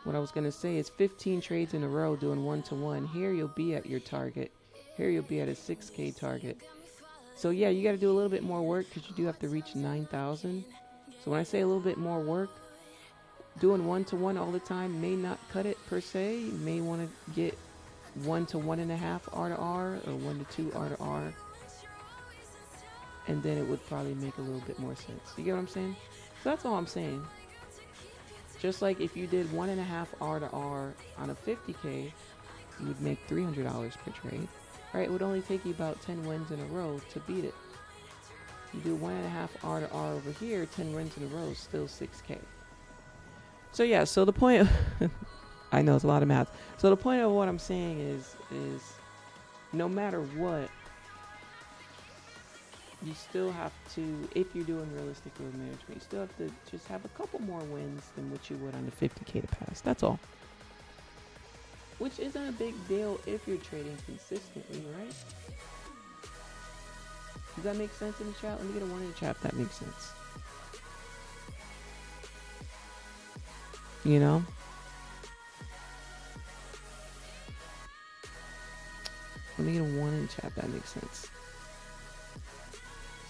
is 15 trades in a row doing 1-to-1. Here you'll be at your target. Here you'll be at a 6K target. So yeah, you got to do a little bit more work because you do have to reach 9,000. So when I say a little bit more work, doing 1-to-1 all the time may not cut it per se. You may want to get 1 to 1.5 R to R or 1 to 2 R to R, and then it would probably make a little bit more sense. You get what I'm saying? So that's all I'm saying. Just like if you did 1.5 R to R on a 50K, you would make $300 per trade, right? It would only take you about 10 wins in a row to beat it. You do 1.5 R to R over here, 10 wins in a row, still 6K. So yeah, so the point of I know it's a lot of math. So the point of what I'm saying is no matter what, you still have to, if you're doing realistic growth management, you still have to just have a couple more wins than what you would on the 50K to pass. That's all. Which isn't a big deal if you're trading consistently, right? Does that make sense in the chat? Let me get a 1 in the chat if that makes sense. You know? Let me get a 1 in the chat if that makes sense.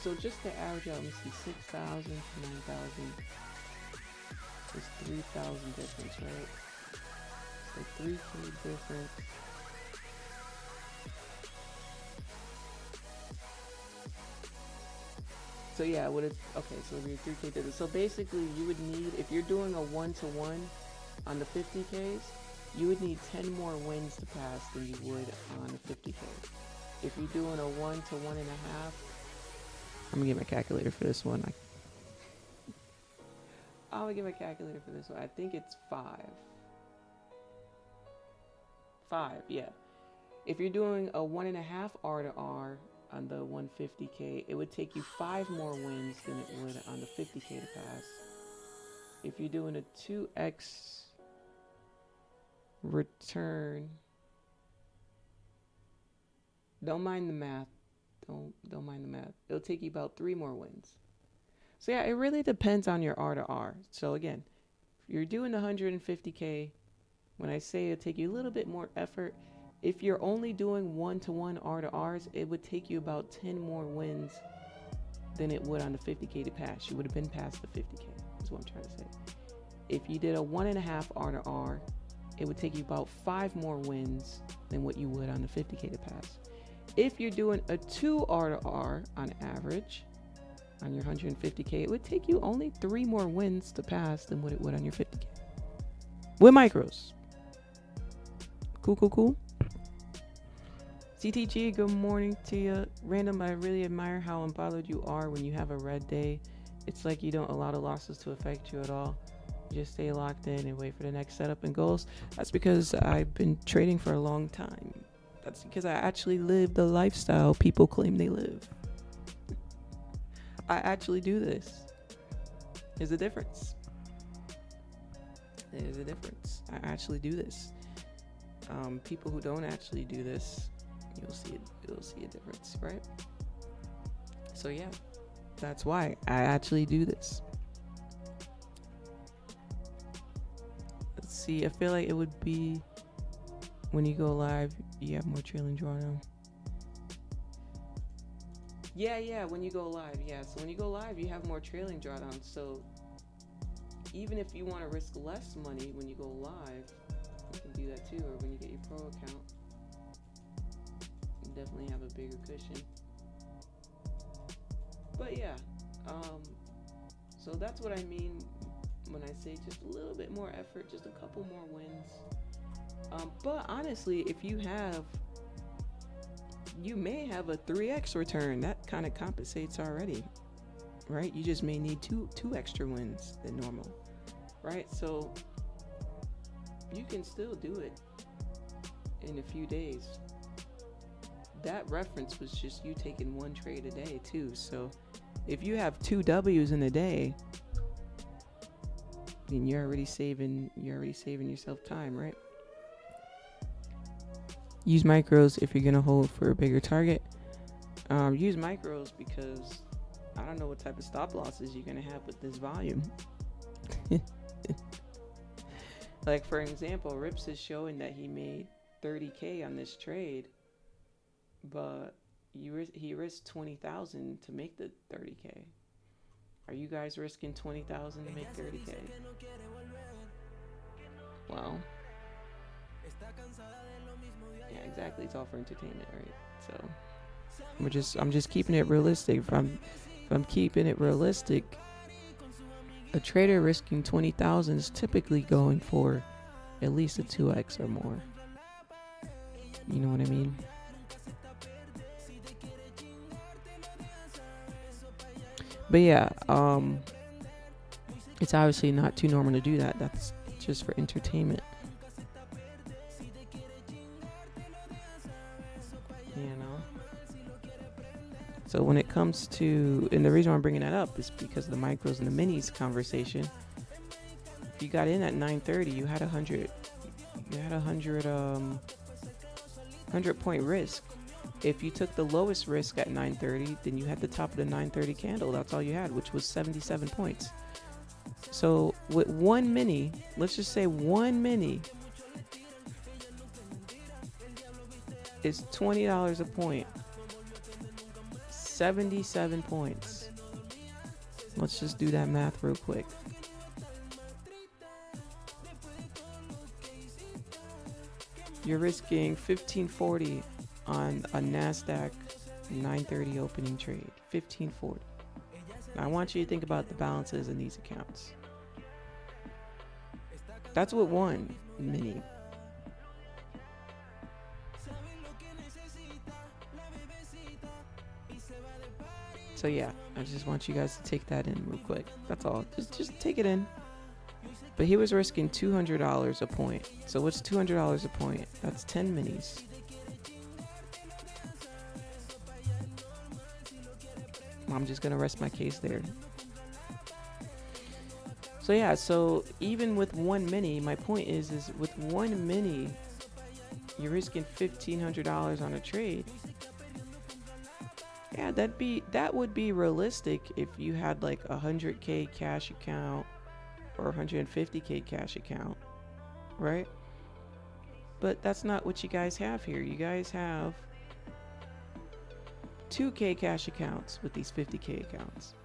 So just to average out, let me see, 6,000 to 9,000 is 3,000 difference, right? So 3K difference. So yeah, what it's, okay, so if you're 3K difference. So basically you would need, if you're doing a 1-to-1 on the 50Ks, you would need 10 more wins to pass than you would on a 50K. If you're doing a 1 to 1.5, I'm gonna get my calculator for this one. I'm gonna get my calculator for this one. I think it's 5. 5, yeah. If you're doing a 1.5 R to R on the 150K, it would take you 5 more wins than it would on the 50K to pass. If you're doing a 2x return, don't mind the math. Don't mind the math. It'll take you about 3 more wins. So yeah, it really depends on your R to R. So again, if you're doing the 150K, when I say it'll take you a little bit more effort, if you're only doing 1-to-1 R to Rs, it would take you about 10 more wins than it would on the 50K to pass. You would have been past the 50K, is what I'm trying to say. If you did a 1.5 R to R, it would take you about 5 more wins than what you would on the 50K to pass. If you're doing a 2 R to R on average on your 150K, it would take you only 3 more wins to pass than what it would on your 50K. With micros. Cool. CTG, good morning to you. Random, I really admire how unbothered you are when you have a red day. It's like you don't allow the losses to affect you at all. You just stay locked in and wait for the next setup and goals. That's because I've been trading for a long time. That's because I actually live the lifestyle people claim they live. I actually do this. There's a difference. There's a difference. I actually do this. People who don't actually do this, you'll see a difference, right? So yeah, that's why I actually do this. Let's see. I feel like it would be when you go live, you have more trailing drawdown. Yeah, when you go live, yeah. So when you go live, you have more trailing drawdown. So even if you want to risk less money when you go live, you can do that too. Or when you get your pro account, you definitely have a bigger cushion. But yeah, so that's what I mean when I say just a little bit more effort, just a couple more wins. But honestly, if you may have a 3x return. That kind of compensates already, right? You just may need two extra wins than normal, right? So you can still do it in a few days. That reference was just you taking 1 trade a day too. So if you have 2 W's in a day, then you're already saving yourself time, right? Use micros if you're gonna hold for a bigger target. Use micros because I don't know what type of stop losses you're gonna have with this volume. Like for example, Rips is showing that he made 30K on this trade, but he risked 20,000 to make the 30K. Are you guys risking 20,000 to make 30K? Well, yeah, exactly. It's all for entertainment, right? So I'm just keeping it realistic. If I'm keeping it realistic, a trader risking 20,000 is typically going for at least a 2x or more. You know what I mean? But yeah, it's obviously not too normal to do that. That's just for entertainment. You know? So when it comes to, and the reason why I'm bringing that up is because of the micros and the minis conversation. If you got in at 930, you had 100 point risk. If you took the lowest risk at 930, then you had the top of the 930 candle. That's all you had, which was 77 points. So with one mini, let's just say one mini is $20 a point. 77 points. Let's just do that math real quick. You're risking $15.40 on a Nasdaq 930 opening trade. $15.40. Now I want you to think about the balances in these accounts. That's what one mini. So yeah, I just want you guys to take that in real quick. That's all. Just take it in. But he was risking $200 a point. So what's $200 a point? That's 10 minis. I'm just gonna rest my case there. So yeah, so even with one mini, my point is with one mini, you're risking $1,500 on a trade. Yeah, that would be realistic if you had like a 100K cash account or 150K cash account, right? But that's not what you guys have here. You guys have 2K cash accounts with these 50K accounts.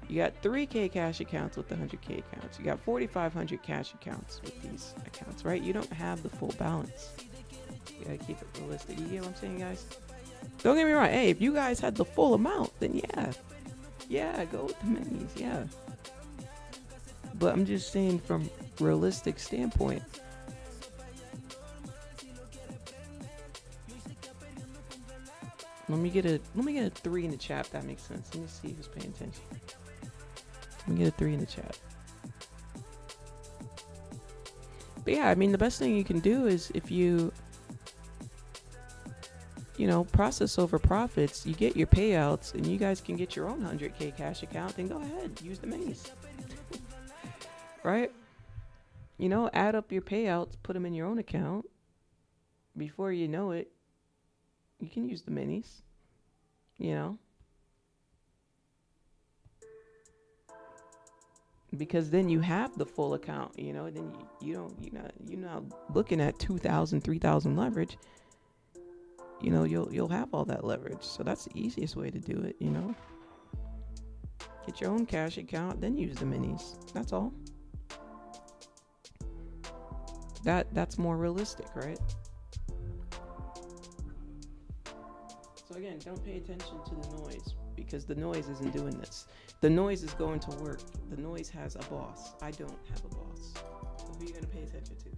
You got 3K cash accounts with the 100K accounts. You got 4,500 cash accounts with these accounts, right? You don't have the full balance. You gotta keep it realistic. You get what I'm saying, guys? Don't get me wrong. Hey, if you guys had the full amount, then yeah, go with the minis, yeah. But I'm just saying from realistic standpoint. Let me get a 3 in the chat. If that makes sense. Let me see who's paying attention. Let me get a 3 in the chat. But yeah, I mean, the best thing you can do is if you process over profits, you get your payouts, and you guys can get your own 100K cash account, then go ahead, use the minis. Right? Add up your payouts, put them in your own account. Before you know it, you can use the minis, because then you have the full account, then you're not looking at 2,000, 3,000 leverage. You'll have all that leverage. So that's the easiest way to do it, Get your own cash account, then use the minis. That's all. That's more realistic, right? So again, don't pay attention to the noise, because the noise isn't doing this. The noise is going to work. The noise has a boss. I don't have a boss. So who are you going to pay attention to?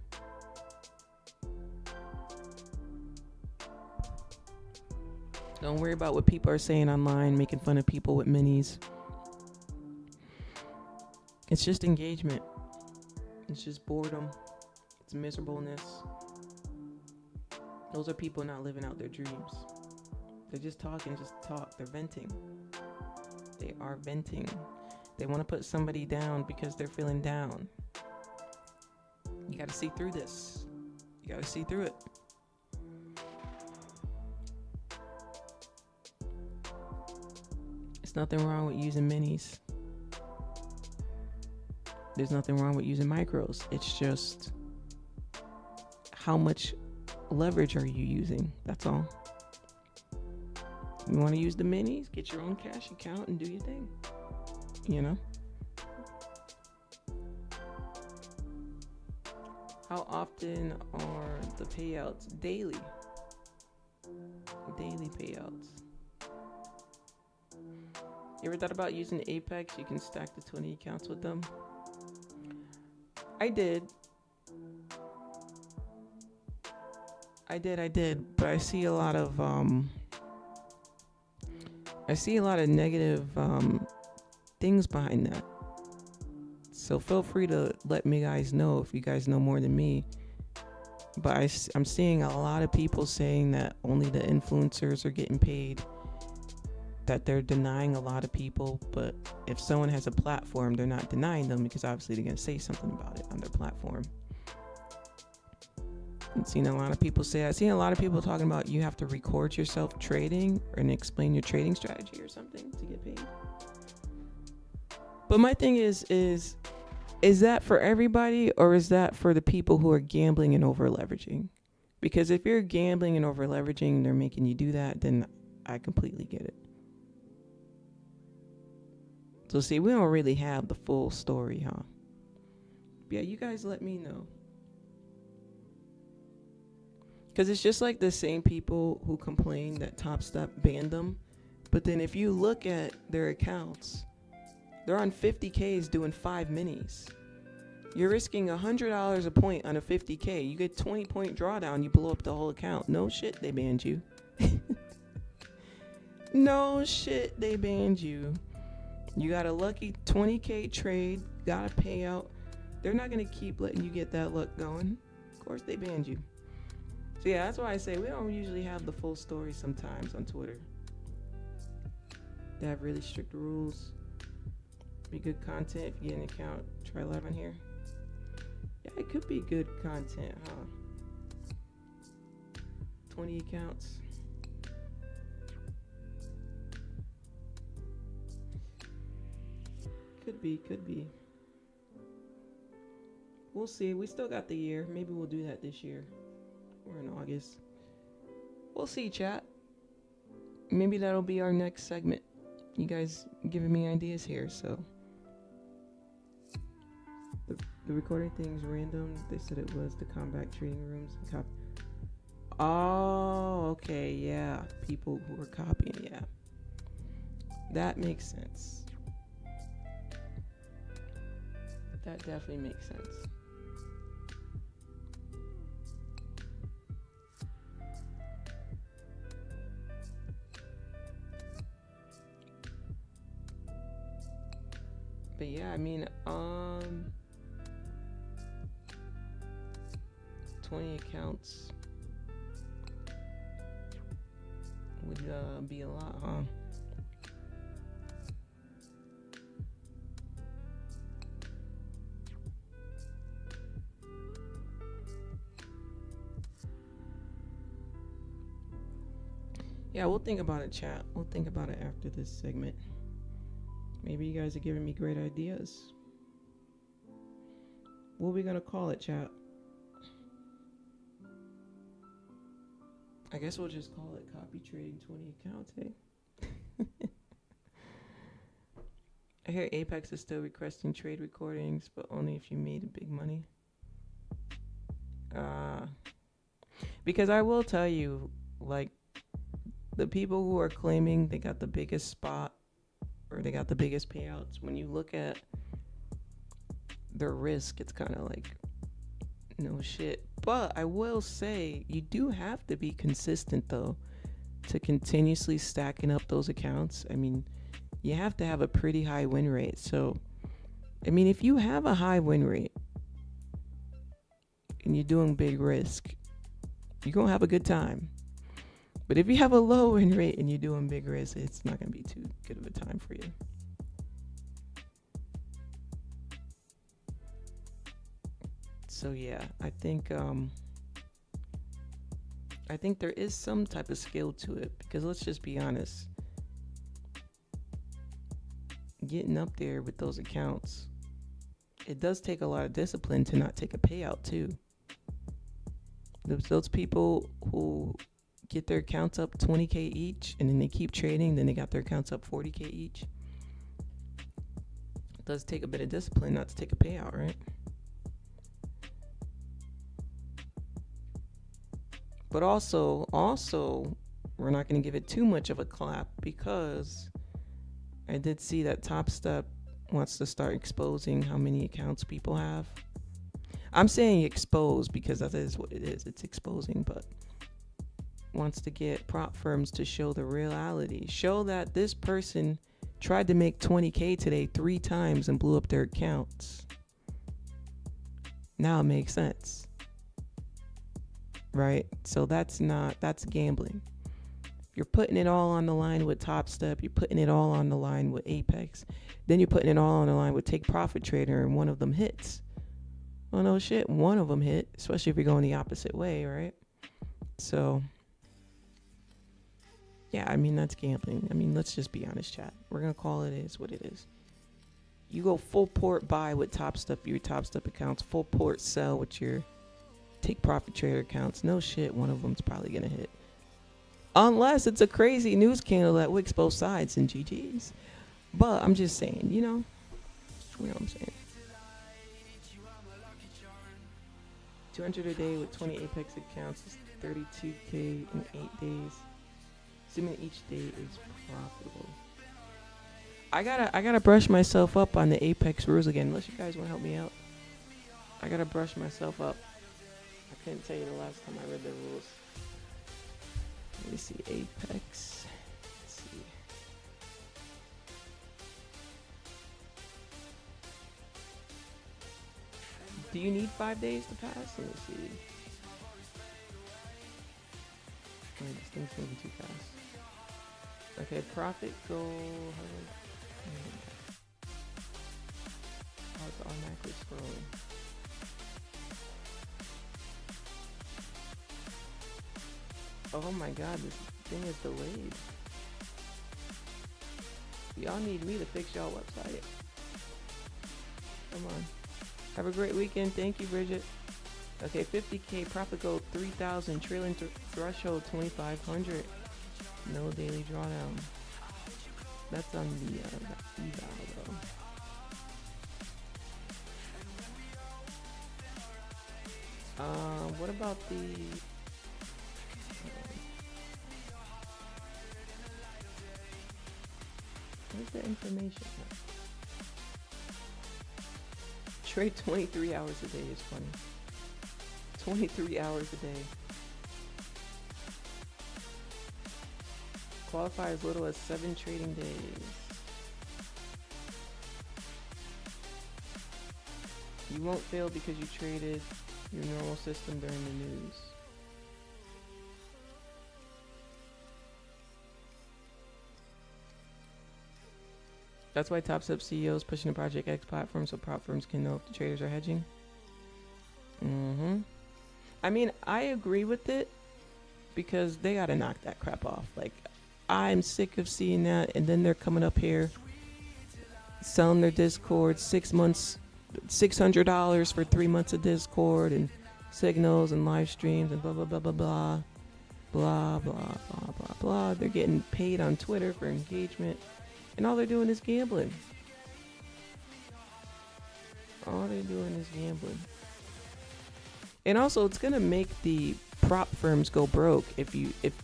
Don't worry about what people are saying online, making fun of people with minis. It's just engagement. It's just boredom. It's miserableness. Those are people not living out their dreams. They're just talking, They're venting. They are venting. They want to put somebody down because they're feeling down. You got to see through this. You got to see through it. There's nothing wrong with using minis. There's nothing wrong with using micros. It's just how much leverage are you using? That's all. You want to use the minis? Get your own cash account and do your thing. You know? How often are the payouts? Daily. Daily payouts. You ever thought about using Apex? You can stack the 20 accounts with them. I did, but I see a lot of negative things behind that. So feel free to let me guys know if you guys know more than me. But I'm seeing a lot of people saying that only the influencers are getting paid, that they're denying a lot of people. But if someone has a platform, they're not denying them because obviously they're going to say something about it on their platform. I've seen a lot of people say, I've seen a lot of people talking about you have to record yourself trading and explain your trading strategy or something to get paid. But my thing is that for everybody, or is that for the people who are gambling and over leveraging? Because if you're gambling and over leveraging and they're making you do that, then I completely get it. So see, we don't really have the full story, huh? Yeah, you guys let me know. Because it's just like the same people who complain that Topstep banned them. But then if you look at their accounts, they're on 50Ks doing 5 minis. You're risking $100 a point on a 50K. You get 20-point drawdown, you blow up the whole account. No shit, they banned you. No shit, they banned you. You got a lucky 20K trade, got a payout. They're not going to keep letting you get that luck going. Of course, they banned you. So yeah, that's why I say we don't usually have the full story sometimes on Twitter. They have really strict rules. Be good content if you get an account. Try live on here. Yeah, it could be good content, huh? 20 accounts. Could be. We'll see. We still got the year. Maybe we'll do that this year. We're in August. We'll see, chat. Maybe that'll be our next segment. You guys giving me ideas here, so. The recording thing's random. They said it was to combat trading rooms and Oh, okay, yeah. People who are copying, yeah. That makes sense. That definitely makes sense. But yeah, I mean, 20 accounts would be a lot, huh? Yeah, we'll think about it, chat. We'll think about it after this segment. Maybe you guys are giving me great ideas. What are we gonna call it, chat? I guess we'll just call it copy trading 20 accounts, hey? I hear Apex is still requesting trade recordings, but only if you made big money. Because I will tell you, like, the people who are claiming they got the biggest spot or they got the biggest payouts, when you look at their risk, it's kind of like, no shit. But I will say, you do have to be consistent, though, to continuously stacking up those accounts. I mean, you have to have a pretty high win rate. So, I mean, if you have a high win rate and you're doing big risk, you're going to have a good time. But if you have a low win rate and you're doing big risk, it's not going to be too good of a time for you. So yeah, I think there is some type of skill to it, because let's just be honest, getting up there with those accounts, it does take a lot of discipline to not take a payout too. Those people who get their accounts up 20K each and then they keep trading, then they got their accounts up 40K each. It does take a bit of discipline not to take a payout, right? But also, we're not going to give it too much of a clap, because I did see that Topstep wants to start exposing how many accounts people have. I'm saying expose because that is what it is. It's exposing, but wants to get prop firms to show the reality. Show that this person tried to make 20K today 3 times and blew up their accounts. Now it makes sense. Right? So that's gambling. You're putting it all on the line with Topstep. You're putting it all on the line with Apex. Then you're putting it all on the line with Take Profit Trader, and one of them hits. Well, no shit, one of them hit, especially if you're going the opposite way, right? So, yeah, I mean, that's gambling. I mean, let's just be honest, chat. We're going to call it is what it is. You go full port buy with Topstep, your Topstep accounts, full port sell with your Take Profit Trader accounts. No shit, one of them's probably going to hit. Unless it's a crazy news candle that wicks both sides and GG's. But I'm just saying, you know what I'm saying. 200 a day with 20 Apex accounts is 32K in 8 days. Assuming each day is profitable. I gotta brush myself up on the Apex rules again. Unless you guys want to help me out, I gotta brush myself up. I couldn't tell you the last time I read the rules. Let me see, Apex. Let's see. Do you need 5 days to pass? Let me see. Wait, this thing's moving too fast. Okay, profit goal. Oh, it's automatically scrolling. Oh my god, this thing is delayed. Y'all need me to fix y'all website. Come on. Have a great weekend. Thank you, Bridget. Okay, 50K, profit goal 3,000, trailing threshold 2,500. No daily drawdown. That's on the eval though. What about the... Where's the information? Trade 23 hours a day is funny. 23 hours a day. Qualify as little as 7 trading days. You won't fail because you traded your normal system during the news. That's why Topstep CEO is pushing the Project X platform so prop firms can know if the traders are hedging. I mean, I agree with it because they gotta knock that crap off. Like, I'm sick of seeing that, and then they're coming up here selling their Discord 6 months, $600 for 3 months of Discord and signals and live streams and blah blah blah blah blah blah blah blah blah blah. They're getting paid on Twitter for engagement. And all they're doing is gambling. All they're doing is gambling. And also, it's gonna make the prop firms go broke if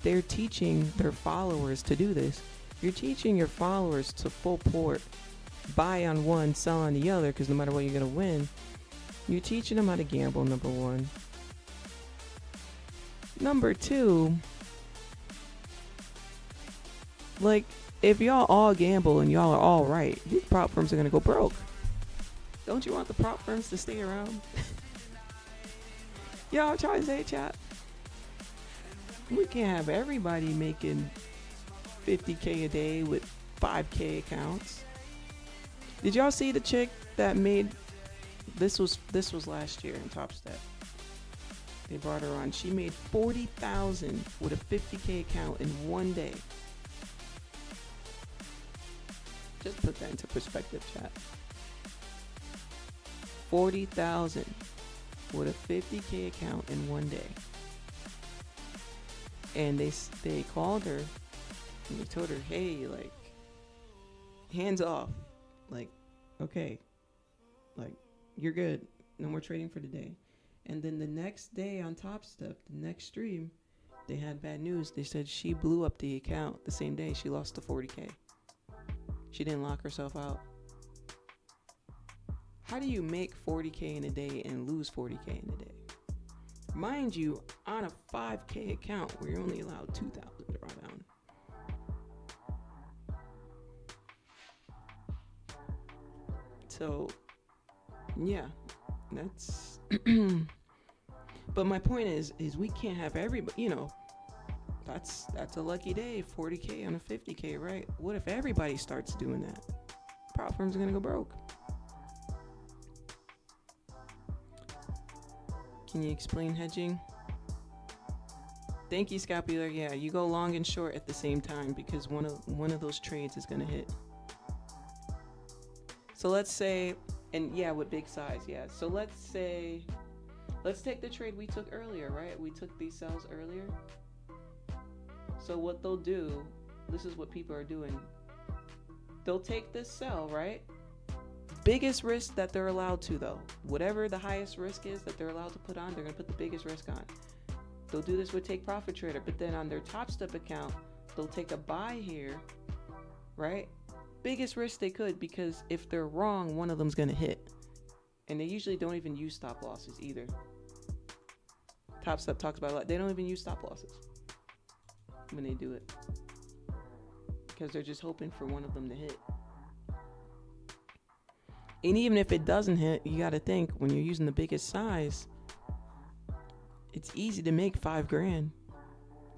they're teaching their followers to do this. You're teaching your followers to full port, buy on one, sell on the other, because no matter what, you're gonna win. You're teaching them how to gamble. Number one. Number two, like, if y'all all gamble and y'all are all right, these prop firms are gonna go broke. Don't you want the prop firms to stay around? Y'all try to say, chat. We can't have everybody making 50K a day with 5K accounts. Did y'all see the chick that made This was last year in Topstep. They brought her on. She made $40,000 with a 50K account in one day. Just put that into perspective, chat. 40,000 with a 50K account in one day. And they called her and they told her, hey, like, hands off. Like, okay. Like, you're good. No more trading for the day. And then the next day on Topstep, the next stream, they had bad news. They said she blew up the account the same day. She lost the 40K. She didn't lock herself out. How do you make 40K in a day and lose 40K in a day? Mind you, on a 5K account where you're only allowed 2,000 drawdown. So, yeah, that's... But my point is we can't have everybody, you know, that's a lucky day, 40K on a 50K, right? What if everybody starts doing that? Prop firms are going to go broke. Can you explain hedging? Thank you, Scapular. Yeah, you go long and short at the same time because one of those trades is going to hit. So let's say, and yeah, with big size, yeah. So let's take the trade we took earlier, right? We took these sells earlier. So what they'll do, this is what people are doing. They'll take this sell, right? Biggest risk that they're allowed to, though. Whatever the highest risk is that they're allowed to put on, they're going to put the biggest risk on. They'll do this with Take Profit Trader, but then on their Topstep account, they'll take a buy here, right? Biggest risk they could, because if they're wrong, one of them's going to hit. And they usually don't even use stop losses either. Topstep talks about a lot. They don't even use stop losses when they do it, because they're just hoping for one of them to hit. And even if it doesn't hit, you got to think, when you're using the biggest size, it's easy to make $5,000.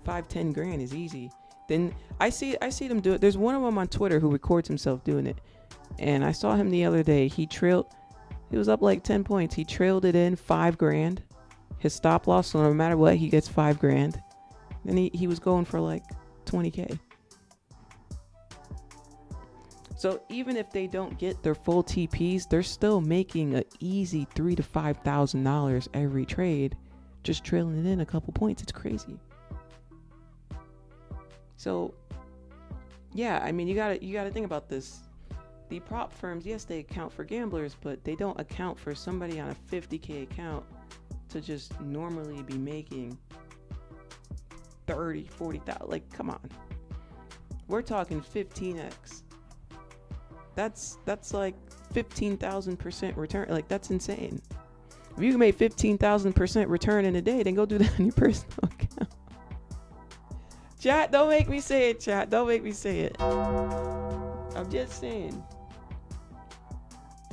5-10 grand is easy. Then I see them do it. There's one of them on Twitter who records himself doing it, and I saw him the other day. He was up like 10 points. He trailed it in $5,000. His stop loss, so no matter what, he gets $5,000. Then he was going for like 20K. So even if they don't get their full TPs, they're still making an easy $3,000 to $5,000 every trade, just trailing it in a couple points. It's crazy. So yeah, I mean, you gotta think about this. The prop firms, yes, they account for gamblers, but they don't account for somebody on a 50K account to just normally be making 30, 40,000. Like, come on. We're talking 15x. That's like 15,000% return. Like, that's insane. If you can make 15,000% return in a day, then go do that on your personal account. Chat, don't make me say it, chat. Don't make me say it. I'm just saying.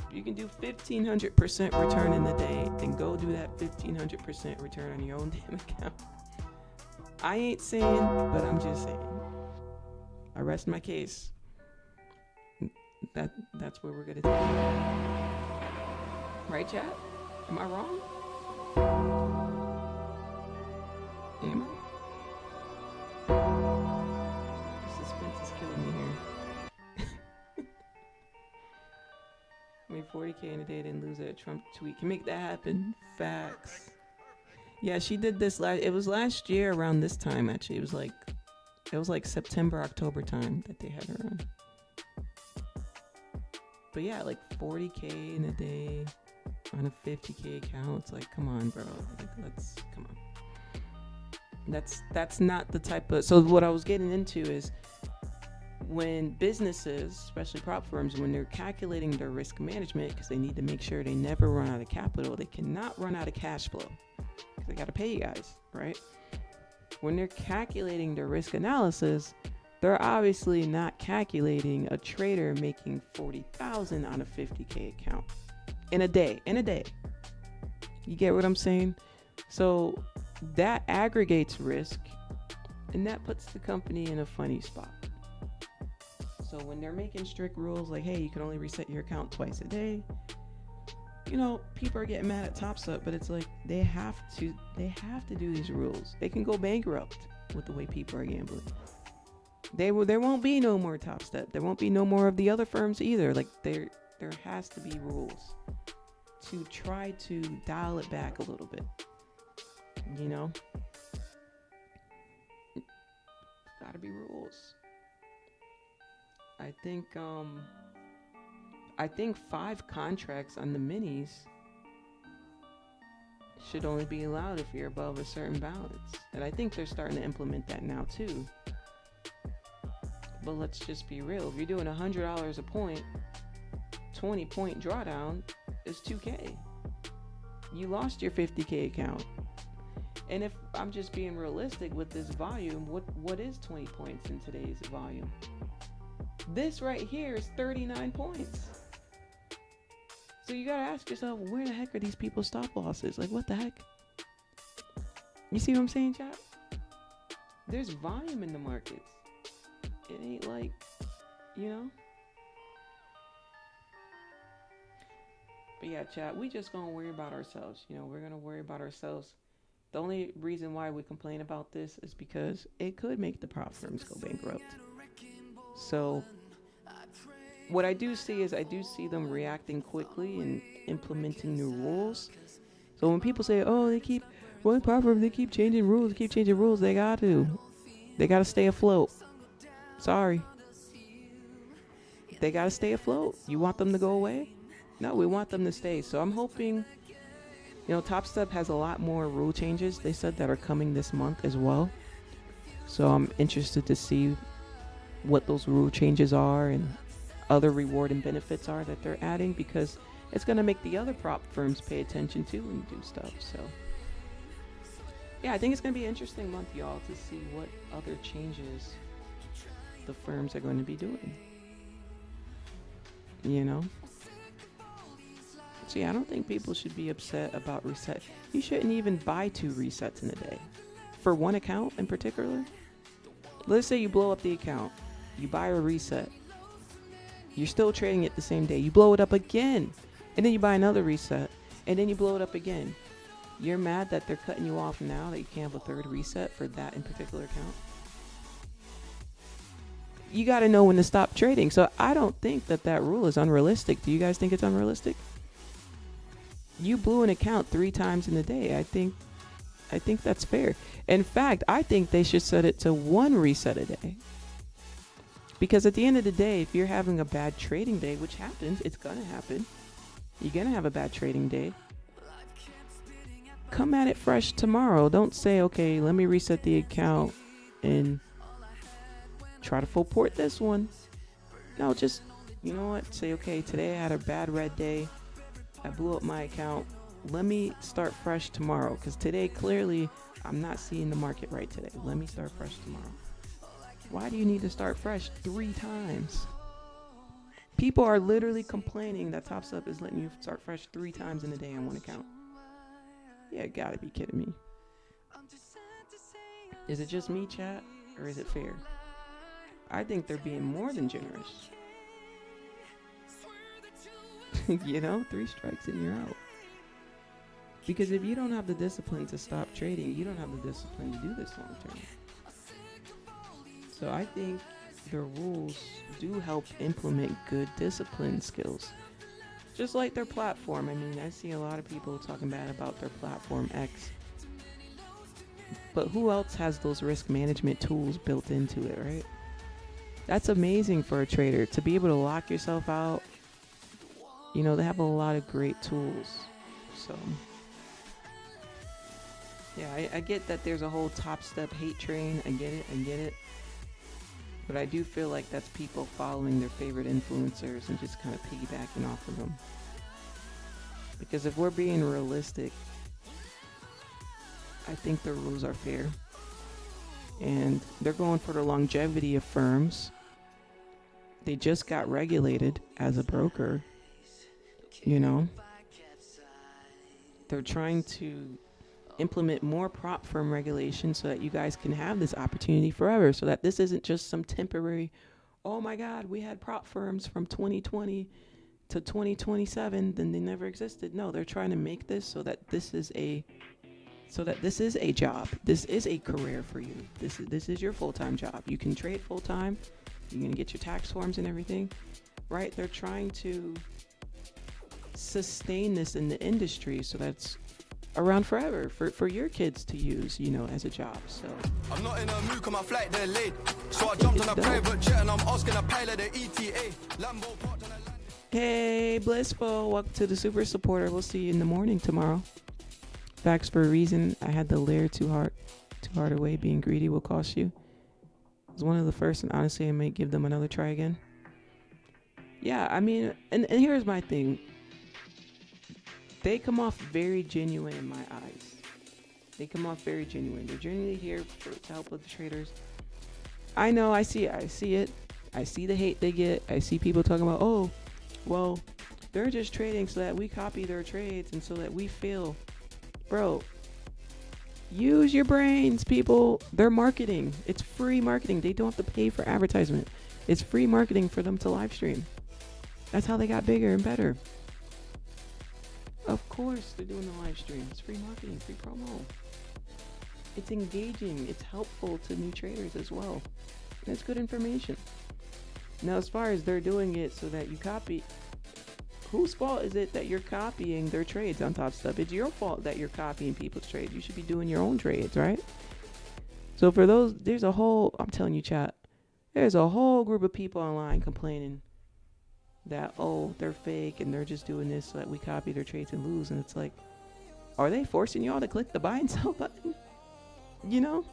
If you can do 1,500% return in the day, then go do that 1,500% return on your own damn account. I ain't saying, but I'm just saying. I rest my case. That's where we're gonna take it. Right, chat? Am I wrong? Am I? Suspense is killing me here. I made 40K in a day, didn't lose it. Trump tweet can make that happen. Facts. Yeah, she did this it was last year around this time, actually. It was like September, October time that they had her on. But yeah, like 40K in a day on a 50K account. It's like, come on, bro. Like, come on. That's not the type of... So what I was getting into is when businesses, especially prop firms, when they're calculating their risk management, because they need to make sure they never run out of capital, they cannot run out of cash flow. They got to pay you guys, right? When they're calculating their risk analysis, they're obviously not calculating a trader making 40,000 on a 50K account in a day. You get what I'm saying? So that aggregates risk, and that puts the company in a funny spot. So when they're making strict rules like, hey, you can only reset your account twice a day, people are getting mad at Topstep, but it's like they have to do these rules. They can go bankrupt with the way people are gambling. There won't be no more Topstep. There won't be no more of the other firms either. Like there has to be rules to try to dial it back a little bit. Gotta be rules. I think 5 contracts on the minis should only be allowed if you're above a certain balance. And I think they're starting to implement that now too. But let's just be real. If you're doing $100 a point, 20-point drawdown is $2K. You lost your $50K account. And if I'm just being realistic with this volume, what is 20 points in today's volume? This right here is 39 points. So you gotta ask yourself, where the heck are these people's stop losses? Like, what the heck? You see what I'm saying, chat? There's volume in the markets. It ain't like, But yeah, chat, we just gonna worry about ourselves. We're gonna worry about ourselves. The only reason why we complain about this is because it could make the prop firms go bankrupt. So what I do see is them reacting quickly and implementing new rules. So when people say, oh, they keep changing rules, they got to stay afloat. Sorry. They got to stay afloat. You want them to go away? No, we want them to stay. So I'm hoping, Topstep has a lot more rule changes, they said, that are coming this month as well. So I'm interested to see what those rule changes are and other reward and benefits are that they're adding, because it's going to make the other prop firms pay attention to and do stuff. So yeah, I think it's going to be an interesting month, y'all, to see what other changes the firms are going to be doing. So yeah, I don't think people should be upset about reset. You shouldn't even buy 2 resets in a day for one account in particular. Let's say you blow up the account, you buy a reset, you're still trading it the same day, you blow it up again, and then you buy another reset, and then you blow it up again. You're mad that they're cutting you off now that you can't have a 3rd reset for that in particular account? You got to know when to stop trading. So I don't think that rule is unrealistic. Do you guys think it's unrealistic? You blew an account 3 times in a day. I think that's fair. In fact, I think they should set it to 1 reset a day. Because at the end of the day, if you're having a bad trading day, which happens, it's going to happen. You're going to have a bad trading day. Come at it fresh tomorrow. Don't say, okay, let me reset the account and try to full port this one. No, just, say, okay, today I had a bad red day. I blew up my account. Let me start fresh tomorrow, because today clearly I'm not seeing the market right today. Let me start fresh tomorrow. Why do you need to start fresh 3 times? People are literally complaining that Topstep is letting you start fresh 3 times in a day on one account. Yeah, gotta be kidding me. Is it just me, chat, or is it fair? I think they're being more than generous. 3 strikes and you're out. Because if you don't have the discipline to stop trading, you don't have the discipline to do this long term. So I think the rules do help implement good discipline skills. Just like their platform. I mean, I see a lot of people talking bad about their platform X. But who else has those risk management tools built into it, right? That's amazing for a trader to be able to lock yourself out. They have a lot of great tools. So yeah, I get that there's a whole Topstep hate train. I get it. But I do feel like that's people following their favorite influencers and just kind of piggybacking off of them. Because if we're being realistic, I think the rules are fair. And they're going for the longevity of firms. They just got regulated as a broker. They're trying to implement more prop firm regulation so that you guys can have this opportunity forever, so that this isn't just some temporary, oh my God, we had prop firms from 2020 to 2027, then they never existed. No, they're trying to make this so that this is a job. This is a career for you. This is your full-time job. You can trade full-time. You're going to get your tax forms and everything, right? They're trying to sustain this in the industry so that's around forever for your kids to use, you know, as a job. So I'm not in a mood, cause my flight delayed. So I jumped on a private jet and I'm asking a pilot the ETA. Lambo parked on a landing. Hey, Blissful, welcome to the Super Supporter. We'll see you in the morning tomorrow. Facts for a reason. I had the layer too hard away. Being greedy will cost you. It was one of the first, and honestly, I might give them another try again. Yeah, I mean, and here's my thing. They come off very genuine in my eyes. They come off very genuine. They're genuinely here to help with the traders. I know, I see it. I see the hate they get. I see people talking about, oh, well, they're just trading so that we copy their trades and so that we fail. Bro, use your brains, people. They're marketing. It's free marketing. They don't have to pay for advertisement. It's free marketing for them to live stream. That's how they got bigger and better. Of course, they're doing the live stream. It's free marketing, free promo. It's engaging. It's helpful to new traders as well. And it's good information. Now, as far as they're doing it so that you copy, whose fault is it that you're copying their trades on Topstep? It's your fault that you're copying people's trades. You should be doing your own trades, right? So for those, there's a whole, I'm telling you, chat, there's a whole group of people online complaining that, oh, they're fake and they're just doing this so that we copy their trades and lose. And it's like, are they forcing y'all to click the buy and sell button? You know?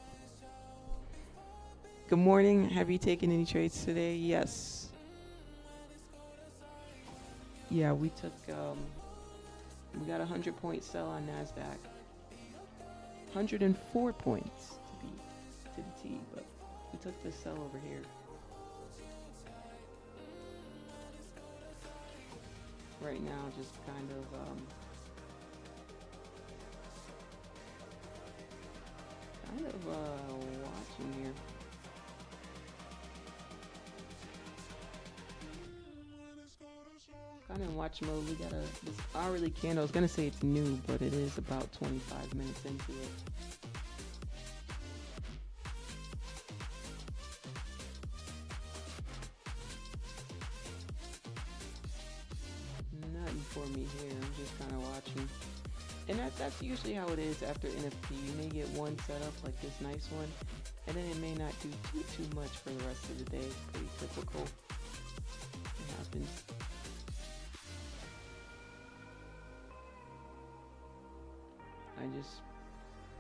Good morning. Have you taken any trades today? Yes. Yeah, we took, we got a 100-point sell on Nasdaq. 104 points to the T, but we took the sell over here. Right now, just kind of watching here. Kind of in watch mode. We got this hourly candle. I was gonna say it's new, but it is about 25 minutes into it. Nothing for me here. I'm just kind of watching. And that's usually how it is after NFT. You may get one setup like this nice one, and then it may not do too much for the rest of the day. It's pretty typical. It happens. I just,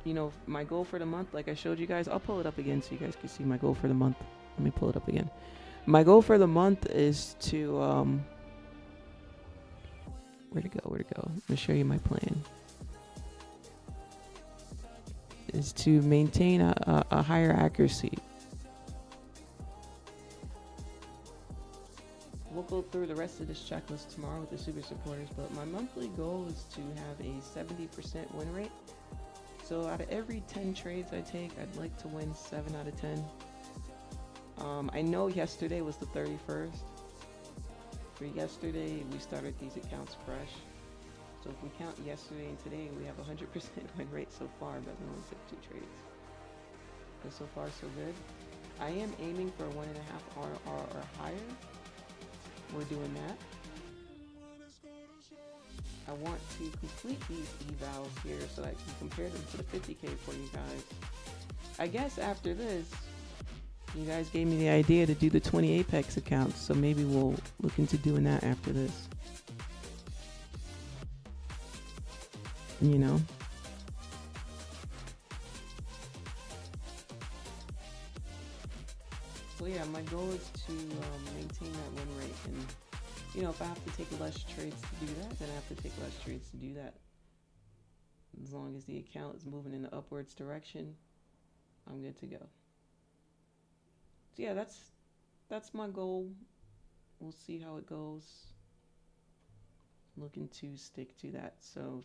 you know, my goal for the month, like I showed you guys, I'll pull it up again so you guys can see my goal for the month. Let me pull it up again. My goal for the month is to, where to go? Let me show you my plan. Is to maintain a higher accuracy. We'll go through the rest of this checklist tomorrow with the super supporters, but my monthly goal is to have a 70% win rate. So out of every 10 trades I take, I'd like to win 7 out of 10. I know yesterday was the 31st. For yesterday, we started these accounts fresh. So if we count yesterday and today, we have a 100% win rate so far, but we only took 2 trades. But so far, so good. I am aiming for 1.5 RR or higher. We're doing that. I want to complete these evals here so that I can compare them to the 50K for you guys. I guess after this, you guys gave me the idea to do the 20 Apex accounts, so maybe we'll look into doing that after this. You know? So yeah, my goal is to maintain that win rate, and you know, if I have to take less trades to do that, then I have to take less trades to do that. As long as the account is moving in the upwards direction, I'm good to go. So yeah, that's my goal. We'll see how it goes. Looking to stick to that. So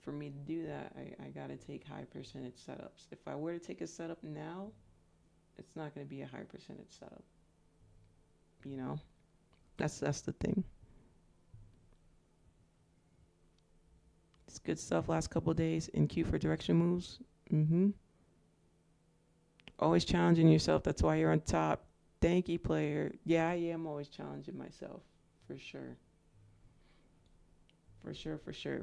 for me to do that, I gotta take high percentage setups. If I were to take a setup now, it's not gonna be a high percentage setup. You know? That's the thing. It's good stuff. Last couple of days in queue for direction moves. Always challenging yourself. That's why you're on top. Thank you, player. Yeah, I am always challenging myself. For sure. For sure.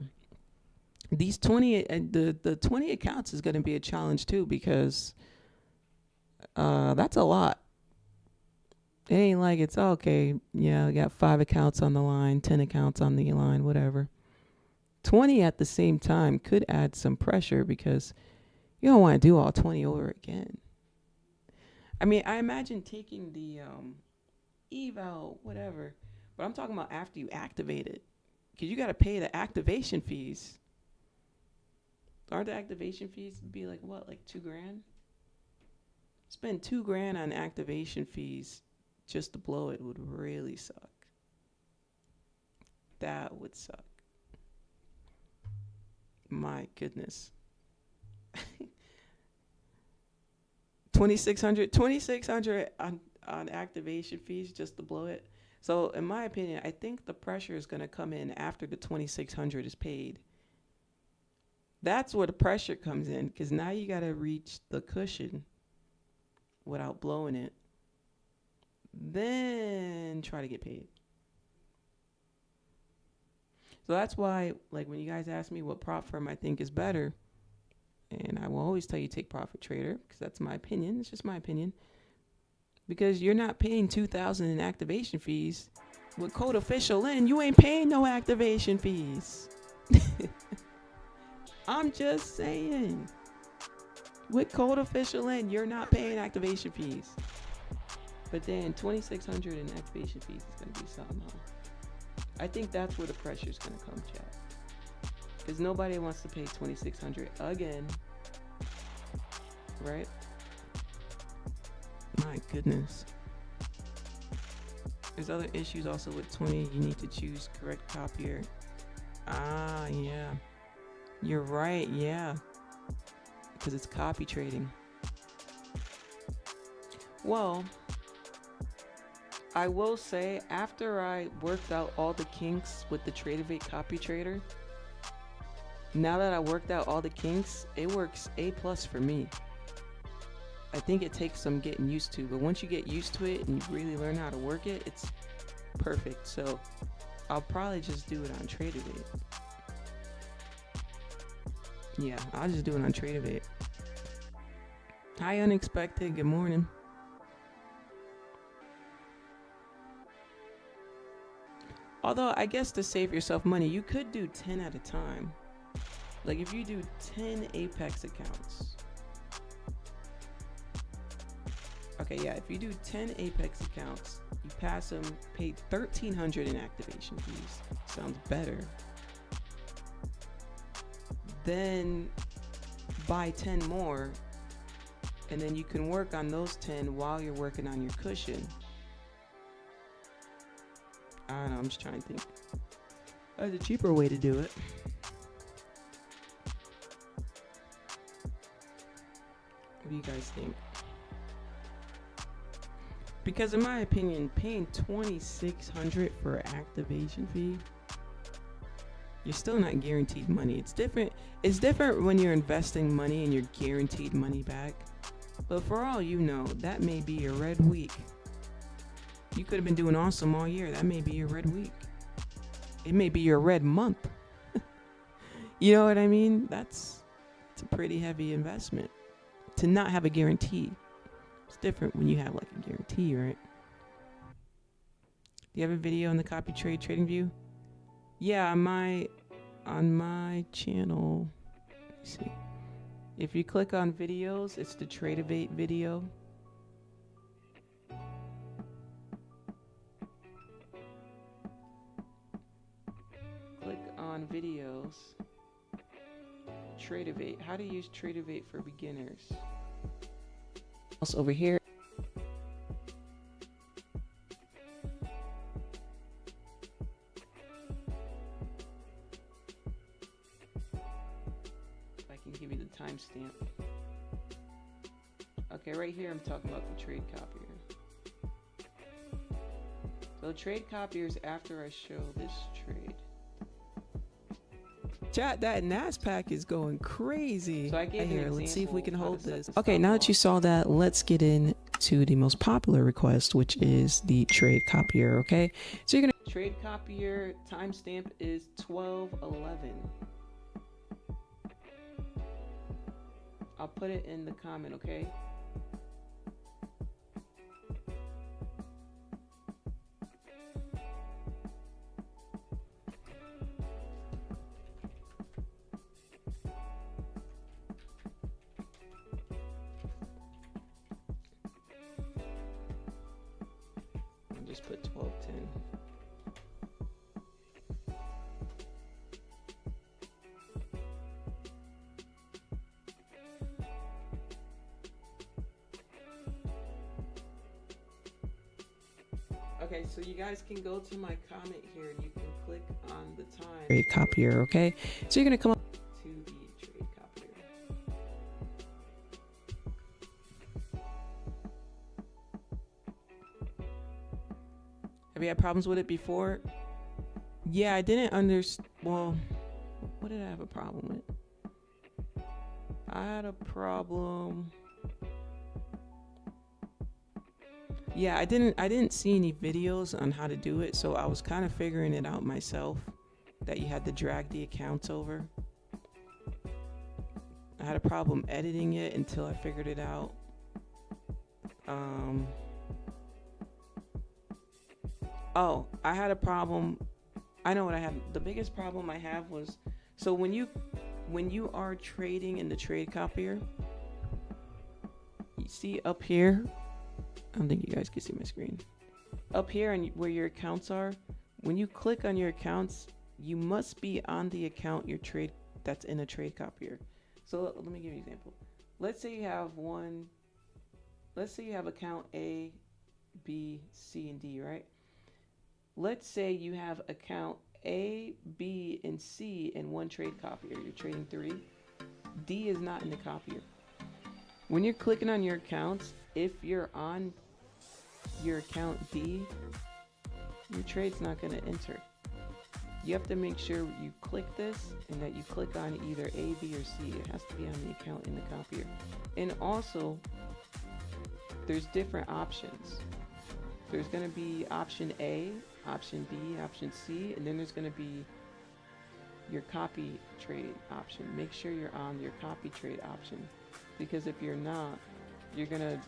These 20, the 20 accounts is going to be a challenge too, because that's a lot. It ain't like it's okay. Yeah, we got 5 accounts on the line, 10 accounts on the line, whatever. 20 at the same time could add some pressure, because you don't want to do all 20 over again. I mean, I imagine taking the eval, whatever, but I'm talking about after you activate it, because you got to pay the activation fees. Aren't the activation fees be like what, like $2,000? Spend $2,000 on activation fees just to blow it would really suck. That would suck. My goodness. 2,600 on activation fees just to blow it. So in my opinion, I think the pressure is going to come in after the 2,600 is paid. That's where the pressure comes in, because now you got to reach the cushion without blowing it. Then try to get paid. So that's why, like, when you guys ask me what prop firm I think is better, and I will always tell you take Profit Trader, because that's my opinion. It's just my opinion. Because you're not paying $2,000 in activation fees. With code official in, you ain't paying no activation fees. I'm just saying. With code official in, you're not paying activation fees. But then 2,600 in activation fees is going to be something else. I think that's where the pressure is going to come, chat. Because nobody wants to pay 2,600 again. Right? My goodness. There's other issues also with 20. You need to choose correct copier. Ah, yeah. You're right, yeah. Because it's copy trading. Well, I will say, after I worked out all the kinks with the Tradeovate copy trader, now that I worked out all the kinks, it works A+ for me. I think it takes some getting used to, but once you get used to it and you really learn how to work it, it's perfect. So I'll probably just do it on Tradeovate. Yeah, I'll just do it on Tradeovate. Hi, Unexpected. Good morning. Although, I guess to save yourself money, you could do 10 at a time. Like, if you do 10 Apex accounts. Okay, yeah, if you do 10 Apex accounts, you pass them, pay $1,300 in activation fees. Sounds better. Then buy 10 more, and then you can work on those 10 while you're working on your cushion. I don't know, I'm just trying to think. There's a cheaper way to do it. What do you guys think? Because in my opinion, paying $2,600 for an activation fee, you're still not guaranteed money. It's different. It's different when you're investing money and you're guaranteed money back. But for all you know, that may be your red week. You could have been doing awesome all year. That may be your red week. It may be your red month. You know what I mean? It's a pretty heavy investment to not have a guarantee. It's different when you have like a guarantee, right? Do you have a video on the copy trade trading view? Yeah, on my channel. Let's see. If you click on videos, it's the Tradeovate video. Click on videos. Tradeovate. How to use Tradeovate for beginners. Also over here. I can give you the timestamp. Okay, right here I'm talking about the trade copier. So So trade copiers after I show this trade. Chat, that Nasdaq is going crazy. So I gave here, let's see if we can hold this. Okay, now that you saw that, let's get into the most popular request, which is the trade copier, okay? So you're gonna trade copier timestamp is 12:11. I'll put it in the comment, okay? Just put 12:10. Okay, so you guys can go to my comment here and you can click on the time trade copier, okay? So you're gonna come up to the trade copier. Have you had problems with it before? Yeah, I didn't understand. Well, what did I have a problem with? I had a problem. Yeah, I didn't see any videos on how to do it, so I was kind of figuring it out myself, that you had to drag the accounts over. I had a problem editing it until I figured it out. Oh, I had a problem. I know what I had. The biggest problem I have was, so when you are trading in the trade copier, you see up here, I don't think you guys can see my screen. Up here and where your accounts are, when you click on your accounts, you must be on the account that's in a trade copier. So let me give you an example. Let's say you have account A, B, C, and D, right? Let's say you have account A, B, and C in one trade copier. You're trading 3. D is not in the copier. When you're clicking on your accounts, if you're on your account D, your trade's not going to enter. You have to make sure you click this and that you click on either A, B, or C. It has to be on the account in the copier. And also, there's different options. There's going to be option A, option B, option C, and then there's going to be your copy trade option. Make sure you're on your copy trade option, because if you're not, you're going to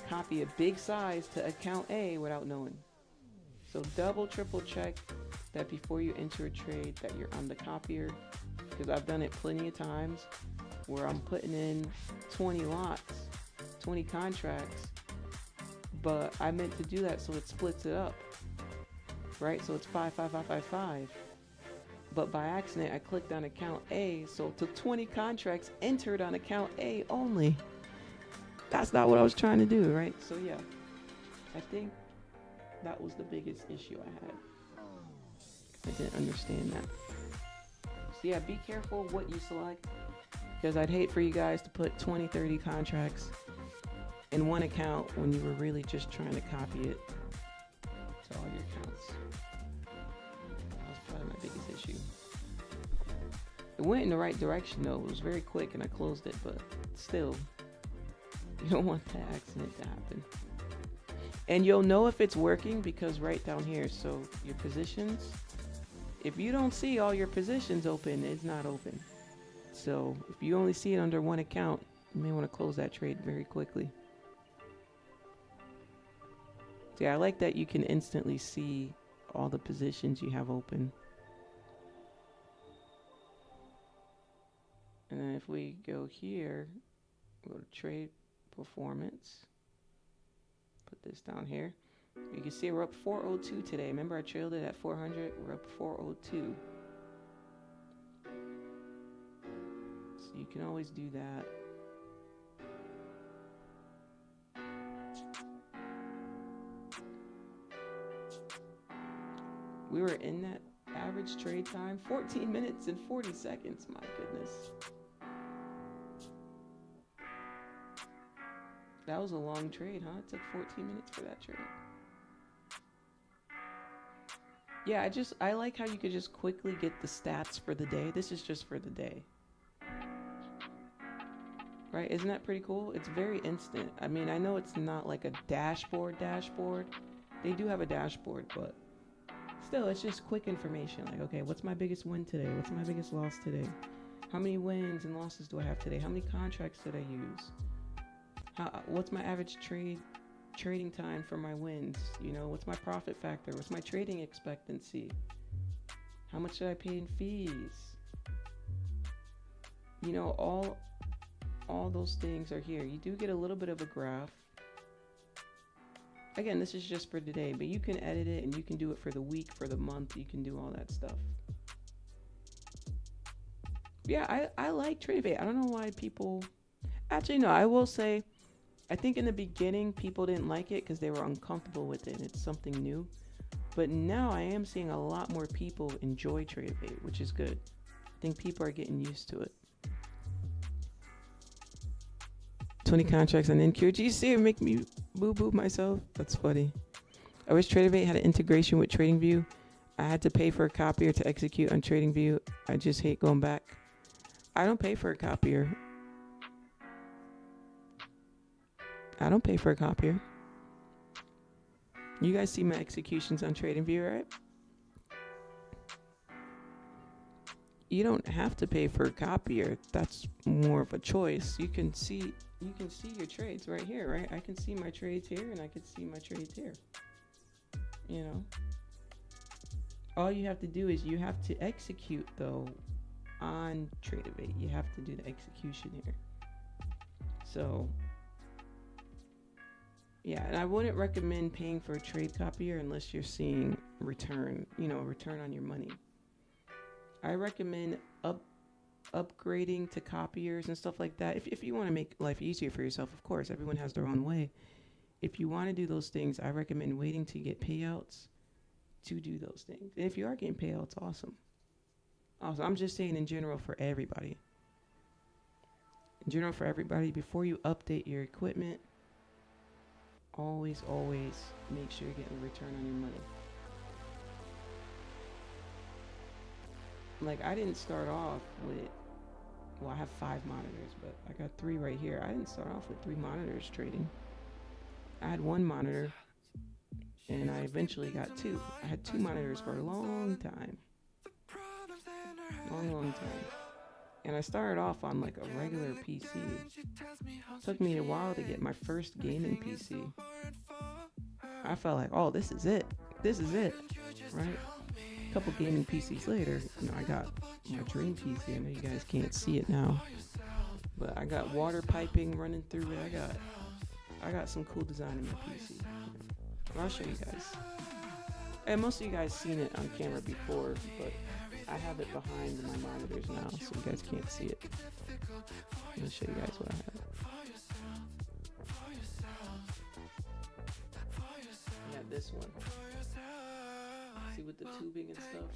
copy a big size to account A without knowing. So double, triple check that before you enter a trade that you're on the copier, because I've done it plenty of times where I'm putting in 20 lots, 20 contracts, but I meant to do that so it splits it up, right? So it's 5, 5, 5, 5, 5. But by accident, I clicked on account A, so it took 20 contracts entered on account A only. That's not what I was trying to do, right? So yeah, I think that was the biggest issue I had. I didn't understand that. So yeah, be careful what you select, because I'd hate for you guys to put 20, 30 contracts in one account when you were really just trying to copy it to all your accounts. That was probably my biggest issue. It went in the right direction though. It was very quick and I closed it, but still, you don't want that accident to happen. And you'll know if it's working because right down here, so your positions, if you don't see all your positions open, it's not open. So if you only see it under one account, you may want to close that trade very quickly. So yeah, I like that you can instantly see all the positions you have open. And then if we go here, go to trade performance, put this down here. You can see we're up 402 today. Remember I trailed it at 400, we're up 402. So you can always do that. We were in that average trade time, 14 minutes and 40 seconds, my goodness. That was a long trade, huh? It took 14 minutes for that trade. Yeah, I like how you could just quickly get the stats for the day. This is just for the day. Right? Isn't that pretty cool? It's very instant. I mean, I know it's not like a dashboard. They do have a dashboard, but still, it's just quick information. Like, okay, what's my biggest win today? What's my biggest loss today? How many wins and losses do I have today? How many contracts did I use? What's my average trading time for my wins? You know, what's my profit factor? What's my trading expectancy? How much did I pay in fees? You know, all those things are here. You do get a little bit of a graph. Again, this is just for today, but you can edit it and you can do it for the week, for the month. You can do all that stuff. Yeah, I like TradeBait. I don't know why people... Actually, no, I will say, I think in the beginning, people didn't like it because they were uncomfortable with it. It's something new. But now I am seeing a lot more people enjoy TradeBait, which is good. I think people are getting used to it. 20 contracts on NQ. You see it make me boo-boo myself? That's funny. I wish TradeBait had an integration with TradingView. I had to pay for a copier to execute on TradingView. I just hate going back. I don't pay for a copier. I don't pay for a copier. You guys see my executions on TradingView, right? You don't have to pay for a copier. That's more of a choice. You can see your trades right here, right? I can see my trades here and I can see my trades here. You know? All you have to do is you have to execute though on TradeBait. You have to do the execution here. So yeah, and I wouldn't recommend paying for a trade copier unless you're seeing return, you know, return on your money. I recommend upgrading to copiers and stuff like that. If you want to make life easier for yourself, of course, everyone has their own way. If you want to do those things, I recommend waiting to get payouts to do those things. And if you are getting payouts, awesome. Also, I'm just saying in general for everybody. In general for everybody, before you update your equipment, always make sure you're getting a return on your money. Like, I didn't start off with, well, I have 5 monitors, but I got 3 right here. I didn't start off with 3 monitors trading. I had 1 monitor, and I eventually got 2. I had 2 monitors for a long time. Long time. And I started off on like a regular PC. Took me a while to get my first gaming PC. I felt like, oh, this is it. Right? A couple gaming PCs later, you know, I got my dream PC. I know you guys can't see it now, but I got water piping running through it. I got some cool design in my PC. I'll show you guys. And most of you guys seen it on camera before, but I have it behind my monitors now, so you guys can't see it. I'm gonna show you guys what I have. I got this one. See, with the tubing and stuff.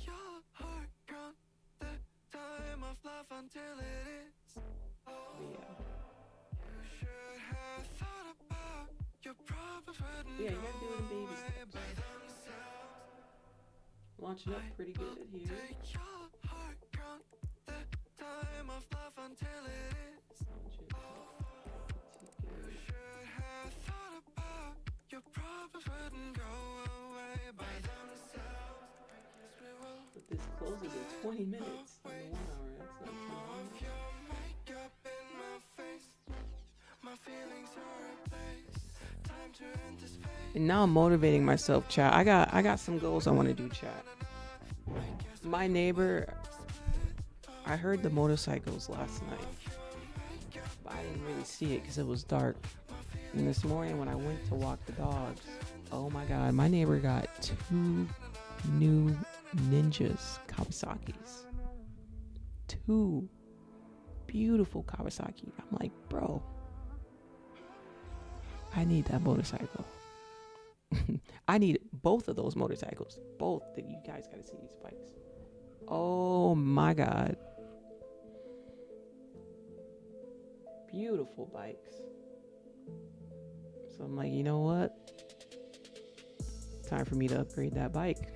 Yeah, you gotta do it in baby steps. Launching up pretty good here. But this closes in 20 minutes. In 1 hour, that's not too long. And now I'm motivating myself, chat. I got some goals I want to do, chat. My neighbor, I heard the motorcycles last night, but I didn't really see it because it was dark. And this morning when I went to walk the dogs, oh my god, my neighbor got 2 new Ninjas Kawasaki's. 2 beautiful Kawasaki. I'm like, bro, I need that motorcycle. I need both of those motorcycles. Both. You guys gotta see these bikes. Oh my god. Beautiful bikes. So I'm like, you know what? Time for me to upgrade that bike.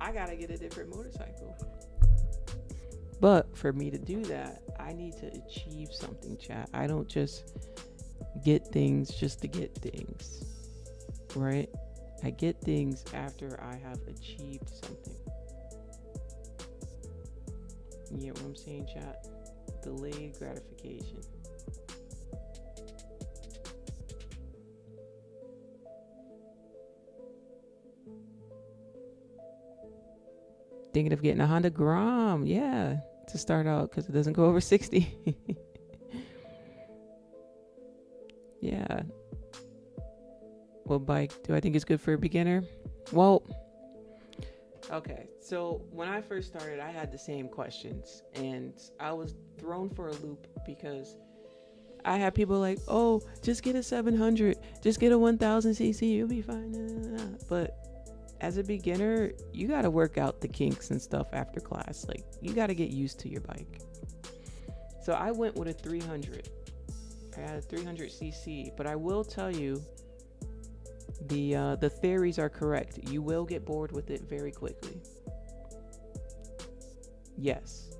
I gotta get a different motorcycle. But for me to do that, I need to achieve something, chat. I don't just get things just to get things, right? I get things after I have achieved something. You get what I'm saying, chat? Delayed gratification. Thinking of getting a Honda Grom, yeah, to start out because it doesn't go over 60. Yeah. What bike do I think is good for a beginner? Well, okay, so when I first started, I had the same questions, and I was thrown for a loop because I had people like, oh, just get a 700, just get a 1000cc, you'll be fine. But as a beginner, you got to work out the kinks and stuff after class. Like, you got to get used to your bike. So I went with a 300. I had a 300cc, but I will tell you, the theories are correct. You will get bored with it very quickly. Yes,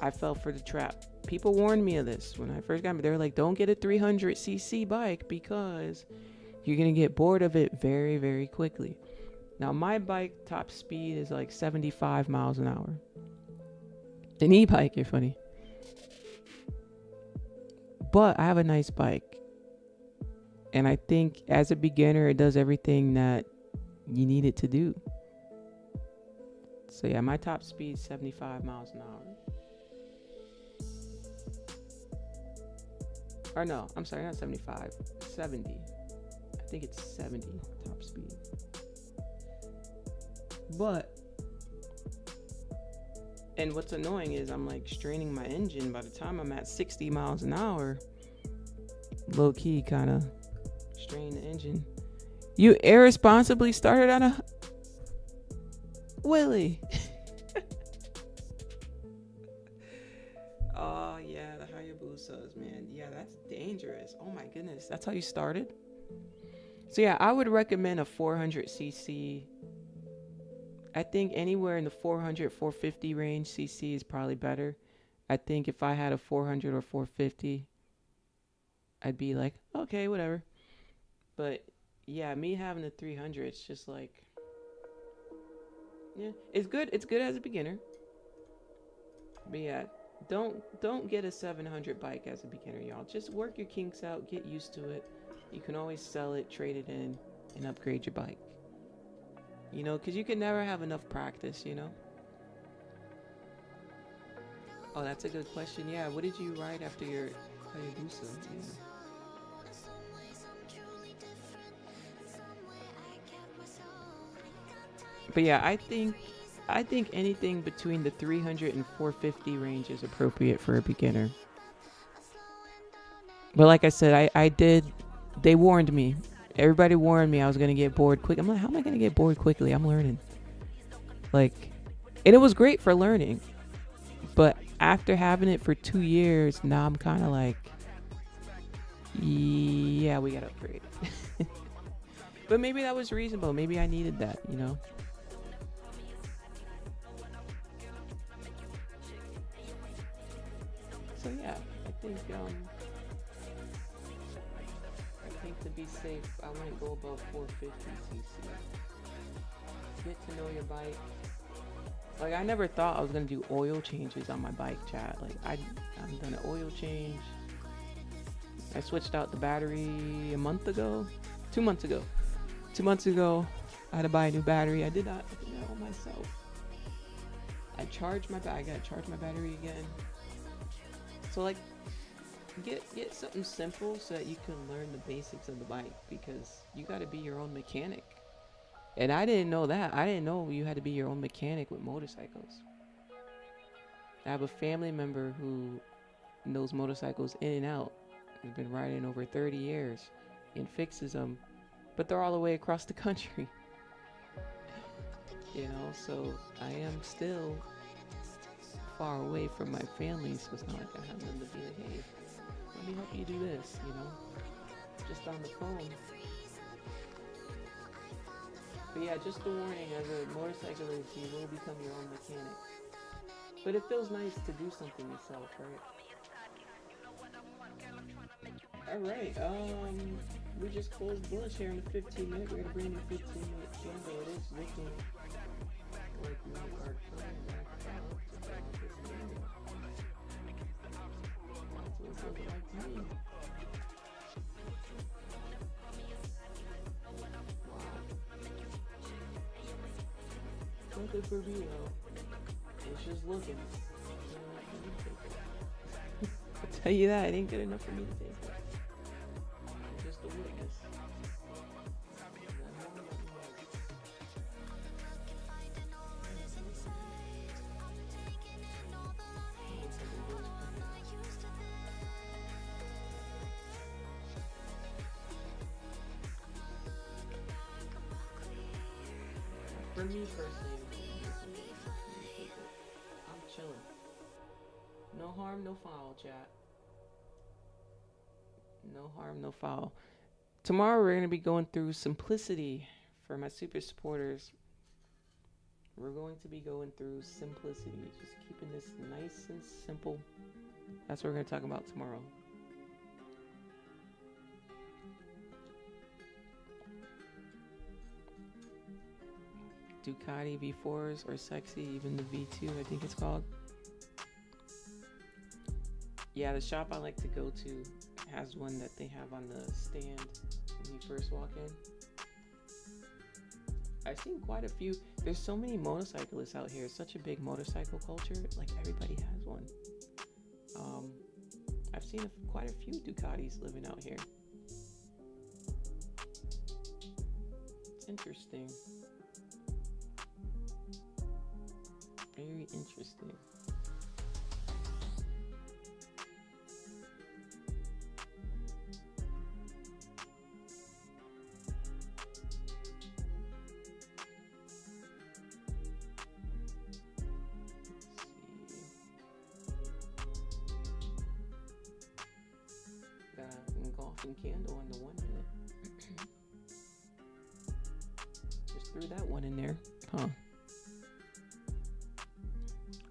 I fell for the trap. People warned me of this when I first got me. They were like, don't get a 300cc bike because you're going to get bored of it very, very quickly. Now, my bike top speed is like 75 miles an hour. An e-bike, you're funny. But I have a nice bike. And I think as a beginner, it does everything that you need it to do. So yeah, my top speed is 75 miles an hour. Or no, I'm sorry, not 75, 70. I think it's 70 top speed. But, and what's annoying is I'm like straining my engine. By the time I'm at 60 miles an hour, low key kind of strain the engine. You irresponsibly started on a Willie. Oh yeah, the Hayabusas, man. Yeah, that's dangerous. Oh my goodness, that's how you started? So yeah, I would recommend a 400cc. I think anywhere in the 400, 450 range cc is probably better. I think if I had a 400 or 450, I'd be like, okay, whatever. But yeah, me having a 300, it's just like, yeah, it's good. It's good as a beginner. But yeah, don't get a 700 bike as a beginner, y'all. Just work your kinks out, get used to it. You can always sell it, trade it in, and upgrade your bike. You know, because you can never have enough practice, you know? Oh, that's a good question. Yeah, what did you ride after your Hayabusa? Yeah. But yeah, I think anything between the 300 and 450 range is appropriate for a beginner. But like I said, they warned me. Everybody warned me I was going to get bored quick. I'm like, how am I going to get bored quickly? I'm learning. Like, and it was great for learning. But after having it for 2 years, now I'm kind of like, yeah, we got to upgrade. But maybe that was reasonable. Maybe I needed that, you know? So yeah, I think to be safe, I wouldn't go above 450cc. Get to know your bike. Like, I never thought I was gonna do oil changes on my bike, chat. Like, I've done an oil change. I switched out the battery a month ago, 2 months ago. 2 months ago, I had to buy a new battery. I did that all myself. I gotta charge my battery again. So like, get something simple so that you can learn the basics of the bike, because you got to be your own mechanic. And I didn't know that. I didn't know you had to be your own mechanic with motorcycles. I have a family member who knows motorcycles in and out. He's been riding over 30 years and fixes them, but they're all the way across the country. You know, so I am still far away from my family, so it's not like I have them to be like, hey, let me help you do this, you know, just on the phone. But yeah, just a warning, as a motorcyclist, you will become your own mechanic. But it feels nice to do something yourself, right? Alright, we just closed bullish here in the 15 minute. We're gonna bring in 15-minute candle. It is looking like we are coming back out to this area. That's what it's looking like to me. Nothing for me though. It's just looking. I'll tell you that, it ain't good enough for me to take it. I'm just a witness. For me personally, I'm chilling. No harm, no foul, chat. No harm, no foul. Tomorrow we're going to be going through simplicity for my super supporters. We're going to be going through simplicity, just keeping this nice and simple. That's what we're going to talk about tomorrow. Ducati V4s are sexy, even the V2 I think it's called. Yeah, the shop I like to go to has one that they have on the stand when you first walk in. I've seen quite a few. There's so many motorcyclists out here. It's such a big motorcycle culture. Like everybody has one. I've seen quite a few Ducatis living out here. It's interesting. Very interesting. Got an engulfing candle in the 1 minute. Just threw that one in there. Huh.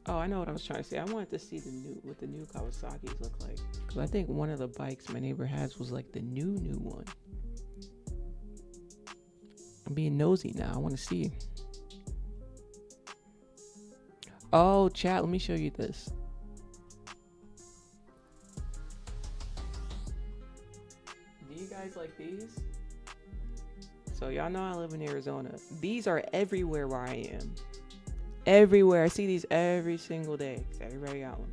Oh, I know what I was trying to say. I wanted to see what the new Kawasaki's look like. Because I think one of the bikes my neighbor has was like the new one. I'm being nosy now. I want to see. Oh, chat, let me show you this. Do you guys like these? So y'all know I live in Arizona. These are everywhere where I am. Everywhere. I see these every single day. Everybody got one.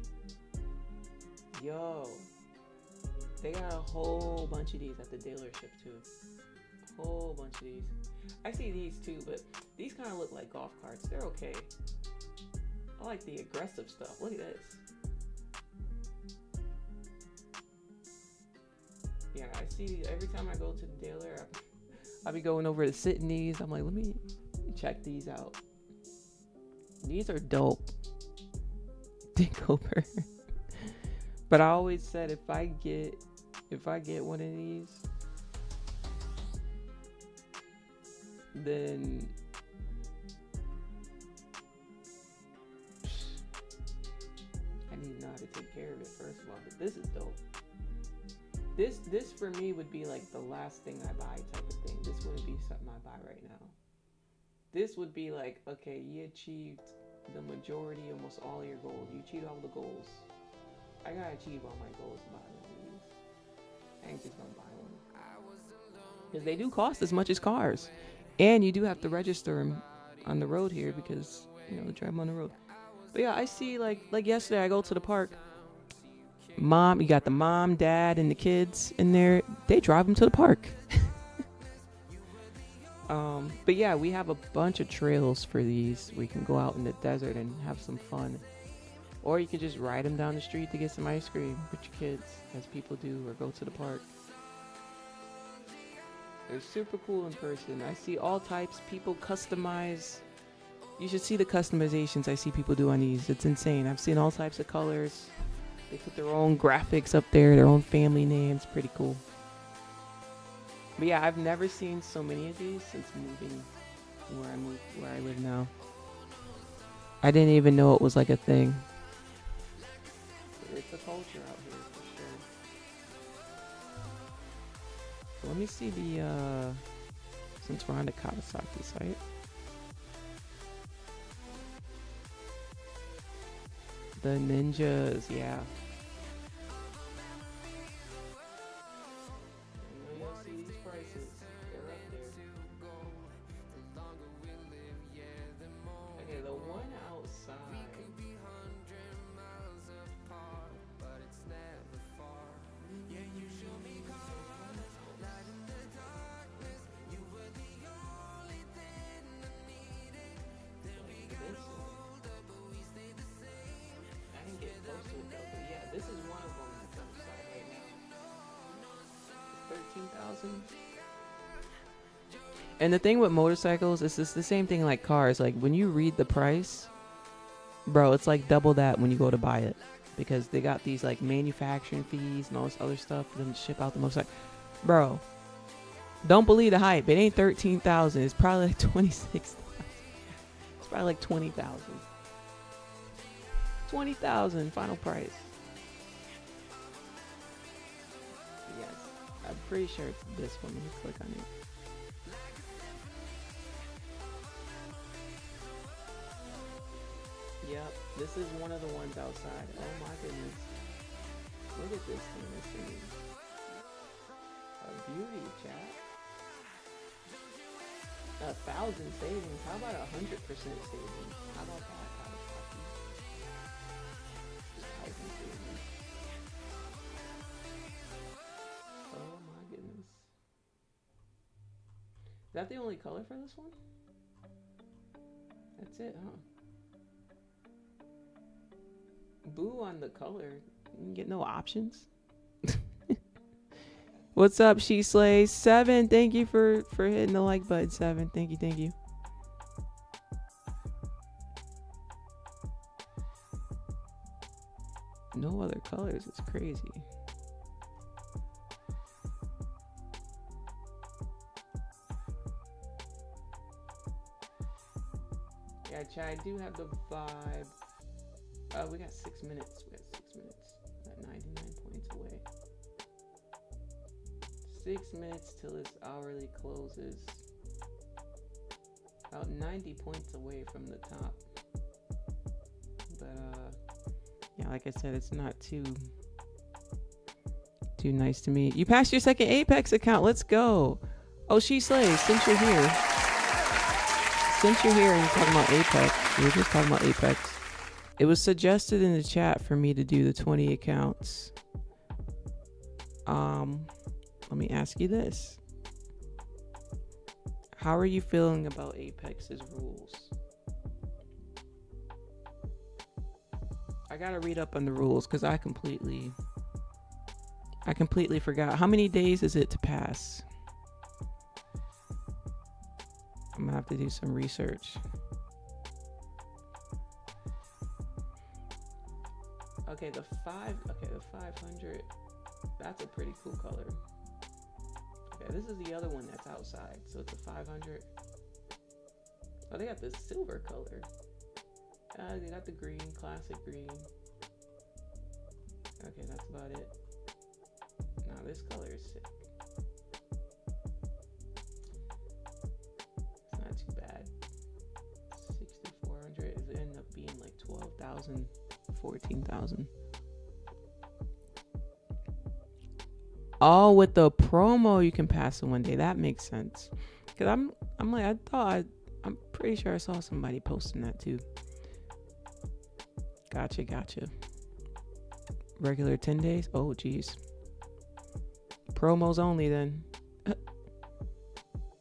Yo. They got a whole bunch of these at the dealership too. A whole bunch of these. I see these too, but these kind of look like golf carts. They're okay. I like the aggressive stuff. Look at this. Yeah, I see these every time I go to the dealer. I'll be going over to sit in these. I'm like, let me check these out. These are dope. Dick over. But I always said if I get one of these, then I need to know how to take care of it first of all. But this is dope. This for me would be like the last thing I buy type of thing. This wouldn't be something I buy right now. This would be like, okay, you achieved the majority, almost all your goals. You achieved all the goals. I gotta achieve all my goals to buy one of these. I ain't just gonna buy one. Because they do cost as much as cars. And you do have to register them on the road here because, you know, they drive them on the road. But yeah, I see like yesterday I go to the park. You got the mom, dad, and the kids in there. They drive them to the park. But yeah, we have a bunch of trails for these. We can go out in the desert and have some fun. Or you can just ride them down the street to get some ice cream with your kids, as people do, or go to the park. They're super cool in person. I see all types. People customize. You should see the customizations I see people do on these. It's insane. I've seen all types of colors. They put their own graphics up there, their own family names. Pretty cool. But yeah, I've never seen so many of these since moving where I live now. I didn't even know it was like a thing. It's a culture out here for sure. So let me see the since we're on the Kawasaki site. The ninjas, yeah. You'll see these prices. They're up there. Okay, the one outside. I didn't get close to it though, but yeah, this is one of them that's outside right now. 13,000. And the thing with motorcycles is it's the same thing like cars. Like when you read the price, bro, it's like double that when you go to buy it, because they got these like manufacturing fees and all this other stuff for them to ship out the motorcycle. Bro, don't believe the hype. It ain't 13,000. It's probably like 26,000. It's probably like 20,000. 20,000 final price. Yes, I'm pretty sure it's this one. Let me click on it. Yep, this is one of the ones outside. Oh my goodness. Look at this thing. This thing is a beauty, chat. 1,000 savings. How about 100% savings? How about that? Oh my goodness. Is that the only color for this one? That's it, huh? Boo on the color. You can get no options. What's up, She Slays? 7, thank you for hitting the like button. 7, thank you. No other colors. It's crazy. Yeah, chat, I do have the vibe. We got 6 minutes. At 99 points away. 6 minutes till this hourly closes. About 90 points away from the top. But yeah, like I said, it's not too nice to me. You passed your second Apex account. Let's go. Oh, She Slays, since you're here and you're talking about Apex, we were just talking about Apex. It was suggested in the chat for me to do the 20 accounts. Let me ask you this. How are you feeling about Apex's rules? I gotta read up on the rules because I completely forgot. How many days is it to pass? I'm gonna have to do some research. Okay, the 500. That's a pretty cool color. Okay, this is the other one that's outside. So it's a 500. Oh, they got this silver color. They got the green, classic green. Okay, that's about it. Now this color is sick. It's not too bad. 6,400. It ended up being like 12,000, 14,000. Oh, with the promo you can pass in one day. That makes sense. Cause I'm I'm pretty sure I saw somebody posting that too. Gotcha. Regular 10 days? Oh, geez. Promos only then.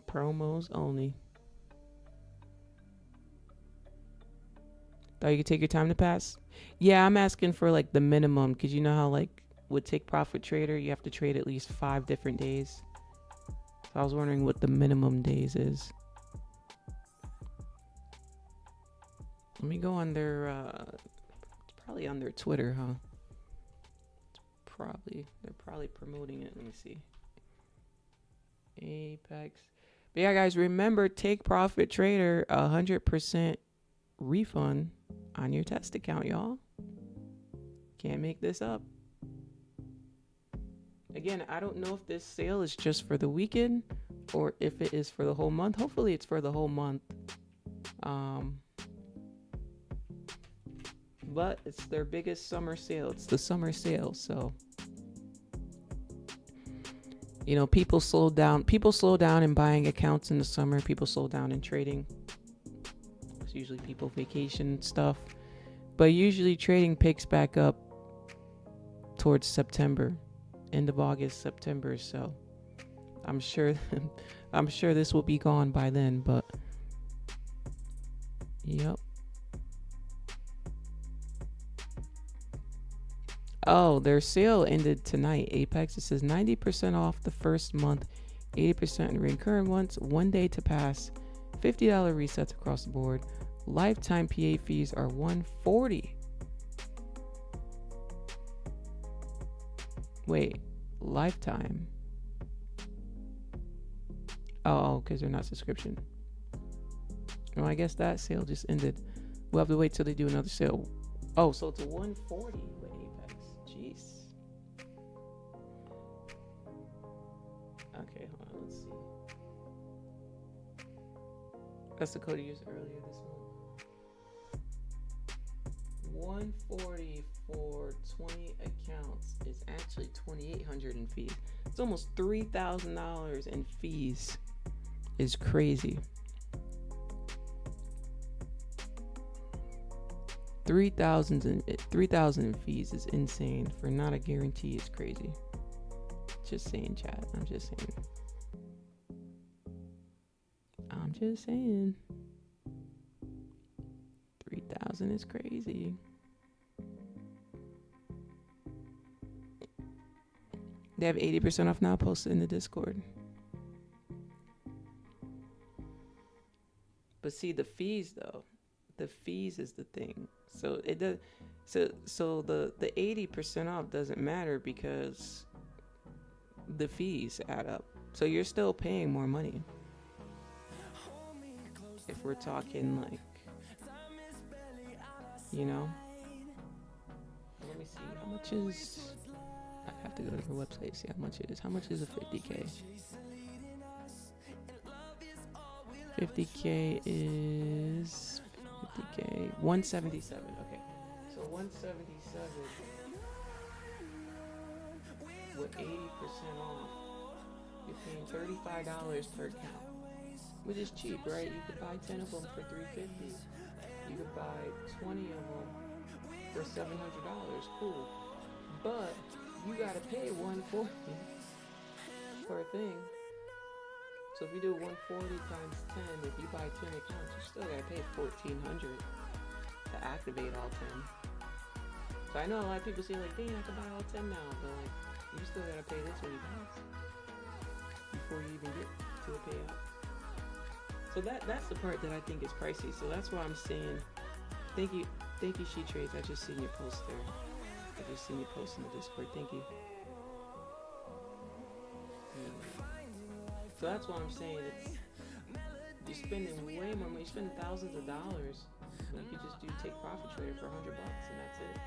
Promos only. Thought you could take your time to pass? Yeah, I'm asking for like the minimum, because you know how like with Take Profit Trader, you have to trade at least 5 different days. So I was wondering what the minimum days is. Let me go on their, it's probably on their Twitter, huh? They're probably promoting it. Let me see. Apex. But yeah, guys, remember, Take Profit Trader, 100% refund on your test account, y'all. Can't make this up. Again, I don't know if this sale is just for the weekend or if it is for the whole month. Hopefully it's for the whole month. But it's their biggest summer sale. It's the summer sale. So, you know, people slow down in buying accounts in the summer. People slow down in trading. It's usually people vacation stuff. But usually trading picks back up towards September. End of August, September. So I'm sure this will be gone by then, but yep. Oh, their sale ended tonight. Apex, it says 90% off the first month, 80% in recurring ones, 1 day to pass, $50 resets across the board. Lifetime PA fees are $140. Wait, lifetime? Oh, because they're not subscription. Well, I guess that sale just ended. We'll have to wait till they do another sale. Oh, so it's a 140 with Apex. Jeez. Okay, hold on. Let's see. That's the code you used earlier this month. 140 for 20 accounts is actually $2,800 in fees. It's almost $3,000 in fees. Is crazy. 3,000 in fees is insane. For not a guarantee is crazy. Just saying, chat. I'm just saying. 3,000 is crazy. They have 80% off now. Posted in the Discord. But see, the fees though. The fees is the thing. So it does. So the 80% off doesn't matter because the fees add up. So you're still paying more money. If we're talking like, you know. Let me see. How much is? I have to go to the website to see how much it is. How much is a 50K? 50K is 50K 177. Okay, so 177 with 80% off, you're paying $35 per account, which is cheap, right? You could buy 10 of them for $350. You could buy 20 of them for $700. Cool, but you gotta pay $140 for a thing. So if you do 140 times 10, if you buy 10 accounts, you still gotta pay $1,400 to activate all 10. So I know a lot of people say like, dang, I can buy all 10 now, but like, you still gotta pay this many bucks before you even get to a payout. So that's the part that I think is pricey. So that's why I'm saying, thank you, She Trades. I just seen your post there. I just seen your post in the Discord. Thank you. So that's why I'm saying you're spending way more money. You're spending thousands of dollars. You could just do Take Profit Trader for $100 and that's it.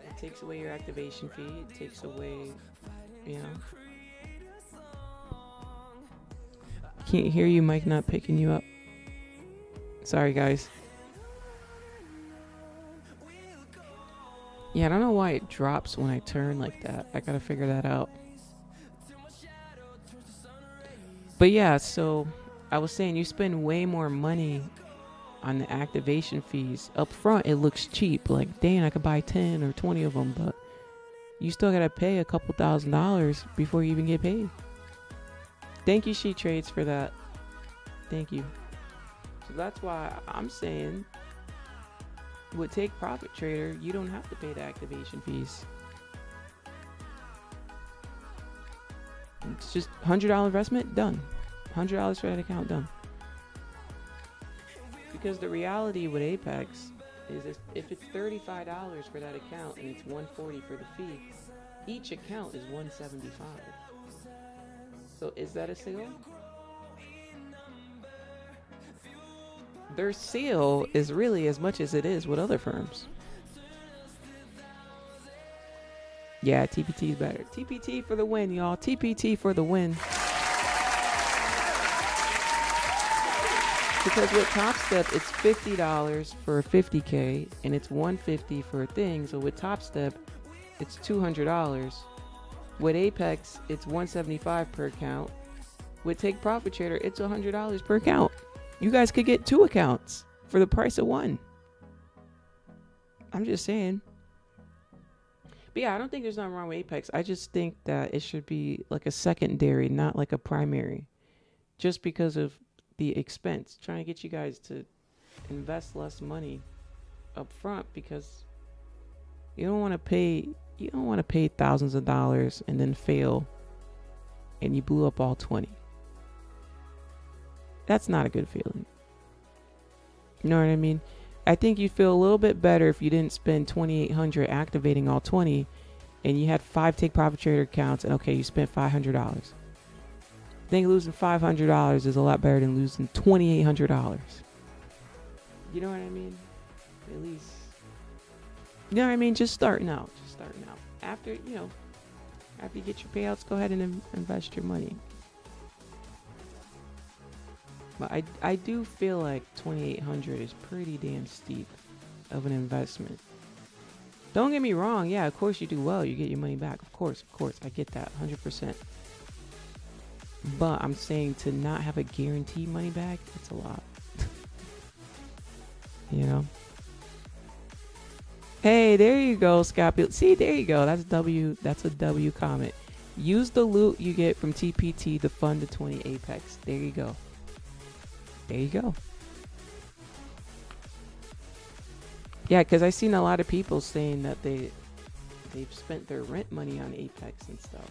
It takes away your activation fee. It takes away, you know. Can't hear you, Mike. Not picking you up. Sorry, guys. Yeah, I don't know why it drops when I turn like that. I gotta figure that out. But yeah, so I was saying you spend way more money on the activation fees. Up front, it looks cheap. Like, dang, I could buy 10 or 20 of them, but you still got to pay a couple $1,000s before you even get paid. Thank you, She Trades, for that. Thank you. So that's why I'm saying with Take Profit Trader, you don't have to pay the activation fees. It's just $100 investment, done. $100 for that account, done. Because the reality with Apex is if it's $35 for that account and it's $140 for the fee, each account is $175. So is that a sale? Their sale is really as much as it is with other firms. Yeah, TPT is better. TPT for the win, y'all. TPT for the win. Because with Topstep, it's $50 for 50K, and it's $150 for a thing. So with Topstep, it's $200. With Apex, it's $175 per account. With Take Profit Trader, it's $100 per account. You guys could get 2 accounts for the price of 1. I'm just saying. But yeah, I don't think there's nothing wrong with Apex. I just think that it should be like a secondary, not like a primary. Just because of the expense. Trying to get you guys to invest less money up front, because you don't want to pay thousands of dollars and then fail and you blew up all 20. That's not a good feeling. You know what I mean? I think you'd feel a little bit better if you didn't spend $2,800 activating all 20 and you had 5 Take Profit Trader accounts and okay, you spent $500. I think losing $500 is a lot better than losing $2,800. You know what I mean? At least. You know what I mean? Just starting out. After you get your payouts, go ahead and invest your money. But I do feel like $2,800 is pretty damn steep of an investment. Don't get me wrong. Yeah, of course you do well. You get your money back. Of course. I get that 100%. But I'm saying to not have a guaranteed money back, it's a lot. You know? Hey, there you go, Scalping. See, there you go. That's a W comment. Use the loot you get from TPT to fund the 20 Apex. There you go. Yeah, because I've seen a lot of people saying that they've spent their rent money on Apex and stuff.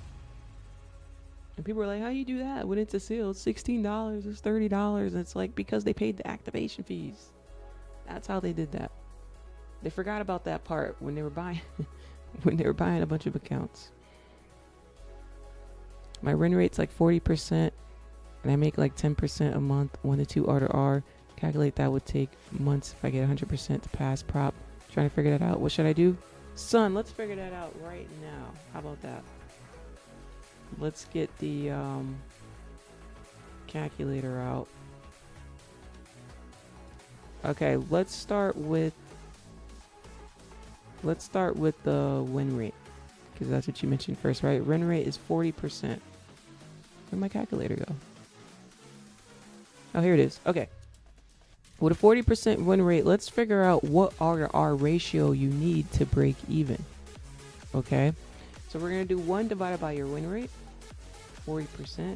And people are like, how you do that when it's a sale? It's $16, it's $30. And it's like, because they paid the activation fees. That's how they did that. They forgot about that part when they were buying a bunch of accounts. My run rate's like 40%, and I make like 10% a month, 1 to 2 R to R. Calculate that would take months if I get 100% to pass prop. Trying to figure that out. What should I do? Son, let's figure that out right now. How about that? Let's get the calculator out. Okay, let's start with the win rate, because that's what you mentioned first, right? Win rate is 40%. Where'd my calculator go? Oh, here it is. Okay. With a 40% win rate, let's figure out what R ratio you need to break even. Okay? So we're going to do 1 divided by your win rate. 40%,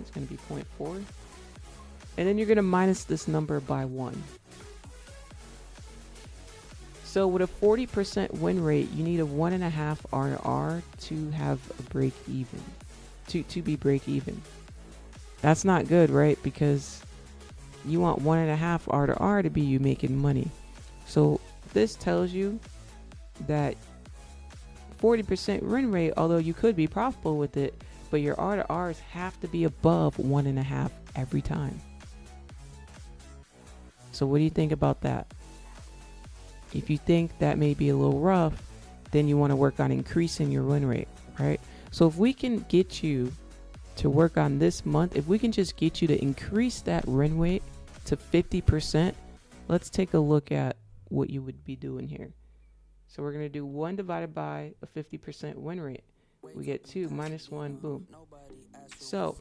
it's going to be 0.4. And then you're going to minus this number by 1. So with a 40% win rate, you need a 1.5 R to have a break even. To be break even. That's not good, right? Because you want 1.5 R to be you making money. So this tells you that 40% win rate, although you could be profitable with it, but your R have to be above 1.5 every time. So what do you think about that? If you think that may be a little rough, then you want to work on increasing your win rate, right? So if we can get you to work on this month, if we can just get you to increase that win rate to 50%, let's take a look at what you would be doing here. So we're going to do 1 divided by a 50% win rate. We get 2 minus 1, boom. So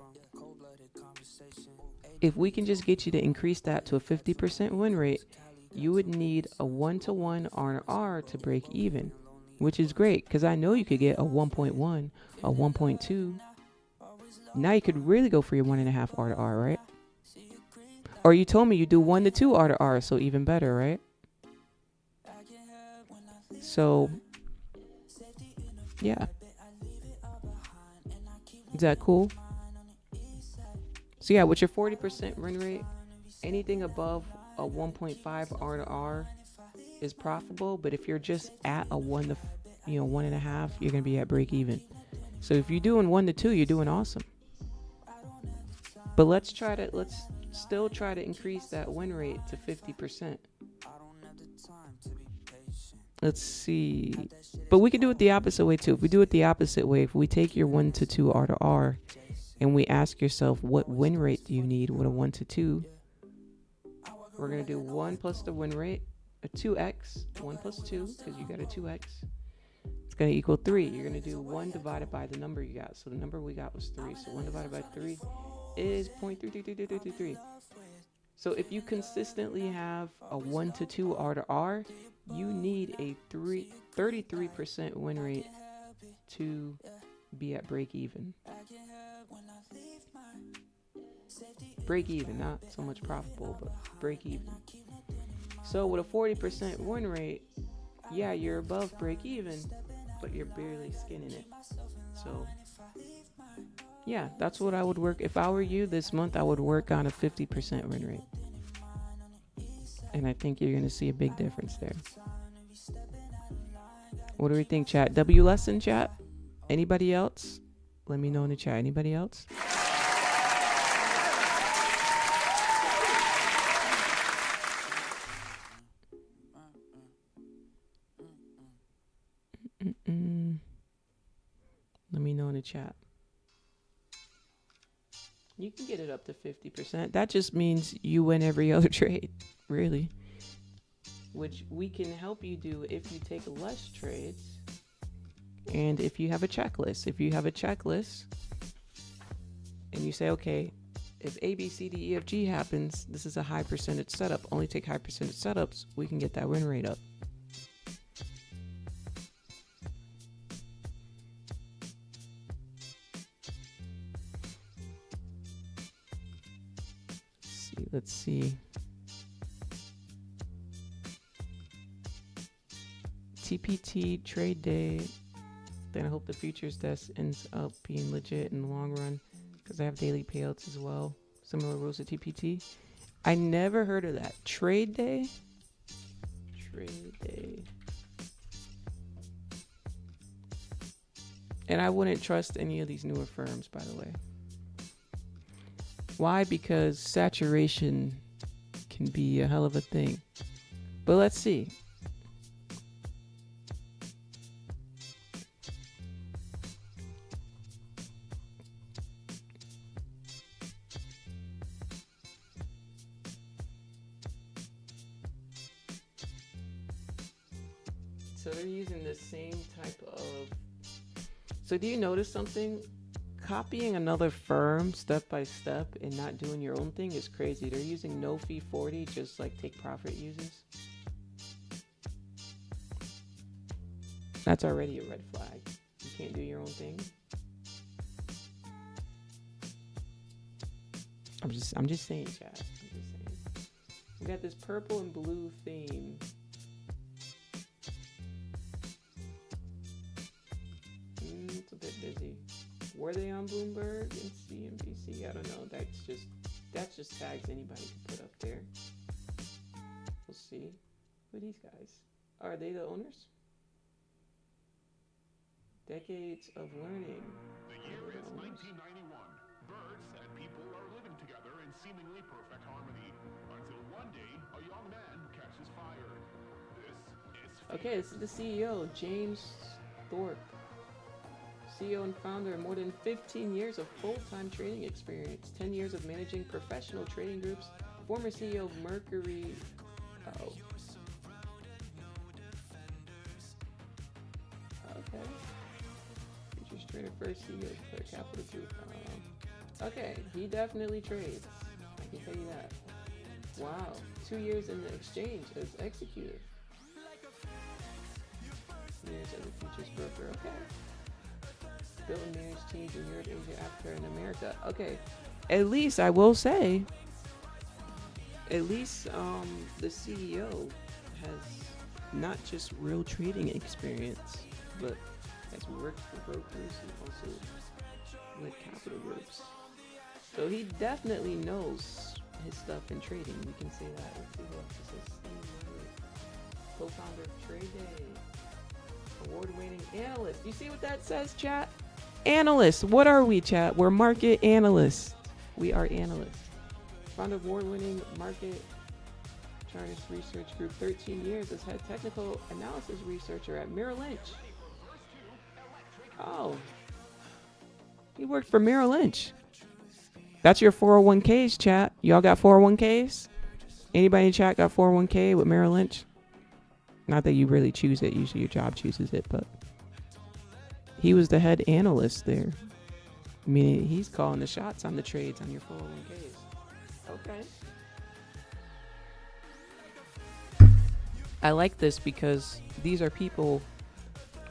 if we can just get you to increase that to a 50% win rate, you would need a 1-to-1 R to break even, which is great because I know you could get a 1.1, a 1.2. Now you could really go for your 1.5 R to R, right? Or you told me you do 1 to 2 R to R, so even better, right? So, yeah. Is that cool? So yeah, with your 40% win rate, anything above a 1.5 R to R is profitable, but if you're just at a 1.5, you're gonna be at break even. So if you're doing 1 to 2, you're doing awesome. But let's still try to increase that win rate to 50%. Let's see. But we could do it the opposite way too. If we do it the opposite way, if we take your 1 to 2 R to R and we ask yourself, what win rate do you need with a 1 to 2? We're going to do 1 plus the win rate, a 2x, 1 plus 2, because you got a 2x. It's going to equal 3. You're going to do 1 divided by the number you got. So the number we got was 3. So 1 divided by 3 is 0.33333. So if you consistently have a 1 to 2 R to R, you need a 33% win rate to be at break even. Break even, not so much profitable, but break even. So with a 40% win rate, yeah, you're above break even, but you're barely skinning it. So yeah, that's what I would work. If I were you this month, I would work on a 50% win rate. And I think you're going to see a big difference there. What do we think, chat? W lesson, chat? Anybody else? Let me know in the chat. Anybody else? Let me know in the chat. You can get it up to 50%. That just means you win every other trade, really. Which we can help you do if you take less trades and if you have a checklist. If you have a checklist and you say, okay, if A, B, C, D, E, F, G happens, this is a high percentage setup. Only take high percentage setups. We can get that win rate up. Let's see. TPT trade day. Then I hope the futures desk ends up being legit in the long run because I have daily payouts as well. Similar rules to TPT. I never heard of that. Trade day? Trade day. And I wouldn't trust any of these newer firms, by the way. Why? Because saturation can be a hell of a thing. But let's see. So they're using the same type of... So do you notice something? Copying another firm step by step and not doing your own thing is crazy. They're using no fee 40 just like Take Profit uses. That's already a red flag. You can't do your own thing. I'm just saying, chat. I'm just saying. We got this purple and blue theme. It's a bit busy. Were they on Bloomberg and CNBC? I don't know. That's just tags anybody can put up there. We'll see. Who are these guys? Are they the owners? Decades of learning. The year is 1991. Birds and people are living together in seemingly perfect harmony until one day a young man catches fire. This is Okay, this is the CEO, James Thorpe. CEO and founder, more than 15 years of full-time trading experience, 10 years of managing professional trading groups, former CEO of Mercury. Oh. Okay. Futures trader first, CEO of Clear Capital Group. Okay, he definitely trades. I can tell you that. Wow. 2 years in the exchange as executive. Years as a futures broker. Okay. Built and managed teams in Europe, Asia, Africa, and America. Okay, at least I will say, at least the CEO has not just real trading experience, but has worked for brokers and also with capital groups. So he definitely knows his stuff in trading. We can say that. Let's see what this is. Co-founder of Trade Day, award-winning analyst. You see what that says, chat? Analysts. What are we, chat? We're market analysts. We are analysts. Founder of award-winning market chartist research group, 13 years as head technical analysis researcher at Merrill Lynch. Oh, he worked for Merrill Lynch. That's your 401ks, chat. Y'all got 401ks? Anybody in chat got 401k with Merrill Lynch? Not that you really choose it. Usually your job chooses it, but he was the head analyst there. Meaning he's calling the shots on the trades on your 401ks. Okay. I like this because these are people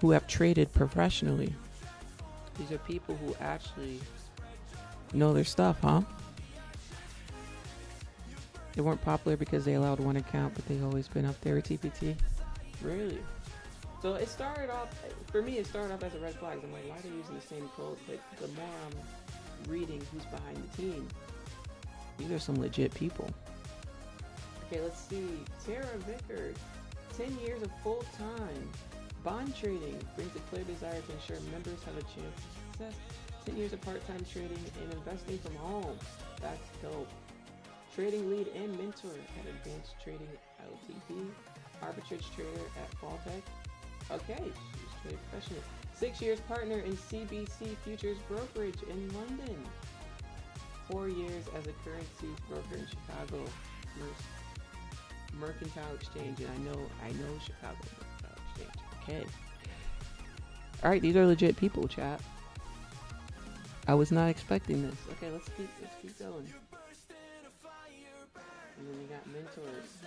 who have traded professionally. These are people who actually know their stuff, huh? They weren't popular because they allowed one account, but they've always been up there with TPT. Really? So it started off, for me, it started off as a red flag. I'm like, why are they using the same code? But the more I'm reading who's behind the team, these are some legit people. Okay, let's see. Tara Vickard, 10 years of full-time bond trading brings a clear desire to ensure members have a chance of success. 10 years of part-time trading and investing from home. That's dope. Trading lead and mentor at Advanced Trading LTD. Arbitrage trader at Falltech. Okay, she's trade professional. 6 years partner in CBC Futures Brokerage in London. 4 years as a currency broker in Chicago Mercantile Exchange. And I know Chicago Mercantile Exchange. Okay. All right, these are legit people, chat. I was not expecting this. Okay, let's keep going. And then we got mentors.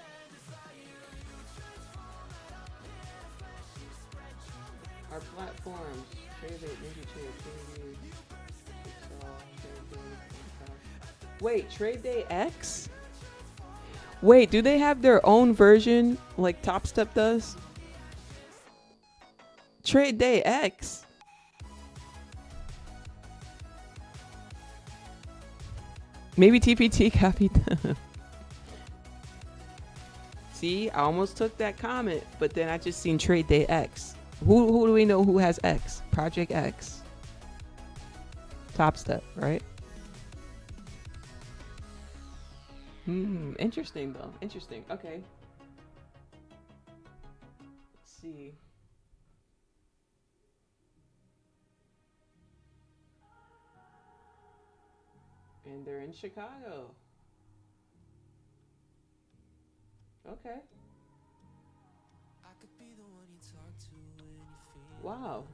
Our platforms, Trader, Ninja Trader, Wait, Trade Day X? Wait, do they have their own version like Topstep does? Trade Day X? Maybe TPT copied them. See, I almost took that comment, but then I just seen Trade Day X. Who do we know who has X? Project X. Topstep, right? Interesting though. Interesting. Okay. Let's see. And they're in Chicago. Okay. Wow.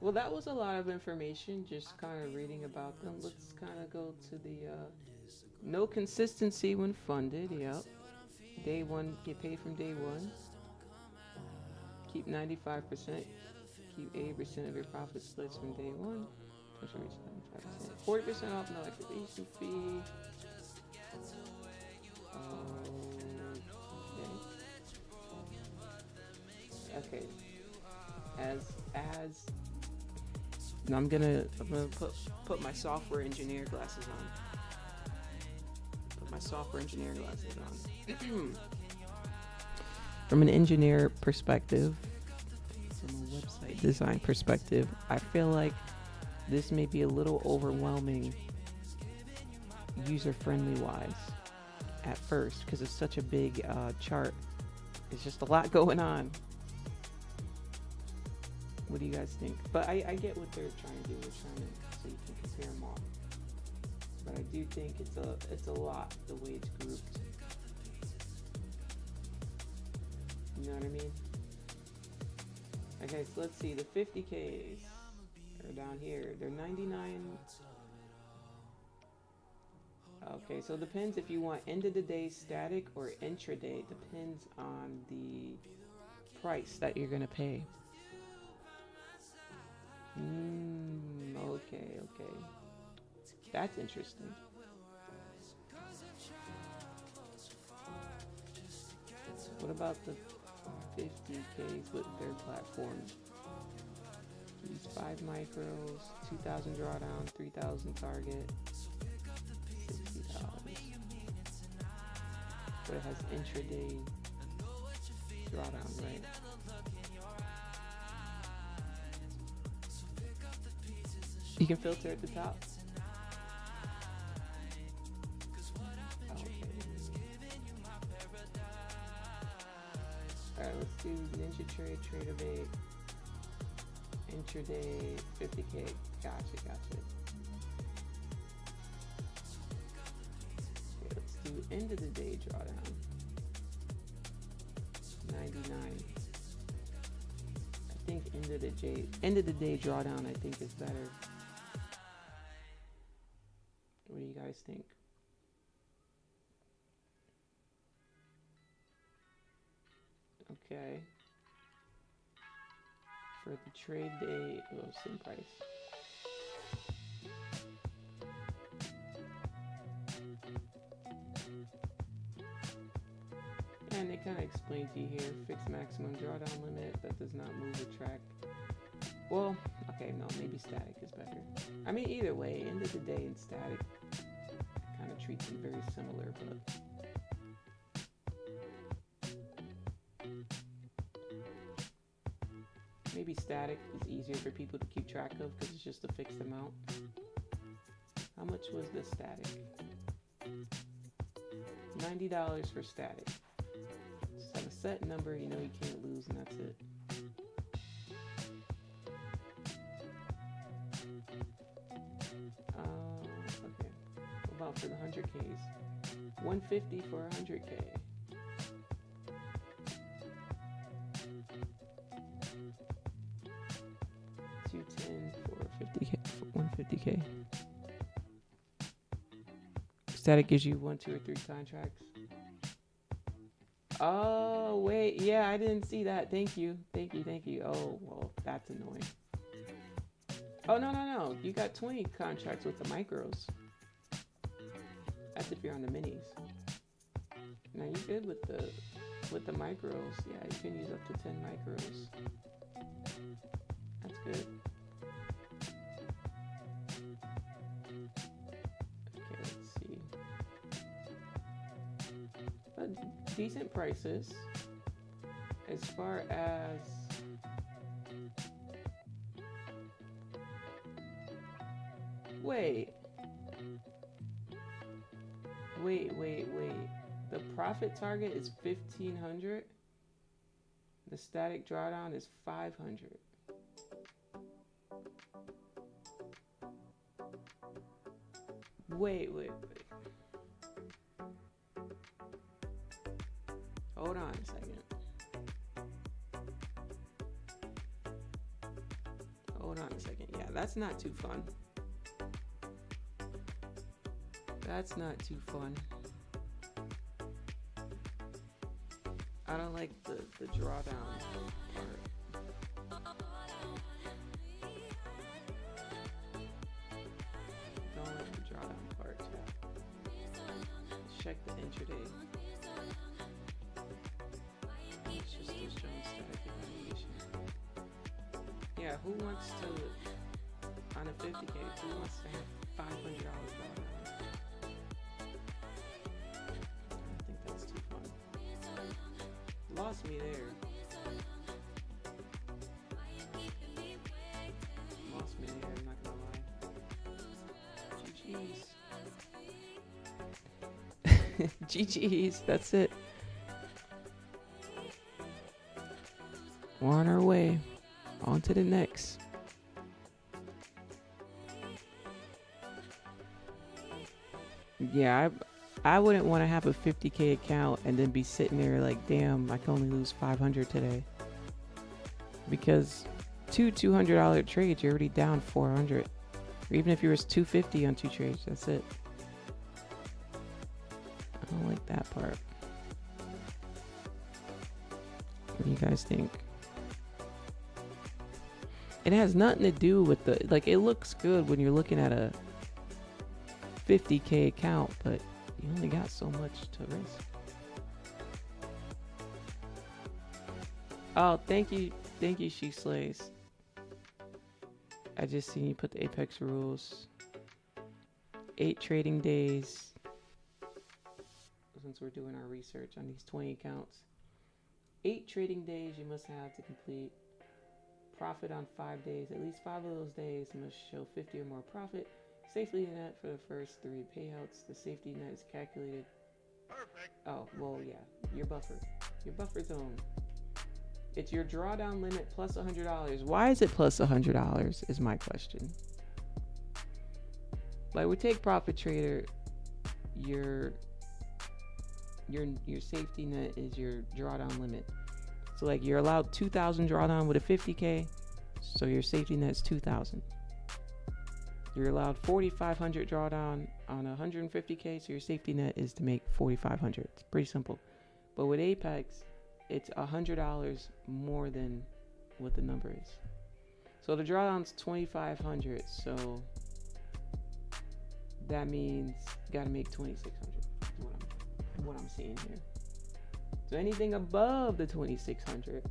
Well, that was a lot of information, just kind of reading about them. Let's kind of go to the no consistency when funded. Yep. Day one, get paid from day one. Keep 95%. Keep 80% of your profit splits from day one. 40% off, no activation fee. Okay. As now I'm gonna put my software engineer glasses on. Put my software engineer glasses on. From an engineer perspective, from a website design perspective, I feel like this may be a little overwhelming user-friendly wise at first because it's such a big chart. It's just a lot going on. What do you guys think? But I get what they're trying to do. They're trying to so you can compare them all. But I do think it's a lot the way it's grouped. You know what I mean? Okay, so let's see. The 50Ks are down here. They're 99. Okay, so it depends if you want end of the day static or intraday. Depends on the price that you're gonna pay. Okay. That's interesting. What about the 50Ks with their platform? Use 5 micros, 2,000 drawdown, 3,000 target, $60. But it has intraday drawdown, right? You can filter at the top. let's do Ninja Trade, Trader Bait, intraday, 50K. Gotcha. Okay, let's do end of the day drawdown. 99. I think end of the day drawdown I think is better. What do you guys think? Okay. For the trade day, well, same price. And they kind of explain to you here, fixed maximum drawdown limit that does not move or track. Well, okay, no, maybe static is better. I mean, either way, end of the day and static kind of treats them very similar, but maybe static is easier for people to keep track of because it's just a fixed amount. How much was the static? $90 for static. Just have a set number, you know you can't lose, and that's it. Okay. What about for the 100Ks? 150 for 100K. 210 for 50K, for 150K. Static gives you 1, 2, or 3 contracts. Oh, wait. Yeah, I didn't see that. Thank you. Oh, well, that's annoying. Oh, no. You got 20 contracts with the micros. That's if you're on the minis. Now, you're good with the micros. Yeah, you can use up to 10 micros. That's good. Okay, let's see. But decent prices as far as wait. The profit target is 1,500. The static drawdown is 500. Wait. Hold on a second. Yeah, that's not too fun. I don't like the drawdown part. Don't like the drawdown part, yeah. Check the intraday. It's just this Jones static evaluation. Yeah, who wants to, on a 50K, who wants to have $500 drawdown? I think that's too fun. Lost me there. I'm not gonna lie. GG's, that's it. We're on our way. On to the next. Yeah, I wouldn't want to have a 50K account and then be sitting there like, damn, I can only lose 500 today. Because two $200 trades, you're already down 400. Or even if you was 250 on 2 trades, that's it. I don't like that part. What do you guys think? It has nothing to do with the, like, it looks good when you're looking at a 50K account, but you only got so much to risk. Oh, thank you, She Slays. I just seen you put the Apex rules. 8 trading days. Since we're doing our research on these 20 accounts. 8 trading days you must have to complete. Profit on 5 days. At least 5 of those days must show 50 or more profit. Safety net for the first 3 payouts. The safety net is calculated. Perfect. Oh, well, yeah. Your buffer zone. It's your drawdown limit plus $100. Why is it plus $100 is my question. Like with Take Profit Trader, your safety net is your drawdown limit. So like you're allowed 2,000 drawdown with a 50K, so your safety net is 2,000. You're allowed 4,500 drawdown on 150K, so your safety net is to make 4,500. It's pretty simple. But with Apex, it's $100 more than what the number is. So the drawdown's 2,500, so that means you gotta make 2,600. What I'm seeing here. So anything above the 2,600,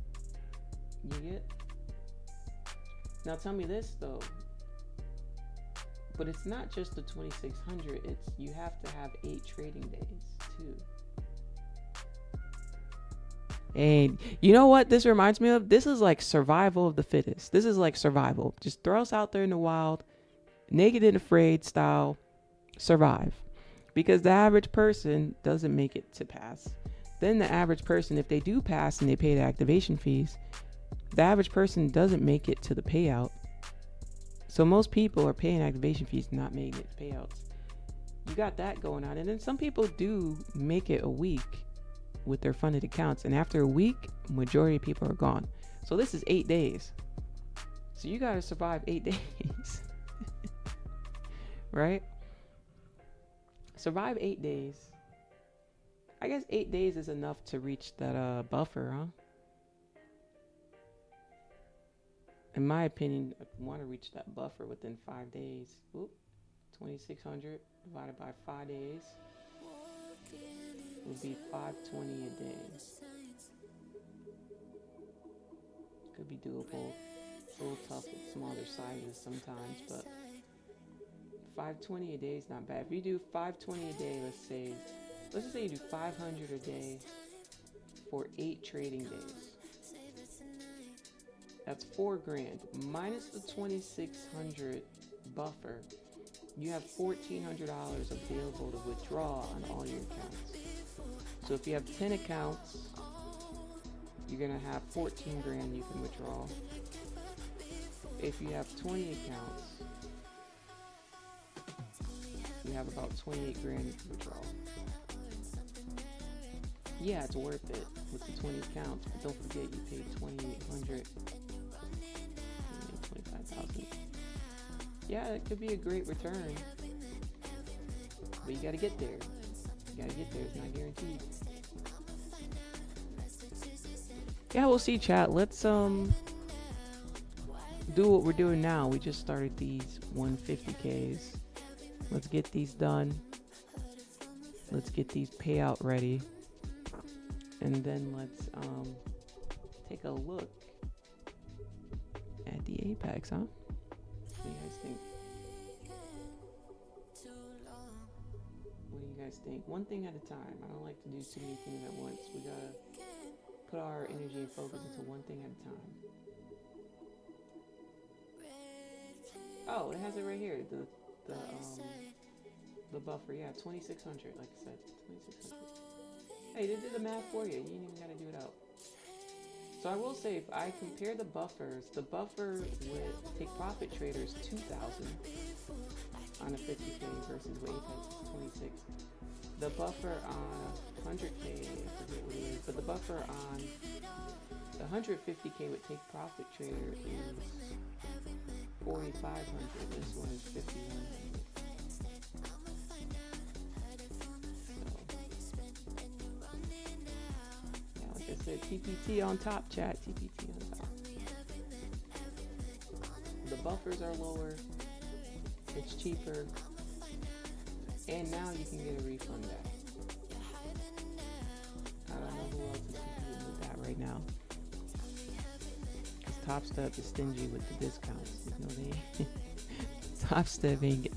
you get. Now tell me this though. But it's not just the 2,600. It's you have to have 8 trading days too. And you know what this reminds me of? This is like survival of the fittest. This is like survival. Just throw us out there in the wild, naked and afraid style, survive. Because the average person doesn't make it to pass. Then the average person, if they do pass and they pay the activation fees, the average person doesn't make it to the payout. So most people are paying activation fees, not making it to payouts. You got that going on. And then some people do make it a week with their funded accounts. And after a week, majority of people are gone. So this is 8 days. So you got to survive 8 days. Right? Survive 8 days. I guess 8 days is enough to reach that buffer, huh? In my opinion, I want to reach that buffer within 5 days. Oop, 2,600 divided by 5 days would be 520 a day. Could be doable. It's a little tough with smaller sizes sometimes, but 520 a day is not bad. If you do 520 a day, let's just say you do 500 a day for 8 trading days. That's $4,000 minus the 2,600 buffer. You have $1,400 available to withdraw on all your accounts. So if you have 10 accounts, you're gonna have $14,000 you can withdraw. If you have 20 accounts, you have about $28,000 you can withdraw. Yeah, it's worth it with the 20 accounts, but don't forget you paid $2,800. 25,000. Yeah, it could be a great return, but you gotta get there. It's not guaranteed. Yeah, we'll see, chat. Let's do what we're doing now. We just started these 150Ks. Let's get these done. Let's get these payout ready, and then let's take a look at the Apex, huh? What do you guys think? What do you guys think? One thing at a time. I don't like to do too many things at once. We gotta put our energy and focus into one thing at a time. Oh, it has it right here. The buffer, yeah, 2,600. Like I said, 2,600. Hey, they did the math for you. You didn't even gotta do it out. So I will say, if I compare the buffers, the buffer with Take Profit Trader is 2,000 on a 50K versus with Apex is 26. The buffer on 100K, I forget what it is, but the buffer on the 150K with Take Profit Trader is 4,500. This one is 5,100. So, yeah, like I said, TPT on top, chat. TPT on top. The buffers are lower. It's cheaper. And now you can get a refund back. I don't know who else is competing with that right now. Because Topstep is stingy with the discounts. You know, they Topstep ain't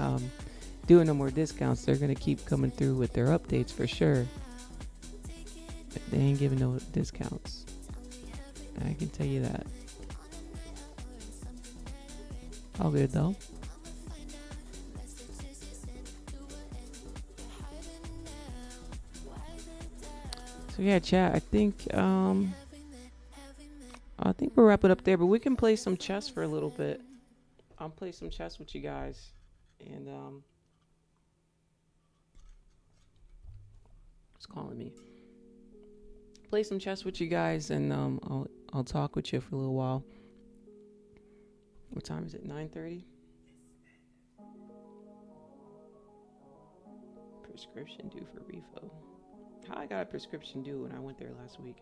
doing no more discounts. They're gonna keep coming through with their updates for sure. But they ain't giving no discounts. I can tell you that. All good though. So yeah, chat, I think I think we'll wrap it up there, but we can play some chess for a little bit. I'll play some chess with you guys, and it's calling me. Play some chess with you guys, and I'll talk with you for a little while. What time is it? 9:30. Prescription due for refo. How I got a prescription due when I went there last week?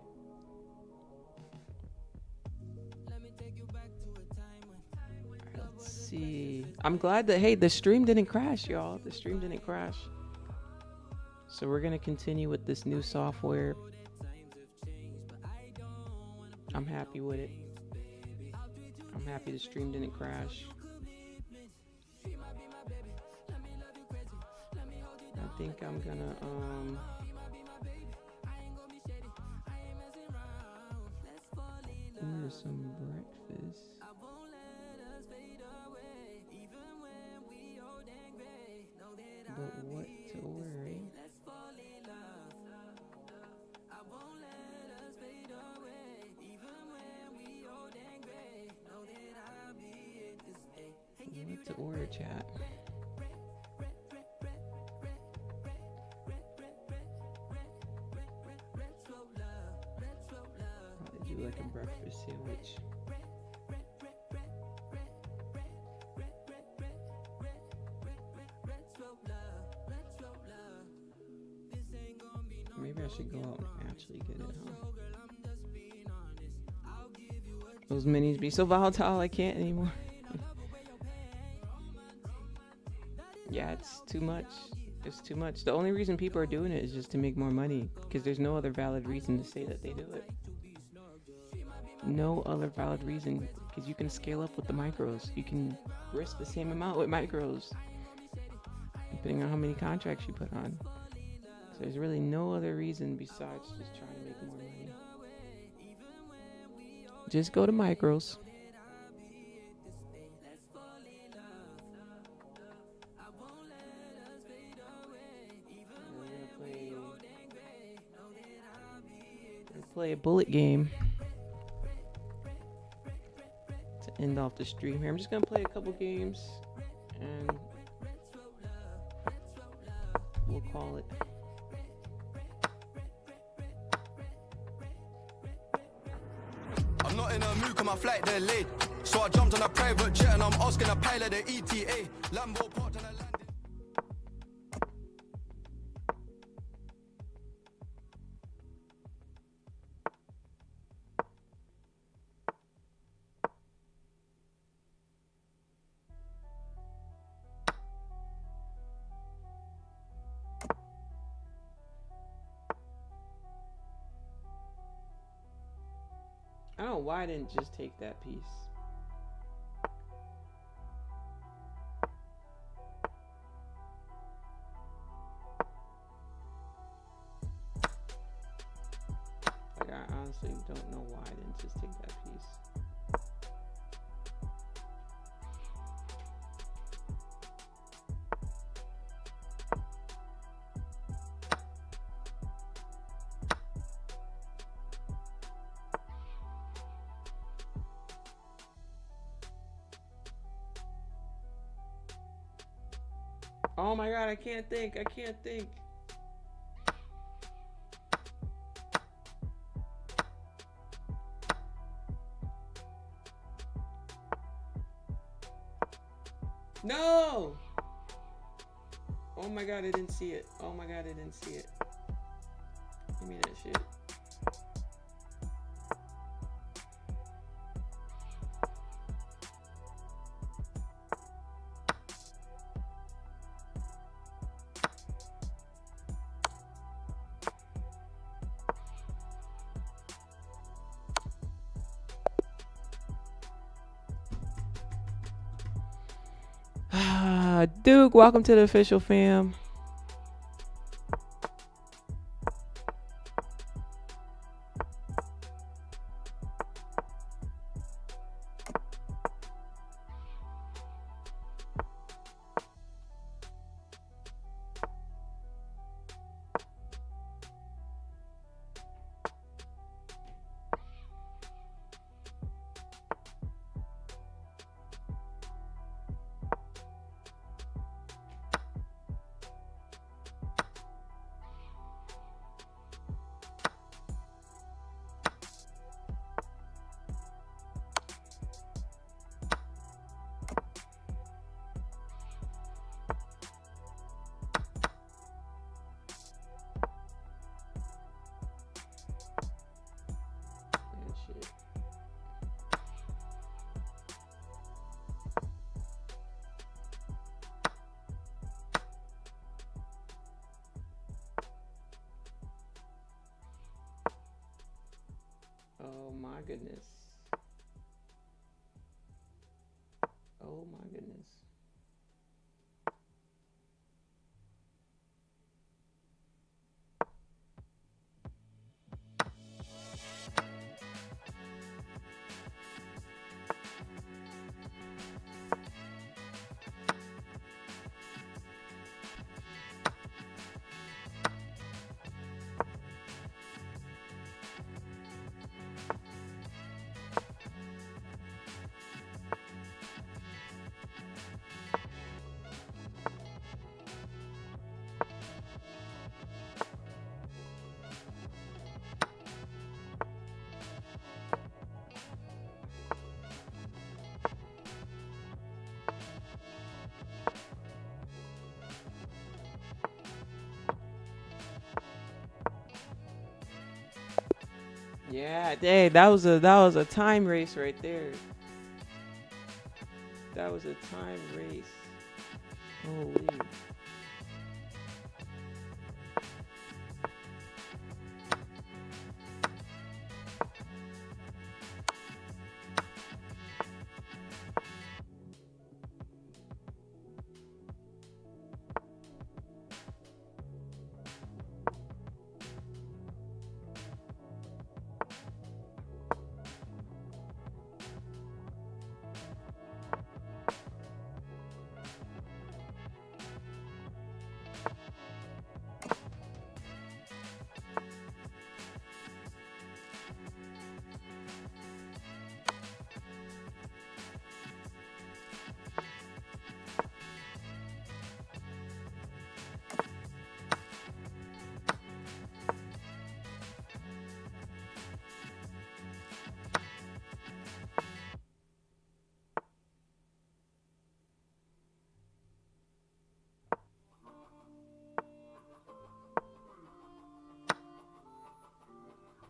Let's see. I'm glad that, hey, the stream didn't crash, y'all. The stream didn't crash. So we're gonna continue with this new software. I'm happy with it. I'm happy the stream didn't crash. I think I'm gonna order some breakfast. But what to order, eh? What to order, chat? Probably do like a breakfast sandwich. Maybe I should go out and actually get it, huh? Those minis be so volatile, I can't anymore. Yeah, it's too much. It's too much. The only reason people are doing it is just to make more money, because there's no other valid reason to say that they do it. No other valid reason, because you can scale up with the micros. You can risk the same amount with micros, depending on how many contracts you put on. So there's really no other reason besides just trying to make more money. Just go to micros. Play a bullet game to end off the stream here. I'm just gonna play a couple games and we'll call it. I'm not in a mood, cause my flight delayed. So I jumped on a private jet and I'm asking a pilot the ETA. Lambo parked on a landing. I don't know why I didn't just take that piece. Like, I honestly don't know why I didn't just take that piece. Oh my god, I can't think. I can't think. No! Oh my god, I didn't see it. Oh my god, I didn't see it. Give me that shit. Duke, welcome to the official fam. goodness. Oh my goodness. Yeah, dang, that was a time race right there. That was a time race. Holy.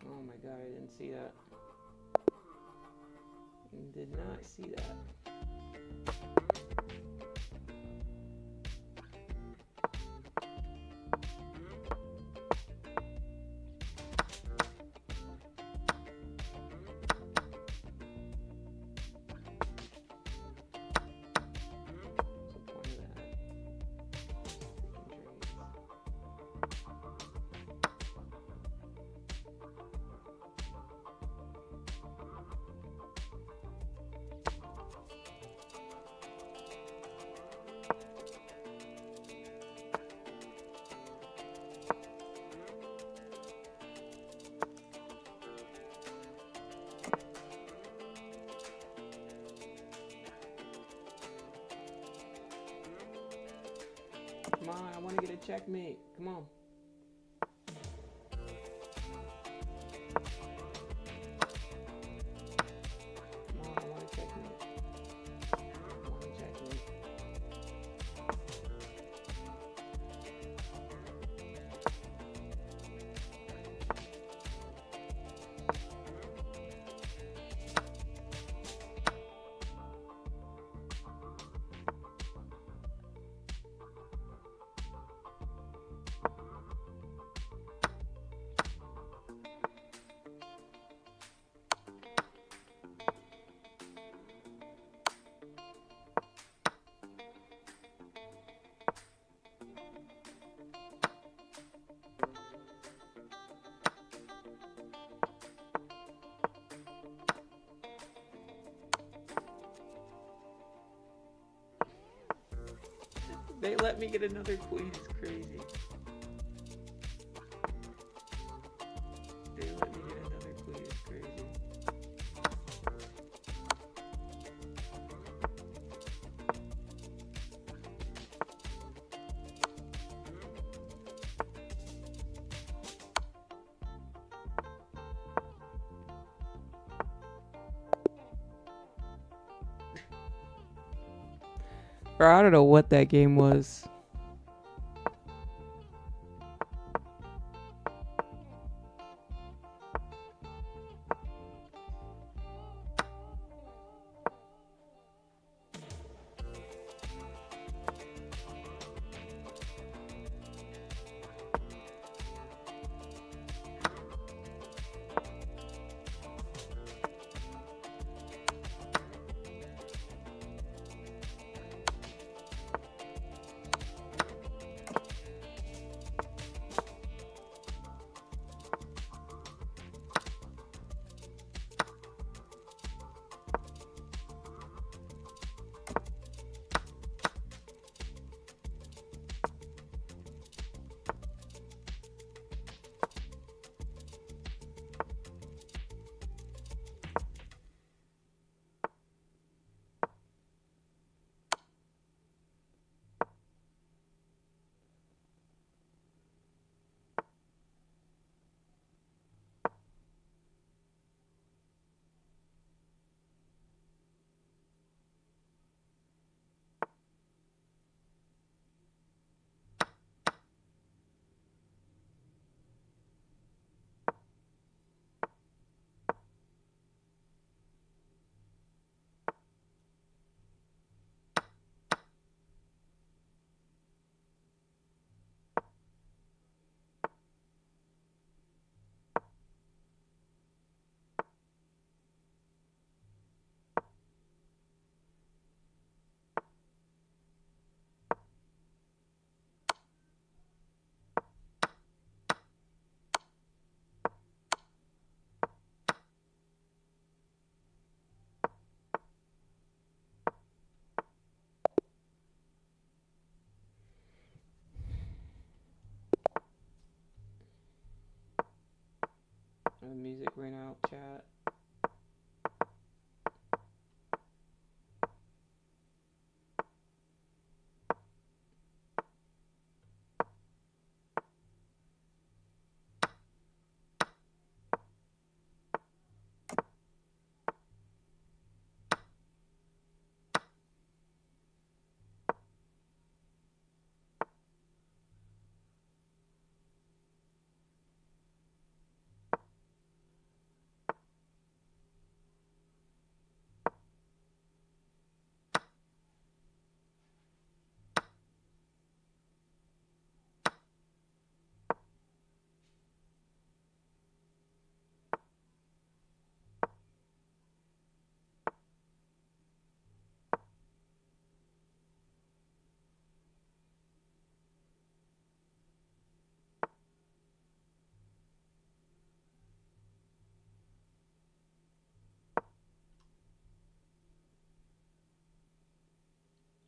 Oh my god, I didn't see that. Did not see that. What's the point of that? Come on, I want to get a checkmate. Come on. Come on, I want a checkmate. I want a checkmate. They let me get another queen. It's crazy. They let me get another queen. It's crazy. Bro, I don't know what that game was. The music went out, chat.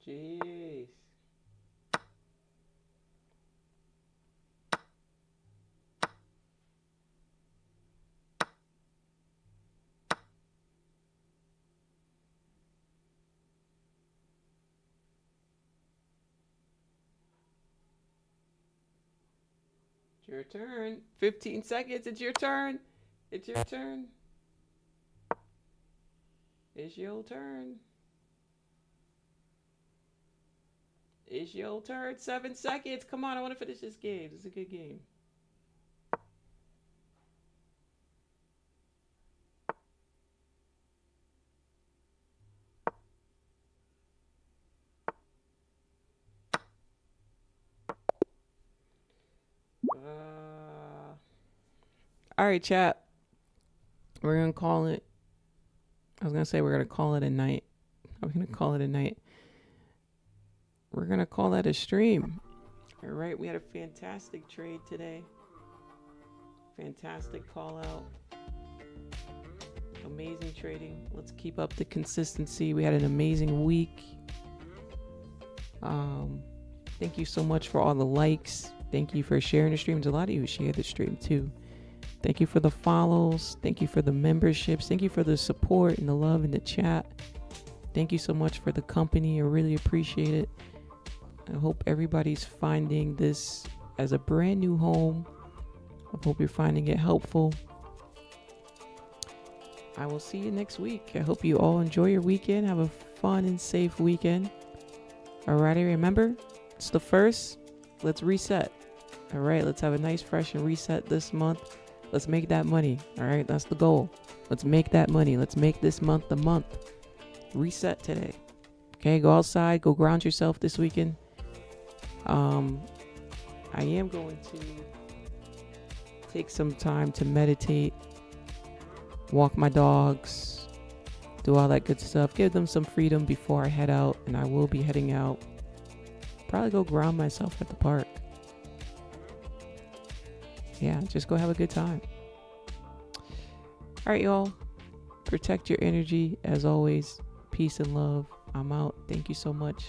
Jeez. It's your turn. 15 seconds. It's your turn. It's your turn. It's your turn. It's your turn. 7 seconds. Come on, I want to finish this game. This is a good game. All right, chat. We're going to call it. I was going to say we're going to call it a night. I'm going to call it a night. We're going to call that a stream. All right. We had a fantastic trade today. Fantastic call out. Amazing trading. Let's keep up the consistency. We had an amazing week. Thank you so much for all the likes. Thank you for sharing the stream. There's a lot of you who shared the stream too. Thank you for the follows. Thank you for the memberships. Thank you for the support and the love in the chat. Thank you so much for the company. I really appreciate it. I hope everybody's finding this as a brand new home. I hope you're finding it helpful. I will see you next week. I hope you all enjoy your weekend. Have a fun and safe weekend. Alrighty, remember, it's the first. Let's reset. All right, let's have a nice fresh and reset this month. Let's make that money. All right, that's the goal. Let's make that money. Let's make this month the month. Reset today. Okay, go outside. Go ground yourself this weekend. I am going to take some time to meditate, walk my dogs, do all that good stuff. Give them some freedom before I head out, and I will be heading out. Probably go ground myself at the park. Yeah, just go have a good time. All right, y'all. Protect your energy as always. Peace and love. I'm out. Thank you so much.